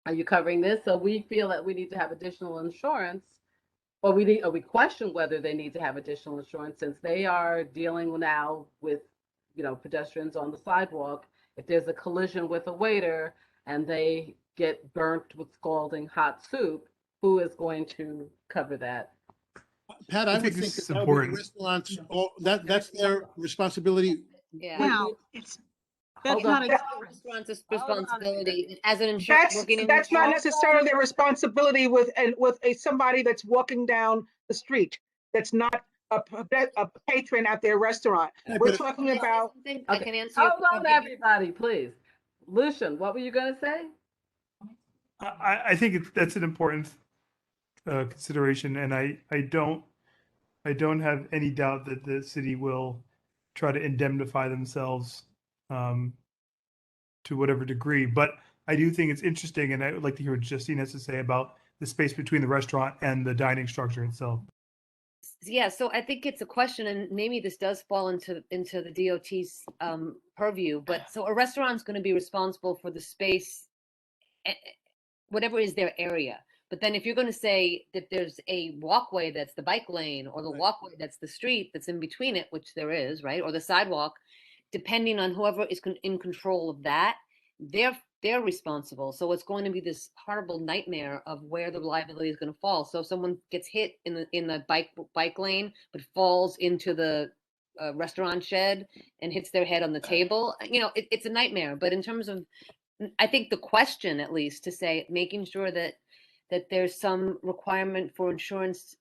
Speaker 1: are you covering this? So we feel that we need to have additional insurance, or we question whether they need to have additional insurance since they are dealing now with, pedestrians on the sidewalk. If there's a collision with a waiter and they get burnt with scalding hot soup, who is going to cover that?
Speaker 3: Pat, I would think
Speaker 4: this is
Speaker 3: that would be the
Speaker 4: important.
Speaker 3: restaurants, that's their responsibility.
Speaker 13: Yeah.
Speaker 14: Now, that's
Speaker 1: Hold on.
Speaker 14: not a
Speaker 13: Restaurant's responsibility as an insurance, working in
Speaker 10: That's not
Speaker 13: insurance.
Speaker 10: necessarily their responsibility with somebody that's walking down the street. That's not a patron at their restaurant. We're talking about.
Speaker 13: I can answer your
Speaker 1: Hold on, everybody, please. Lucian, what were you going to say?
Speaker 4: I think that's an important consideration, and I don't have any doubt that the city will try to indemnify themselves to whatever degree. But I do think it's interesting, and I would like to hear what Justine has to say about the space between the restaurant and the dining structure itself.
Speaker 13: Yeah, so I think it's a question, and maybe this does fall into the DOT's purview. But so a restaurant's going to be responsible for the space, whatever is their area. But then if you're going to say that there's a walkway that's the bike lane, or the walkway that's the street that's in between it, which there is, right, or the sidewalk, depending on whoever is in control of that, they're responsible. So it's going to be this horrible nightmare of where the liability is going to fall. So if someone gets hit in the bike lane but falls into the restaurant shed and hits their head on the table, it's a nightmare. But in terms of, I think the question, at least, to say making sure that there's some requirement for insurance,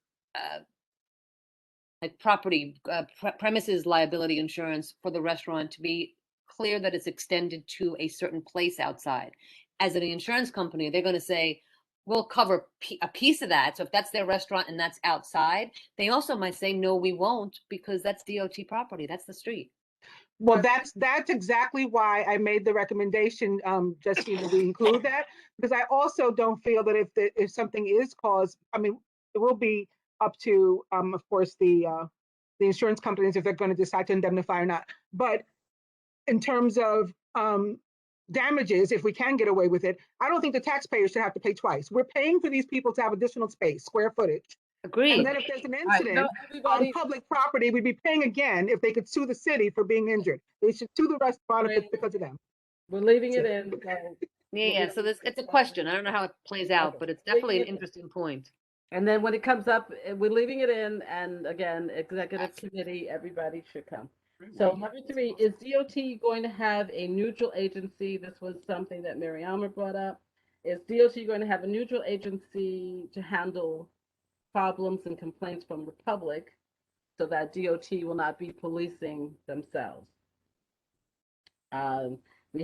Speaker 13: like property, premises liability insurance for the restaurant, to be clear that it's extended to a certain place outside. As an insurance company, they're going to say, we'll cover a piece of that. So if that's their restaurant and that's outside, they also might say, no, we won't, because that's DOT property. That's the street.
Speaker 10: Well, that's exactly why I made the recommendation, Justine, that we include that, because I also don't feel that if something is caused, I mean, it will be up to, of course, the insurance companies if they're going to decide to indemnify or not. But in terms of damages, if we can get away with it, I don't think the taxpayers should have to pay twice. We're paying for these people to have additional space, square footage.
Speaker 13: Agreed.
Speaker 10: And then if there's an incident on public property, we'd be paying again if they could sue the city for being injured. They should sue the restaurant if it's because of them.
Speaker 1: We're leaving it in.
Speaker 13: Yeah, so it's a question. I don't know how it plays out, but it's definitely an interesting point.
Speaker 1: And then when it comes up, we're leaving it in, and again, executive committee, everybody should come. So number 3, is DOT going to have a neutral agency? This was something that Mariama brought up. Is DOT going to have a neutral agency to handle problems and complaints from the public so that DOT will not be policing themselves? We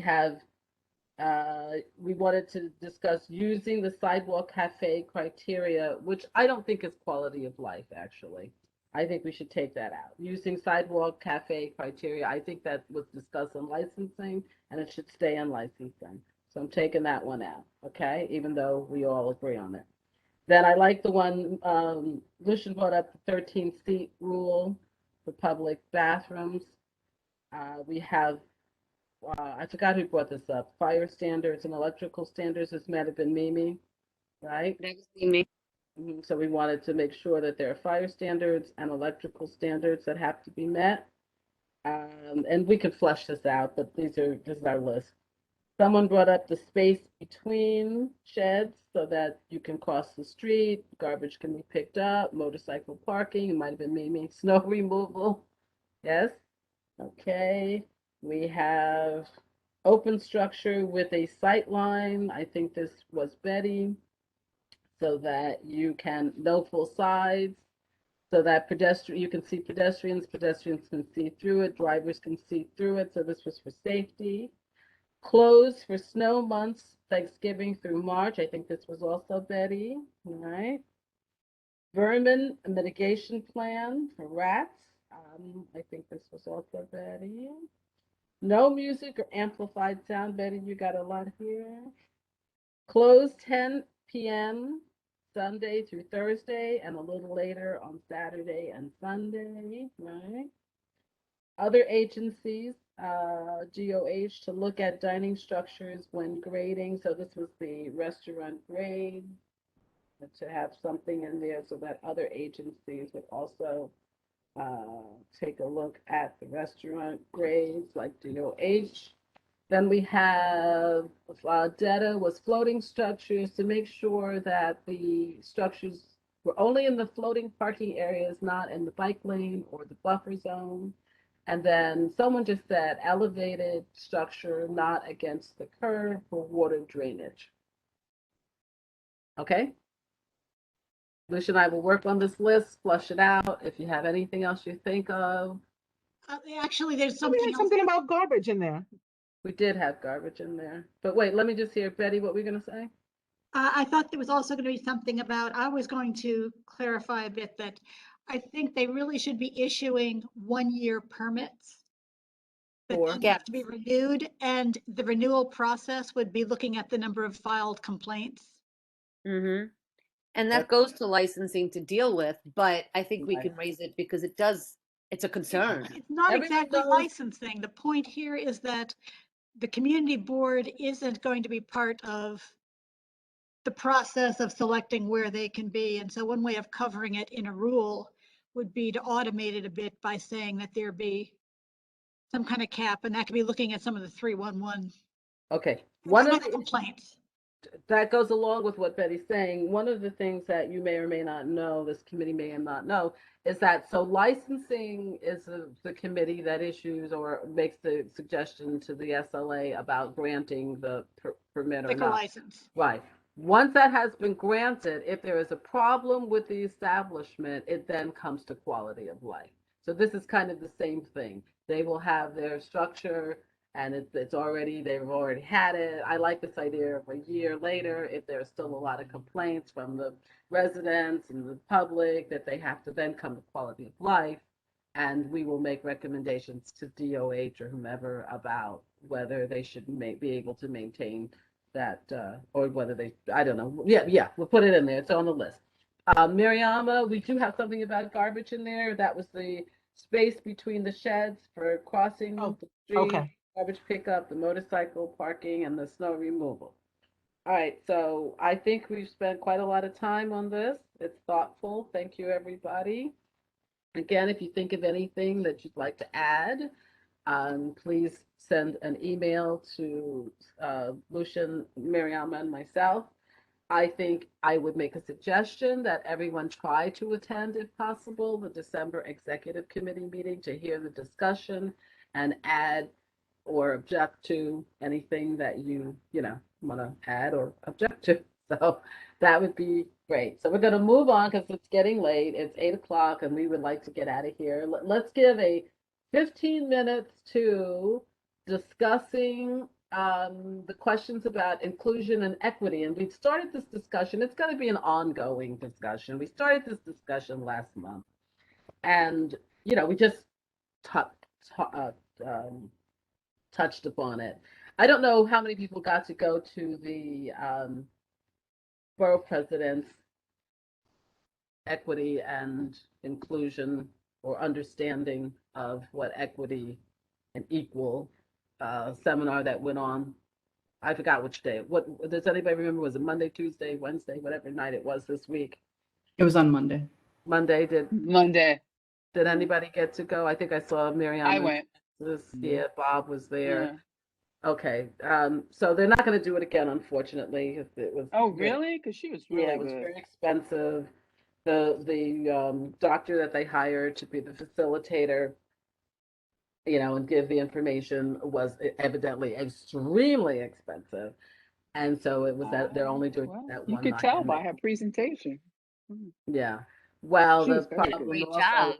Speaker 1: wanted to discuss using the sidewalk cafe criteria, which I don't think is quality of life, actually. I think we should take that out. Using sidewalk cafe criteria, I think that was discussed in licensing and it should stay in licensing. So I'm taking that one out, okay? Even though we all agree on it. Then I like the one, Lucian brought up the 13-seat rule for public bathrooms. We have, I forgot who brought this up, fire standards and electrical standards. This might have been Mimi, right?
Speaker 13: That was me.
Speaker 1: So we wanted to make sure that there are fire standards and electrical standards that have to be met. And we could flesh this out, but this is our list. Someone brought up the space between sheds so that you can cross the street, garbage can be picked up, motorcycle parking, it might have been Mimi, snow removal. Yes? Okay. We have open structure with a sight line. I think this was Betty, so that you can know full sides, so that you can see pedestrians can see through it, drivers can see through it. So this was for safety. Closed for snow months, Thanksgiving through March. I think this was also Betty. All right. Vermin mitigation plan for rats. I think this was also Betty. No music or amplified sound. Betty, you got a lot here. Closed 10 p.m. Sunday through Thursday and a little later on Saturday and Sunday, right? Other agencies, GOH, to look at dining structures when grading. So this was the restaurant grade, to have something in there so that other agencies would also take a look at the restaurant grades like DOH. Then we have data was floating structures to make sure that the structures were only in the floating parking areas, not in the bike lane or the buffer zone. And then someone just said elevated structure, not against the curb for water drainage. Okay? Lucia and I will work on this list, flush it out. If you have anything else you think of.
Speaker 14: Actually, there's
Speaker 10: We
Speaker 14: something
Speaker 10: had
Speaker 14: else.
Speaker 10: something about garbage in there.
Speaker 1: We did have garbage in there. But wait, let me just hear, Betty, what were you going to say?
Speaker 14: I thought there was also going to be something about, I was going to clarify a bit that I think they really should be issuing 1-year permits that
Speaker 1: For
Speaker 14: don't have to be renewed, and the renewal process would be looking at the number of filed complaints.
Speaker 13: Mm-hmm. And that goes to licensing to deal with, but I think we
Speaker 1: Right.
Speaker 13: can raise it because it's a concern.
Speaker 14: It's not
Speaker 1: Everyone
Speaker 14: exactly
Speaker 1: knows-
Speaker 14: licensing. The point here is that the community board isn't going to be part of the process of selecting where they can be. And so one way of covering it in a rule would be to automate it a bit by saying that there be some kind of cap, and that could be looking at some of the 311,
Speaker 1: Okay.
Speaker 14: some of the complaints.
Speaker 1: That goes along with what Betty's saying. One of the things that you may or may not know, this committee may not know, is that so licensing is the committee that issues or makes the suggestion to the SLA about granting the permit or
Speaker 14: Liquor
Speaker 1: not.
Speaker 14: license.
Speaker 1: Right. Once that has been granted, if there is a problem with the establishment, it then comes to quality of life. So this is kind of the same thing. They will have their structure and they've already had it. I like this idea of a year later, if there's still a lot of complaints from the residents and the public, that they have to then come to quality of life. And we will make recommendations to DOH or whomever about whether they should be able to maintain that, or whether I don't know. Yeah, we'll put it in there. It's on the list. Mariama, we do have something about garbage in there. That was the space between the sheds for crossing the street,
Speaker 10: Okay.
Speaker 1: garbage pickup, the motorcycle parking, and the snow removal. All right, so I think we've spent quite a lot of time on this. It's thoughtful. Thank you, everybody. Again, if you think of anything that you'd like to add, please send an email to Lucian, Mariama, and myself. I think I would make a suggestion that everyone try to attend, if possible, the December Executive Committee meeting to hear the discussion and add or object to anything that you want to add or object to. So that would be great. So we're going to move on because it's getting late. It's 8 o'clock and we would like to get out of here. Let's give a 15 minutes to discussing the questions about inclusion and equity. And we've started this discussion. It's going to be an ongoing discussion. We started this discussion last month. And, you know, we just tu- tu- uh, touched upon it. I don't know how many people got to go to the borough president's equity and inclusion or understanding of what equity and equal seminar that went on. I forgot which day. What does anybody remember? Was it Monday, Tuesday, Wednesday, whatever night it was this week?
Speaker 5: It was on Monday.
Speaker 1: Monday.
Speaker 2: Monday.
Speaker 1: Did anybody get to go? I think I saw Miriam.
Speaker 2: I went.
Speaker 1: Yeah, Bob was there.
Speaker 2: Yeah.
Speaker 1: Okay. So they're not going to do it again, unfortunately. It was
Speaker 2: Oh,
Speaker 1: very,
Speaker 2: really? Because she was really
Speaker 1: yeah, it was
Speaker 2: good.
Speaker 1: very expensive. The doctor that they hired to be the facilitator, you know, and give the information was evidently extremely expensive. And so it was that they're only doing
Speaker 2: Well,
Speaker 1: that
Speaker 2: you
Speaker 1: one
Speaker 2: could
Speaker 1: night.
Speaker 2: tell
Speaker 1: And
Speaker 2: by her presentation.
Speaker 1: yeah. Well,
Speaker 2: She
Speaker 1: the
Speaker 2: was very
Speaker 1: problem
Speaker 2: good.
Speaker 1: also,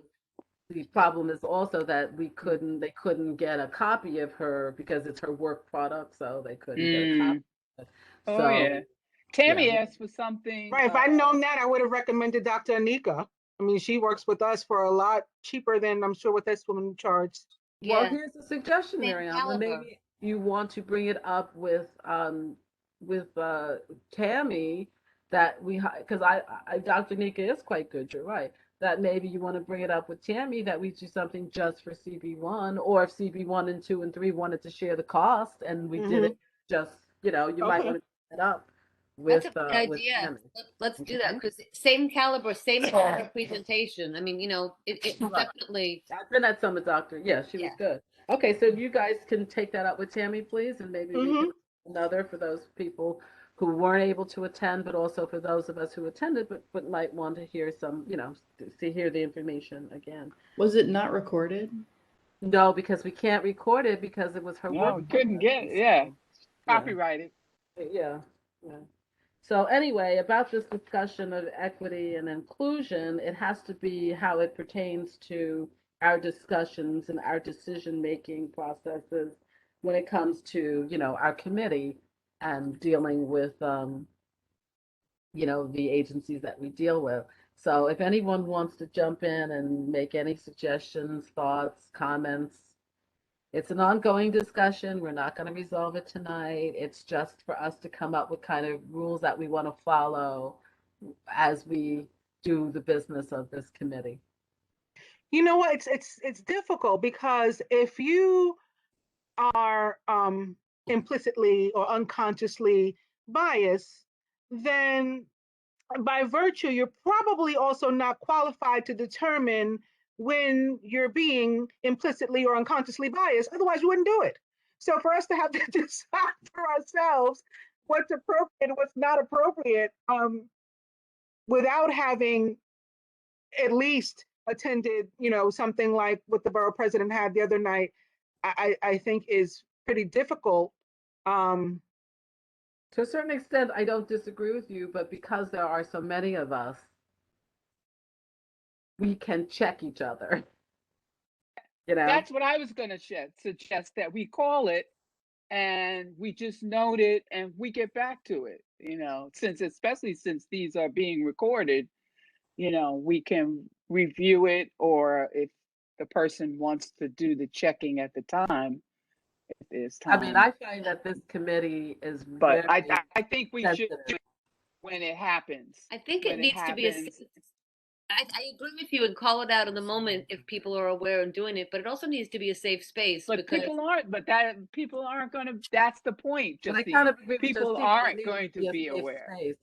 Speaker 1: the problem is also that they couldn't get a copy of her because it's her work product, so they couldn't get a copy.
Speaker 2: Oh,
Speaker 1: So
Speaker 2: yeah. Tammy
Speaker 1: yeah.
Speaker 2: asked for something.
Speaker 10: Right. If I'd known that, I would have recommended Dr. Anika. I mean, she works with us for a lot cheaper than I'm sure what this woman charged.
Speaker 1: Well,
Speaker 13: Yeah,
Speaker 1: here's a suggestion,
Speaker 13: same
Speaker 1: Miriam.
Speaker 13: caliber.
Speaker 1: Maybe you want to bring it up with Tammy that because I Dr. Nika is quite good. You're right. That maybe you want to bring it up with Tammy that we do something just for CB1, or if CB1 and 2 and 3 wanted to share the cost and we did it just, you know, you might
Speaker 10: Okay.
Speaker 1: want to bring it up
Speaker 13: That's
Speaker 1: with
Speaker 13: a good
Speaker 1: with
Speaker 13: idea.
Speaker 1: Tammy.
Speaker 13: Let's do that because same caliber, same kind of presentation. I mean, you know, it's
Speaker 1: Right.
Speaker 13: definitely.
Speaker 1: I've been at Summit Doctor. Yeah, she was good. Okay, so you guys can take that up with Tammy, please, and maybe we can another for those people who weren't able to attend, but also for those of us who attended but might want to hear some, you know, hear the information again.
Speaker 5: Was it not recorded?
Speaker 1: No, because we can't record it because it was her
Speaker 2: No,
Speaker 1: work.
Speaker 2: we couldn't get it. Yeah. Copyrighted.
Speaker 1: Yeah. So anyway, about this discussion of equity and inclusion, it has to be how it pertains to our discussions and our decision-making processes when it comes to, you know, our committee and dealing with, you know, the agencies that we deal with. So if anyone wants to jump in and make any suggestions, thoughts, comments, it's an ongoing discussion. We're not going to resolve it tonight. It's just for us to come up with kind of rules that we want to follow as we do the business of this committee.
Speaker 10: You know what? It's difficult because if you are implicitly or unconsciously biased, then by virtue, you're probably also not qualified to determine when you're being implicitly or unconsciously biased. Otherwise, you wouldn't do it. So for us to have to decide for ourselves what's appropriate and what's not appropriate, without having at least attended, you know, something like what the borough president had the other night, I think is pretty difficult.
Speaker 1: To a certain extent, I don't disagree with you, but because there are so many of us, we can check each other. You know?
Speaker 2: That's what I was going to suggest, that we call it and we just note it and we get back to it, you know, especially since these are being recorded, you know, we can review it, or if the person wants to do the checking at the time, if there's time.
Speaker 1: I mean, I find that this committee is
Speaker 2: but
Speaker 1: very
Speaker 2: I think we
Speaker 1: sensitive.
Speaker 2: should do it when it happens.
Speaker 13: I think it needs to be I agree with you and call it out in the moment if people are aware and doing it, but it also needs to be a safe space.
Speaker 2: But
Speaker 13: because
Speaker 2: people aren't going to, that's the point,
Speaker 1: But I
Speaker 2: Justine.
Speaker 1: kind of agree with
Speaker 2: People
Speaker 1: Justine,
Speaker 2: aren't
Speaker 1: it
Speaker 2: going
Speaker 1: needs
Speaker 2: to
Speaker 1: be a
Speaker 2: be
Speaker 1: safe
Speaker 2: aware.
Speaker 1: space.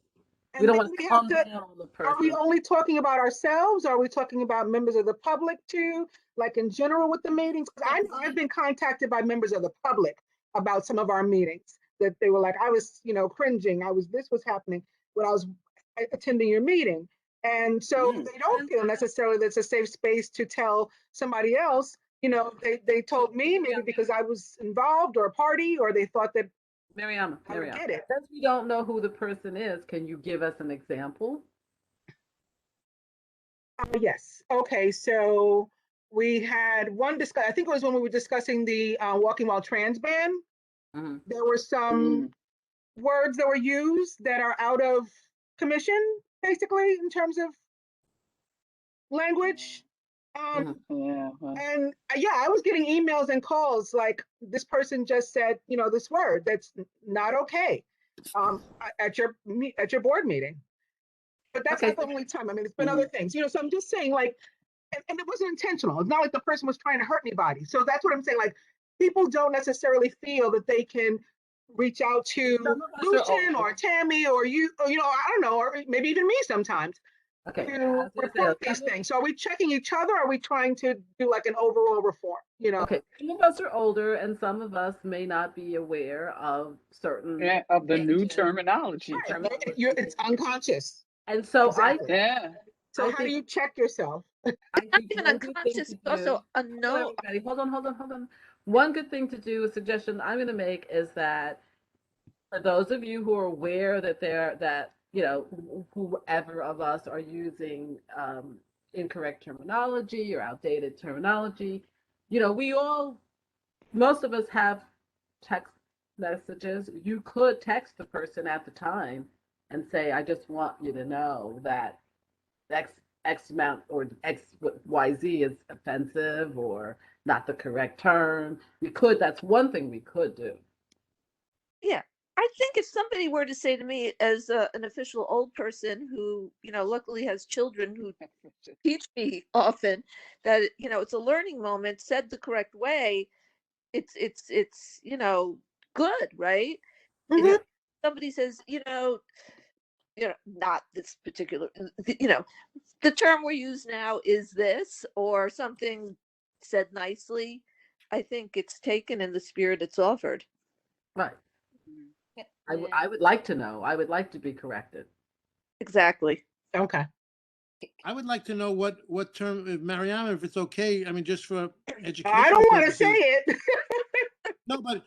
Speaker 1: We
Speaker 10: And
Speaker 1: don't
Speaker 10: then
Speaker 1: want to
Speaker 10: we have
Speaker 1: calm
Speaker 10: to,
Speaker 1: down on the
Speaker 10: are we
Speaker 1: person.
Speaker 10: only talking about ourselves? Or are we talking about members of the public too? Like in general with the meetings? 'Cause I know I've been contacted by members of the public about some of our meetings that they were like, I was, you know, cringing. This was happening when I was attending your meeting. And so they don't feel necessarily that it's a safe space to tell somebody else, you know, they told me maybe because I was involved or a party, or they thought that
Speaker 1: Miriam,
Speaker 10: I would get it.
Speaker 1: since we don't know who the person is, can you give us an example?
Speaker 10: Yes. Okay. So we had one discuss. I think it was when we were discussing the Walking While Trans ban. There were some words that were used that are out of commission, basically, in terms of language.
Speaker 2: Yeah.
Speaker 10: And yeah, I was getting emails and calls like this person just said, this word that's not okay at your board meeting. But that's
Speaker 1: Okay.
Speaker 10: not the only time. I mean, it's been other things, so I'm just saying, like, and it wasn't intentional. It's not like the person was trying to hurt anybody. So that's what I'm saying. Like, people don't necessarily feel that they can reach out to
Speaker 1: Some of us are
Speaker 10: Lucian
Speaker 1: older.
Speaker 10: or Tammy or you, or, I don't know, or maybe even me sometimes
Speaker 1: Okay. I
Speaker 10: to
Speaker 1: was gonna say,
Speaker 10: report these things. So are we checking each other? Or are we trying to do like an overall reform?
Speaker 1: Okay, some of us are older, and some of us may not be aware of certain
Speaker 2: Yeah, of the new
Speaker 1: changes.
Speaker 2: terminology.
Speaker 10: Right. It's unconscious.
Speaker 1: And so
Speaker 10: Exactly.
Speaker 2: Yeah.
Speaker 10: So
Speaker 1: I
Speaker 10: how do
Speaker 1: think
Speaker 10: you check yourself?
Speaker 1: I
Speaker 7: Not
Speaker 1: think
Speaker 7: even
Speaker 1: one good thing
Speaker 7: unconscious,
Speaker 1: to
Speaker 7: it's
Speaker 1: do.
Speaker 7: also a
Speaker 1: Hold on,
Speaker 7: no.
Speaker 1: everybody. Hold on. One good thing to do, a suggestion I'm going to make is that for those of you who are aware that whoever of us are using incorrect terminology or outdated terminology, most of us have text messages. You could text the person at the time and say, I just want you to know that X amount or XYZ is offensive or not the correct term. That's one thing we could do.
Speaker 7: Yeah. I think if somebody were to say to me as an official old person who, luckily has children who teach me often that, it's a learning moment, said the correct way, it's good, right? If somebody says, not this particular, the term we use now is this or something said nicely, I think it's taken in the spirit it's offered.
Speaker 1: Right. I would like to know. I would like to be corrected.
Speaker 7: Exactly.
Speaker 10: Okay.
Speaker 3: I would like to know what term, Mariana, if it's okay. I mean, just for education.
Speaker 10: I don't want to say it.
Speaker 3: No, but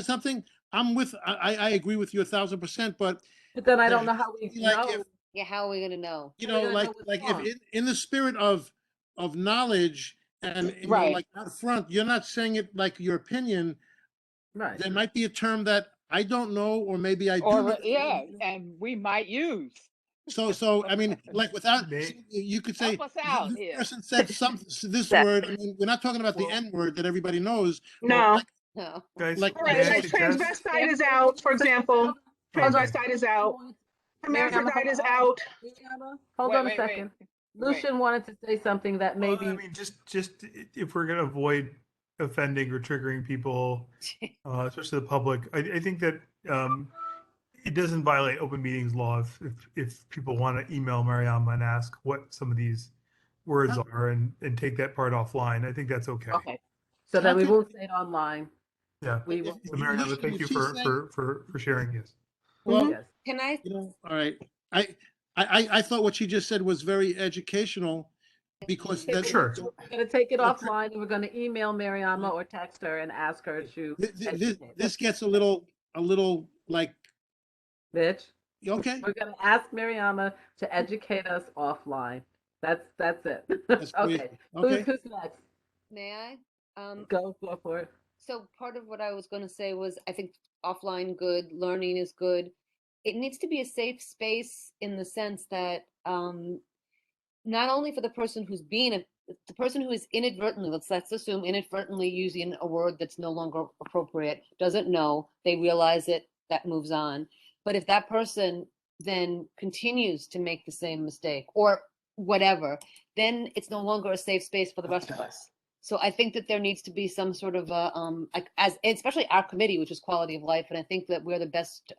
Speaker 3: something. I agree with you 1,000%. But
Speaker 1: then I don't know how we know.
Speaker 13: Yeah, how are we going to know?
Speaker 3: Like if in the spirit of knowledge and
Speaker 2: Right.
Speaker 3: like out front, you're not saying it like your opinion.
Speaker 1: Right.
Speaker 3: There might be a term that I don't know, or maybe I do know.
Speaker 2: Yeah, and we might use.
Speaker 3: So I mean, like without you could say
Speaker 2: Help us out
Speaker 3: this
Speaker 2: here.
Speaker 3: person said this word. I mean, we're not talking about the N word that everybody knows.
Speaker 10: No.
Speaker 13: No.
Speaker 4: Guys,
Speaker 10: All right, like transvestite is out, for example. Transvestite is out. Hermaphrodite is out.
Speaker 1: Hold on a second. Lucian wanted to say something that maybe.
Speaker 4: I mean, just if we're gonna avoid offending or triggering people, especially the public, I think that it doesn't violate open meetings law if people want to email Mariama and ask what some of these words are and take that part offline. I think that's okay.
Speaker 1: Okay. So then we won't say it online.
Speaker 4: Yeah.
Speaker 1: We will.
Speaker 4: So Mariama, thank you for sharing. Yes.
Speaker 3: Well,
Speaker 1: yes.
Speaker 13: Can I?
Speaker 3: All right. I thought what she just said was very educational because that's
Speaker 1: We're going to take it offline and we're going to email Mariama or text her and ask her to.
Speaker 3: This gets a little like.
Speaker 1: Bitch.
Speaker 3: Okay.
Speaker 1: We're going to ask Mariama to educate us offline. That's it. Okay. Who's next?
Speaker 13: May I?
Speaker 1: Go for it.
Speaker 13: So part of what I was going to say was I think offline good, learning is good. It needs to be a safe space in the sense that not only for the person who's the person who is inadvertently, let's assume inadvertently using a word that's no longer appropriate, doesn't know, they realize it, that moves on. But if that person then continues to make the same mistake or whatever, then it's no longer a safe space for the rest of us. So I think that there needs to be some sort of especially our committee, which is quality of life, and I think that we're the best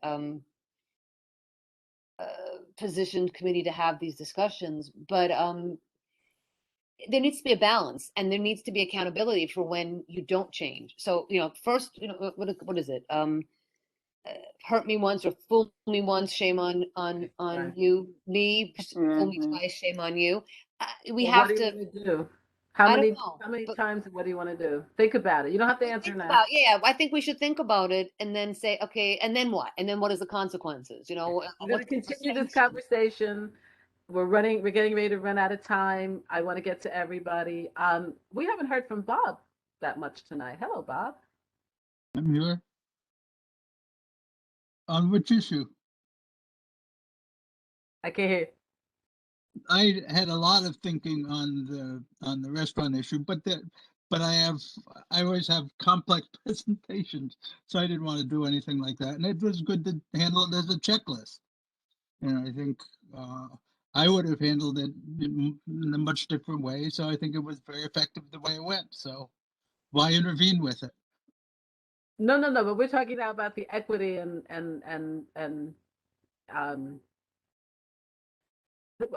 Speaker 13: positioned committee to have these discussions. But there needs to be a balance, and there needs to be accountability for when you don't change. So first, what is it? Hurt me once or fool me once, shame on you. Me, fool me twice, shame on you. We have to
Speaker 1: do. How many times? What do you want to do? Think about it. You don't have to answer now.
Speaker 13: I think we should think about it and then say, okay, and then what? And then what is the consequences?
Speaker 1: We're going to continue this conversation. We're getting ready to run out of time. I want to get to everybody. We haven't heard from Bob that much tonight. Hello, Bob.
Speaker 16: I'm here. On which issue?
Speaker 1: I can't hear.
Speaker 16: I had a lot of thinking on the restaurant issue, but I always have complex presentations, so I didn't want to do anything like that. And it was good to handle it as a checklist. And I think I would have handled it in a much different way. So I think it was very effective the way it went. So why intervene with it?
Speaker 1: No, no, no, but we're talking now about the equity and um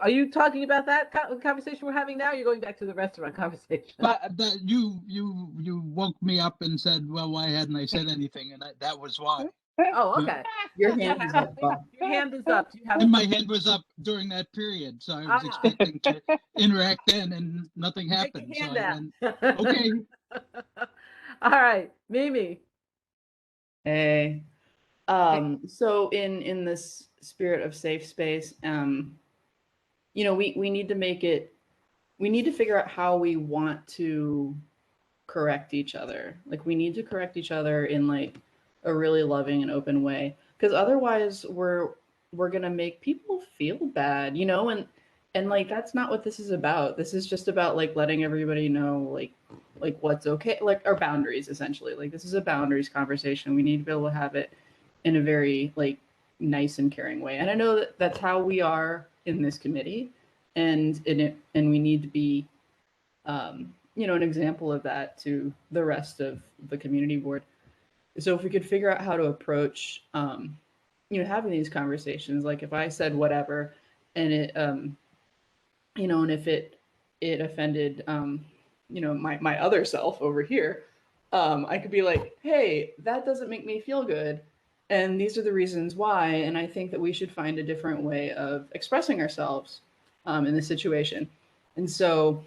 Speaker 1: are you talking about that conversation we're having now? You're going back to the restaurant conversation.
Speaker 16: But you woke me up and said, well, why hadn't I said anything? And that was why.
Speaker 1: Oh, okay.
Speaker 5: Your
Speaker 1: You
Speaker 5: hand is
Speaker 1: have
Speaker 5: up, Bob.
Speaker 1: your hand is up. You have
Speaker 16: And my
Speaker 1: something.
Speaker 16: hand was up during that period, so I was
Speaker 1: Ah,
Speaker 16: expecting to interact then, and nothing
Speaker 1: stick
Speaker 16: happened.
Speaker 1: your
Speaker 16: So
Speaker 1: hand
Speaker 16: I
Speaker 1: out.
Speaker 16: went, okay.
Speaker 1: All right, Mimi.
Speaker 5: Hey.
Speaker 1: Hey,
Speaker 5: So in this spirit of safe space, you know, we need to make it, we need to figure out how we want to correct each other. Like we need to correct each other in like a really loving and open way. Because otherwise we're gonna make people feel bad, you know, and like that's not what this is about. This is just about like letting everybody know like what's okay, like our boundaries essentially. Like this is a boundaries conversation. We need to be able to have it in a very like nice and caring way. And I know that that's how we are in this committee, and in it, and we need to be, you know, an example of that to the rest of the community board. So if we could figure out how to approach, you know, having these conversations, like if I said whatever, and it, you know, and if it offended, you know, my other self over here, I could be like, hey, that doesn't make me feel good. And these are the reasons why. And I think that we should find a different way of expressing ourselves in this situation. And so,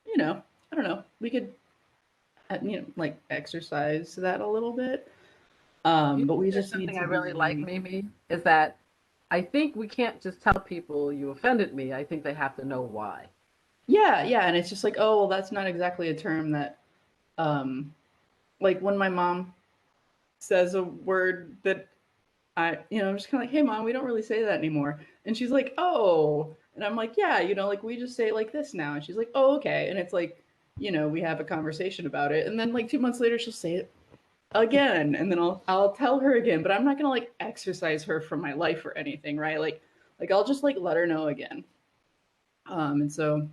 Speaker 5: you know, I don't know, we could, you know, like exercise that a little bit.
Speaker 1: you
Speaker 5: But
Speaker 1: know,
Speaker 5: we
Speaker 1: there's
Speaker 5: just need
Speaker 1: something
Speaker 5: to
Speaker 1: I really like,
Speaker 5: be,
Speaker 1: Mimi, is that I think we can't just tell people you offended me. I think they have to know why.
Speaker 5: yeah, yeah. And it's just like, oh, well, that's not exactly a term that, um, like when my mom says a word that you know, I'm just kind of like, hey, mom, we don't really say that anymore. And she's like, oh. And I'm like, yeah, you know, like we just say it like this now. And she's like, oh, okay. And it's like, you know, we have a conversation about it. And then like 2 months later, she'll say it again. And then I'll tell her again. But I'm not gonna like exercise her from my life or anything, right? Like I'll just like let her know again. And so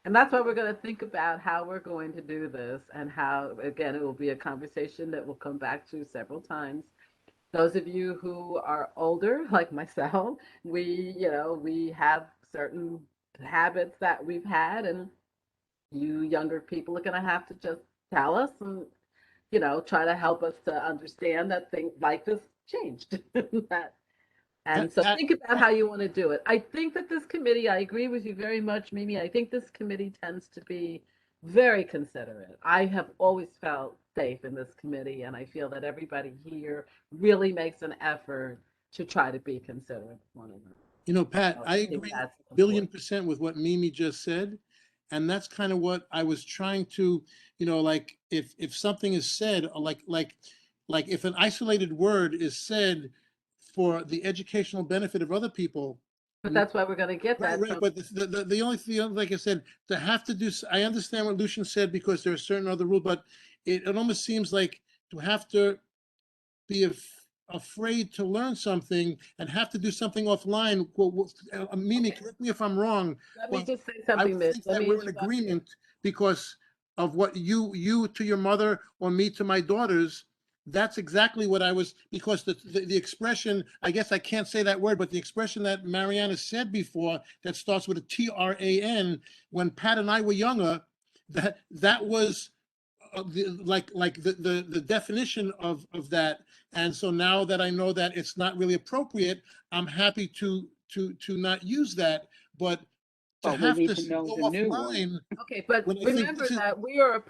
Speaker 1: And that's why we're going to think about how we're going to do this and how, again, it will be a conversation that we'll come back to several times. Those of you who are older, like myself, we have certain habits that we've had, and you younger people are going to have to just tell us and, try to help us to understand that things life has changed. that And so
Speaker 3: Pat,
Speaker 1: think about how you want to do it. I think that this committee, I agree with you very much, Mimi. I think this committee tends to be very considerate. I have always felt safe in this committee, and I feel that everybody here really makes an effort to try to be considerate of one another.
Speaker 3: Pat,
Speaker 1: So
Speaker 3: I
Speaker 1: I think
Speaker 3: agree
Speaker 1: that's
Speaker 3: billion
Speaker 1: important.
Speaker 3: percent with what Mimi just said. And that's kind of what I was trying to, like if something is said, or like if an isolated word is said for the educational benefit of other people.
Speaker 1: But that's why we're going to get
Speaker 3: Right,
Speaker 1: that
Speaker 3: right.
Speaker 1: from.
Speaker 3: But the only thing, like I said, to have to do, I understand what Lucian said because there are certain other rules, but it almost seems like to have to be afraid to learn something and have to do something offline. Mimi,
Speaker 1: Okay,
Speaker 3: correct me if I'm wrong.
Speaker 1: let me
Speaker 3: Well,
Speaker 1: just say
Speaker 3: I
Speaker 1: something,
Speaker 3: would
Speaker 1: Mitch.
Speaker 3: think
Speaker 1: Let
Speaker 3: that
Speaker 1: me
Speaker 3: we're in
Speaker 1: interrupt you.
Speaker 3: agreement because of what you to your mother or me to my daughters. That's exactly what I was, because the expression, I guess I can't say that word, but the expression that Mariana said before that starts with a TRAN, when Pat and I were younger, that was the definition of that. And so now that I know that it's not really appropriate, I'm happy to not use that. But to
Speaker 2: But we
Speaker 3: have
Speaker 2: need
Speaker 3: to
Speaker 2: to know
Speaker 3: go
Speaker 2: the new one.
Speaker 3: offline
Speaker 1: Okay, but
Speaker 3: when I think
Speaker 1: remember
Speaker 3: this is
Speaker 1: that we are a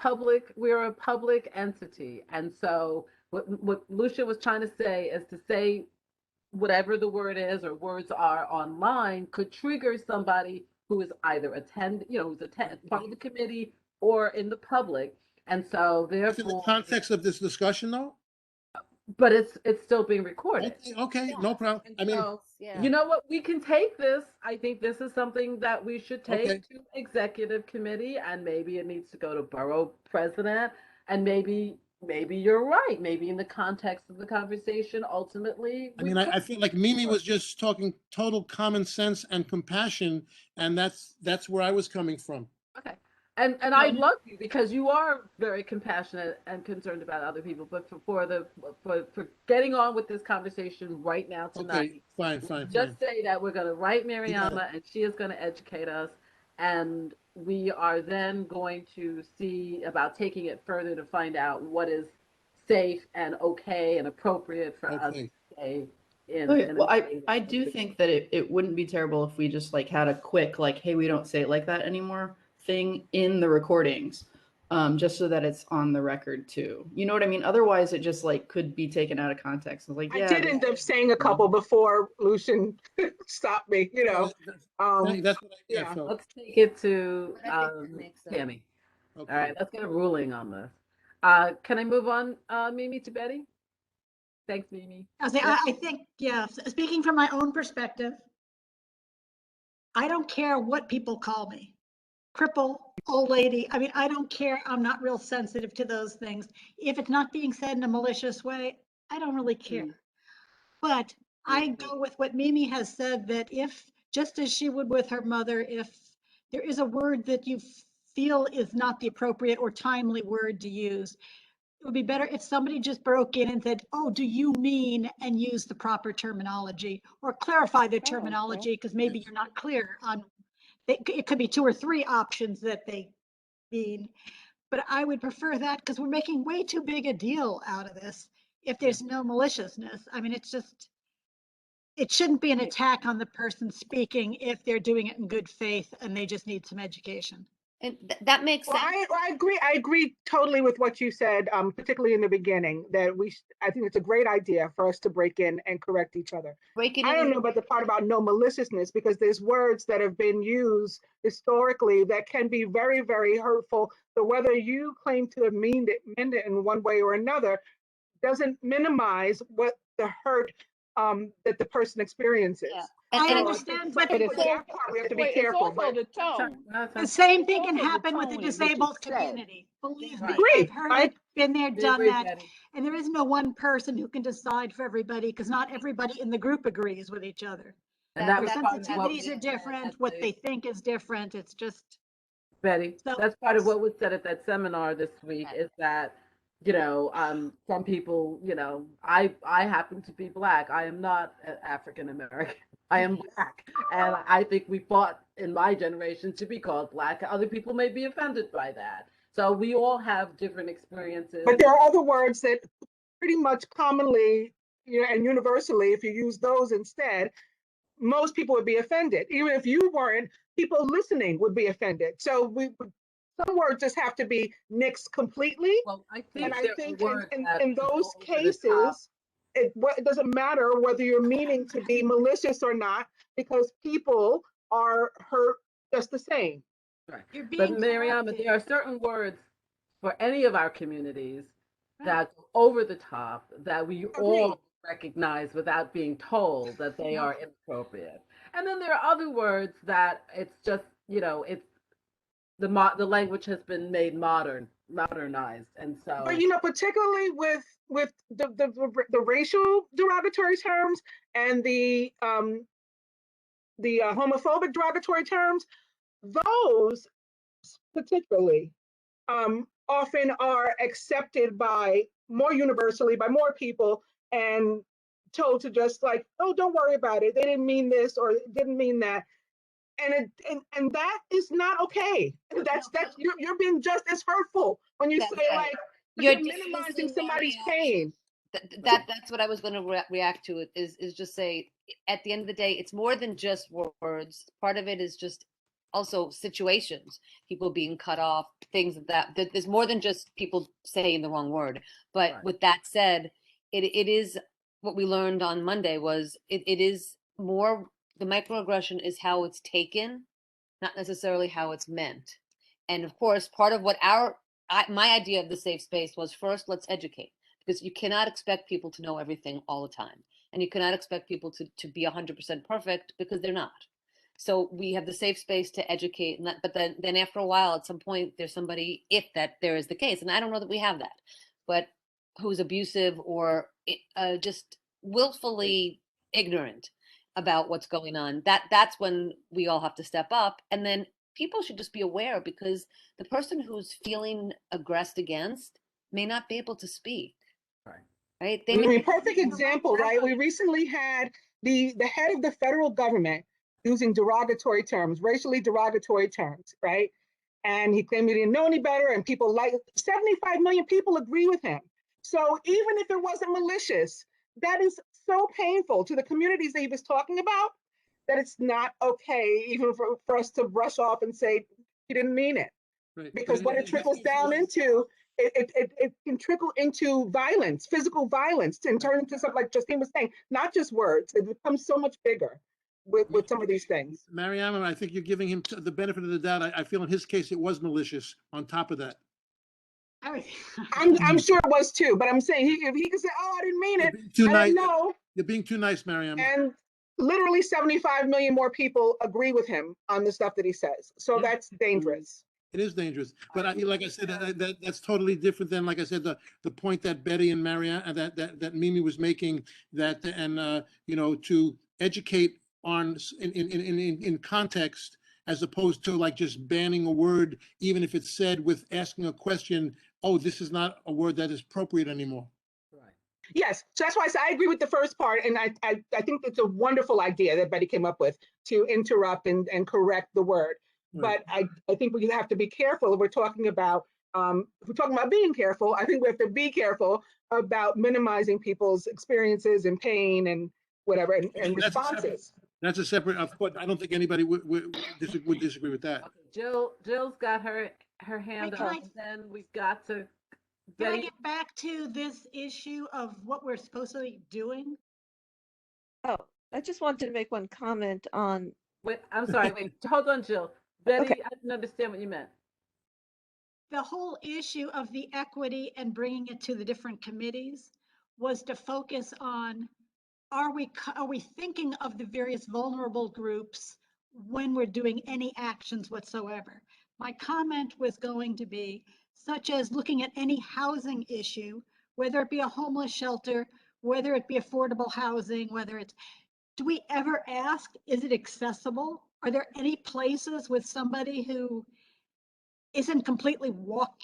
Speaker 1: public entity, and so what Lucia was trying to say is to say whatever the word is or words are online could trigger somebody who is either part of the committee or in the public, and so
Speaker 3: in the
Speaker 1: therefore,
Speaker 3: context of this discussion, though.
Speaker 1: but it's still being recorded.
Speaker 3: Okay, no problem.
Speaker 13: And
Speaker 3: I mean,
Speaker 13: so, yeah.
Speaker 1: You know what? We can take this. I think this is something that we should
Speaker 3: okay,
Speaker 1: take to executive committee, and maybe it needs to go to borough president. And maybe you're right. Maybe in the context of the conversation, ultimately,
Speaker 3: I
Speaker 1: we
Speaker 3: mean,
Speaker 1: could.
Speaker 3: I feel like Mimi was just talking total common sense and compassion, and that's where I was coming from.
Speaker 1: Okay. And I love you because you are very compassionate and concerned about other people. But for getting on with this conversation right now
Speaker 3: Okay,
Speaker 1: tonight,
Speaker 3: fine, fine, fine.
Speaker 1: just say that we're going to write
Speaker 3: You got it.
Speaker 1: Mariama and she is going to educate us, and we are then going to see about taking it further to find out what is safe and okay and appropriate for us to
Speaker 3: Okay.
Speaker 1: say in
Speaker 5: Okay,
Speaker 1: in a
Speaker 5: well,
Speaker 1: meeting.
Speaker 5: I do think that it wouldn't be terrible if we just like had a quick like, hey, we don't say it like that anymore thing in the recordings, just so that it's on the record too. You know what I mean? Otherwise, it just like could be taken out of context. It's like,
Speaker 10: I
Speaker 5: yeah,
Speaker 10: did end up saying a couple before Lucian stopped me,
Speaker 3: Well, that's what I
Speaker 10: yeah.
Speaker 3: felt.
Speaker 1: Let's take it to
Speaker 13: But I think that makes sense.
Speaker 1: Tammy.
Speaker 3: Okay.
Speaker 1: All right, let's get a ruling on this. Can I move on, Mimi, to Betty? Thanks, Mimi.
Speaker 14: I think, yeah, speaking from my own perspective, I don't care what people call me. Cripple, old lady. I mean, I don't care. I'm not real sensitive to those things. If it's not being said in a malicious way, I don't really care. But I go with what Mimi has said, that if, just as she would with her mother, if there is a word that you feel is not the appropriate or timely word to use, it would be better if somebody just broke in and said, oh, do you mean, and use the proper terminology or clarify the terminology, because maybe you're not clear on, it could be 2 or 3 options that they mean. But I would prefer that because we're making way too big a deal out of this. If there's no maliciousness, I mean, it's just, it shouldn't be an attack on the person speaking if they're doing it in good faith and they just need some education.
Speaker 13: And that makes
Speaker 10: Well,
Speaker 13: sense.
Speaker 10: I agree totally with what you said, particularly in the beginning, that I think it's a great idea for us to break in and correct each other. I don't know about the part about no maliciousness, because there's words that have been used historically that can be very, very hurtful. So whether you claim to have meant it in one way or another doesn't minimize what the hurt that the person experiences.
Speaker 13: Yeah.
Speaker 14: I
Speaker 13: And
Speaker 14: understand, but
Speaker 10: for that part, we have to be careful.
Speaker 2: Also the tone.
Speaker 14: the same thing can
Speaker 2: Also the
Speaker 14: happen with the
Speaker 2: tone in which
Speaker 14: disabled
Speaker 2: it's said.
Speaker 14: community. Believe me,
Speaker 10: Agree.
Speaker 14: I've heard it, been there,
Speaker 1: We
Speaker 14: done
Speaker 1: agree,
Speaker 14: that.
Speaker 1: Betty.
Speaker 14: And there is no one person who can decide for everybody, because not everybody in the group agrees with each other.
Speaker 1: And
Speaker 13: that
Speaker 1: that was
Speaker 14: Their
Speaker 1: part of what
Speaker 14: sensitivities
Speaker 1: was
Speaker 14: are
Speaker 1: said
Speaker 14: different,
Speaker 1: at
Speaker 14: what
Speaker 1: the
Speaker 14: they think is different. It's just,
Speaker 1: Betty.
Speaker 14: so
Speaker 1: That's part of what was said at that seminar this week. Is that some people, I happen to be Black. I am not African American. I am Black, and I think we fought in my generation to be called Black. Other people may be offended by that. So we all have different experiences.
Speaker 10: But there are other words that pretty much commonly, and universally, if you use those instead, most people would be offended. Even if you weren't, people listening would be offended. So some words just have to be nixed completely.
Speaker 1: Well, I
Speaker 10: And
Speaker 1: think
Speaker 10: I
Speaker 1: there are
Speaker 10: think
Speaker 1: words
Speaker 10: in
Speaker 1: that
Speaker 10: those
Speaker 1: go over the top.
Speaker 10: cases, it doesn't matter whether you're meaning to be malicious or not, because people are hurt just the same.
Speaker 1: Right.
Speaker 14: you're
Speaker 1: But
Speaker 14: being
Speaker 1: Mariama,
Speaker 14: corrected.
Speaker 1: there are certain words for any of our communities that go over the top that we all recognize without being told that they are inappropriate. And then there are other words that it's just, it's the language has been made modernized. And so
Speaker 10: But particularly with the racial derogatory terms and the homophobic derogatory terms, those particularly often are accepted by more universally by more people and told to just like, oh, don't worry about it. They didn't mean this or didn't mean that. And that is not okay. That's you're being just as hurtful when you
Speaker 13: That's
Speaker 10: say
Speaker 13: right.
Speaker 10: like
Speaker 13: You're
Speaker 10: you're minimizing
Speaker 13: dismissing
Speaker 10: somebody's
Speaker 13: their
Speaker 10: pain.
Speaker 13: That's what I was going to react to. It is just say, at the end of the day, it's more than just words. Part of it is just also situations, people being cut off, things that there's more than just people saying the wrong word. But
Speaker 1: Right.
Speaker 13: with that said, it is what we learned on Monday was it is more, the microaggression is how it's taken, not necessarily how it's meant. And of course, part of what my idea of the safe space was, first, let's educate. because you cannot expect people to know everything all the time. And you cannot expect people to be 100% perfect because they're not. So we have the safe space to educate, and that, but then after a while, at some point, there's somebody, if that there is the case, and I don't know that we have that, but who's abusive or just willfully ignorant about what's going on. That's when we all have to step up, and then people should just be aware, because the person who's feeling aggressed against may not be able to speak. Right?
Speaker 10: I mean, perfect example, right? We recently had the head of the federal government using derogatory terms, racially derogatory terms, right? And he claimed he didn't know any better, and people 75 million people agree with him. So even if it wasn't malicious, that is so painful to the communities that he was talking about that it's not okay even for us to brush off and say he didn't mean it.
Speaker 3: Right.
Speaker 10: Because what it trickles down into, it can trickle into violence, physical violence, and turn into something like Justine was saying, not just words. It becomes so much bigger with some of these things.
Speaker 3: Mariama, I think you're giving him the benefit of the doubt. I feel in his case it was malicious on top of that.
Speaker 10: I'm sure it was too, but I'm saying if he could say, "Oh, I didn't mean it, I didn't know,"
Speaker 3: You're being too nice, Mariama.
Speaker 10: and literally 75 million more people agree with him on the stuff that he says. So that's dangerous.
Speaker 3: It is dangerous, but like I said, that's totally different than, like I said, the point that Betty and Marianne, that Mimi was making, that and you know, to educate on in context, as opposed to like just banning a word, even if it's said with asking a question. Oh, this is not a word that is appropriate anymore.
Speaker 10: Yes, so that's why I said I agree with the first part, and I think it's a wonderful idea that Betty came up with to interrupt and correct the word.
Speaker 3: Right.
Speaker 10: But I think we have to be careful if we're talking about being careful. I think we have to be careful about minimizing people's experiences and pain and whatever and responses.
Speaker 3: That's a separate. Of course, I don't think anybody would disagree with that.
Speaker 1: Jill's got her hand up, and then we've got to.
Speaker 14: Can I get back to this issue of what we're supposed to be doing?
Speaker 7: Oh, I just wanted to make one comment on.
Speaker 1: Wait, I'm sorry. Wait, hold on, Jill. Betty,
Speaker 7: Okay.
Speaker 1: I didn't understand what you meant.
Speaker 14: The whole issue of the equity and bringing it to the different committees was to focus on, are we thinking of the various vulnerable groups when we're doing any actions whatsoever? My comment was going to be such as looking at any housing issue, whether it be a homeless shelter, whether it be affordable housing, whether it's, do we ever ask, is it accessible? Are there any places with somebody who isn't completely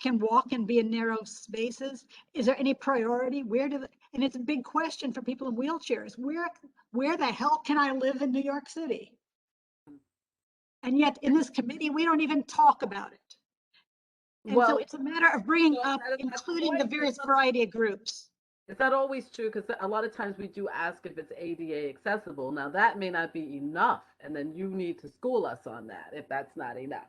Speaker 14: can walk and be in narrow spaces? Is there any priority? And it's a big question for people in wheelchairs. Where the hell can I live in New York City? And yet in this committee, we don't even talk about it. And so it's a matter of bringing up, including the various variety of groups.
Speaker 1: Is that always true? Because a lot of times we do ask if it's ADA accessible. Now that may not be enough, and then you need to school us on that if that's not enough.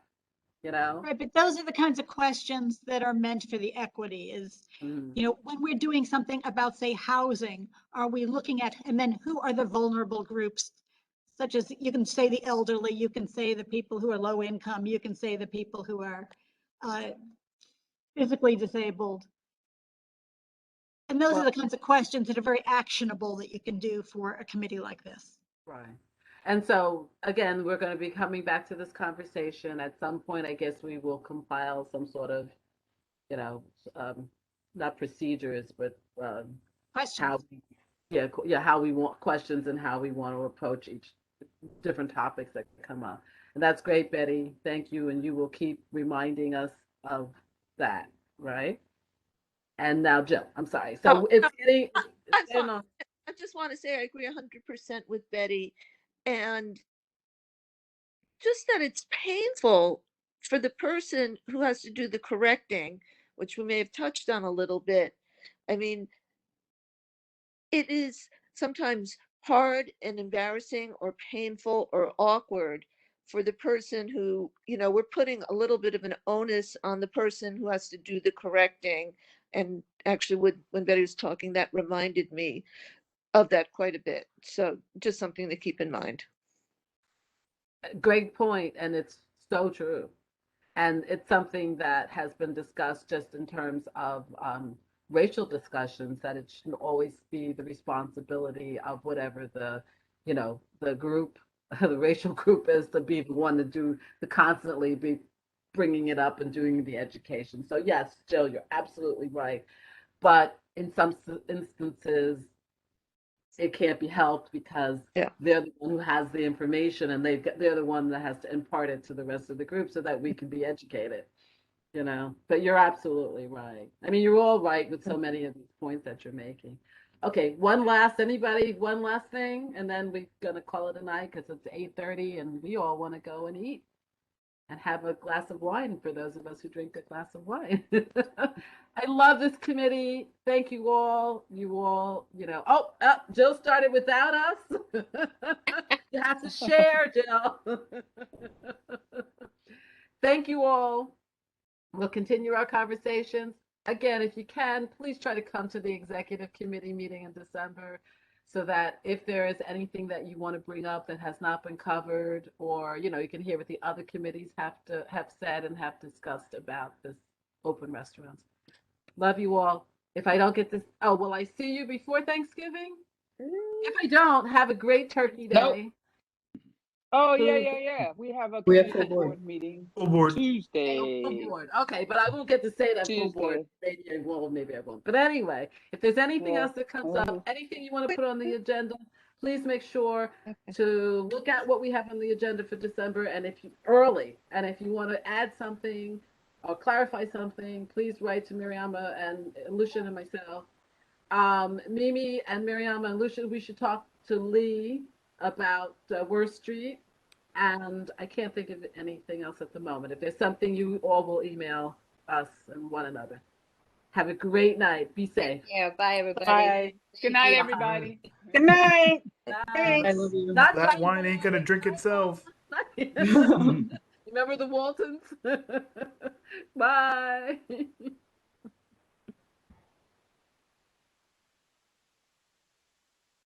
Speaker 1: You know?
Speaker 14: Right, but those are the kinds of questions that are meant for the equity is, you know, when we're doing something about, say, housing, are we looking at, and then who are the vulnerable groups? Such as, you can say the elderly, you can say the people who are low income, you can say the people who are physically disabled. And those are the kinds of questions that are very actionable that you can do for a committee like this.
Speaker 1: Right. And so, again, we're going to be coming back to this conversation. At some point, I guess we will compile some sort of, you know, not procedures, but
Speaker 14: questions.
Speaker 1: How we want questions and how we want to approach each different topics that come up. And that's great, Betty. Thank you. And you will keep reminding us of that, right? And now, Jill, I'm sorry. So it's getting.
Speaker 7: I just want to say I agree 100% with Betty, and just that it's painful for the person who has to do the correcting, which we may have touched on a little bit. I mean, it is sometimes hard and embarrassing or painful or awkward for the person who, you know, we're putting a little bit of an onus on the person who has to do the correcting. And actually, when Betty was talking, that reminded me of that quite a bit. So just something to keep in mind.
Speaker 1: Great point, and it's so true. And it's something that has been discussed just in terms of racial discussions, that it should always be the responsibility of whatever the group, the racial group is, to be the one to constantly be bringing it up and doing the education. So yes, Jill, you're absolutely right. But in some instances, it can't be helped because they're the one who has the information, and they're the one that has to impart it to the rest of the group so that we can be educated. But you're absolutely right. I mean, you're all right with so many of these points that you're making. Okay, one last thing, and then we're gonna call it a night because it's 8:30 and we all want to go and eat and have a glass of wine for those of us who drink a glass of wine. I love this committee. Thank you all. Jill started without us. You have to share, Jill. Thank you all. We'll continue our conversations. Again, if you can, please try to come to the executive committee meeting in December so that if there is anything that you want to bring up that has not been covered, or you can hear what the other committees have said and have discussed about this open restaurants. Love you all. If I don't get this, will I see you before Thanksgiving? If I don't, have a great turkey day.
Speaker 2: Nope. Oh, yeah. We have a committee board meeting Tuesday.
Speaker 1: Full board. Okay, but I won't get to say that full board. Maybe I will, maybe I won't. But anyway, if there's anything else that comes up, anything you want to put on the agenda, please make sure to look at what we have on the agenda for December, and if you want to add something or clarify something, please write to Mariama and Lucian and myself. Mimi and Mariama and Lucian, we should talk to Lee about Worth Street, and I can't think of anything else at the moment. If there's something, you all will email us and one another. Have a great night. Be safe.
Speaker 13: Yeah, bye everybody.
Speaker 2: Bye. Good night, everybody.
Speaker 10: Good night.
Speaker 1: Thanks.
Speaker 4: That wine ain't gonna drink itself.
Speaker 1: Remember the Waltons? Bye.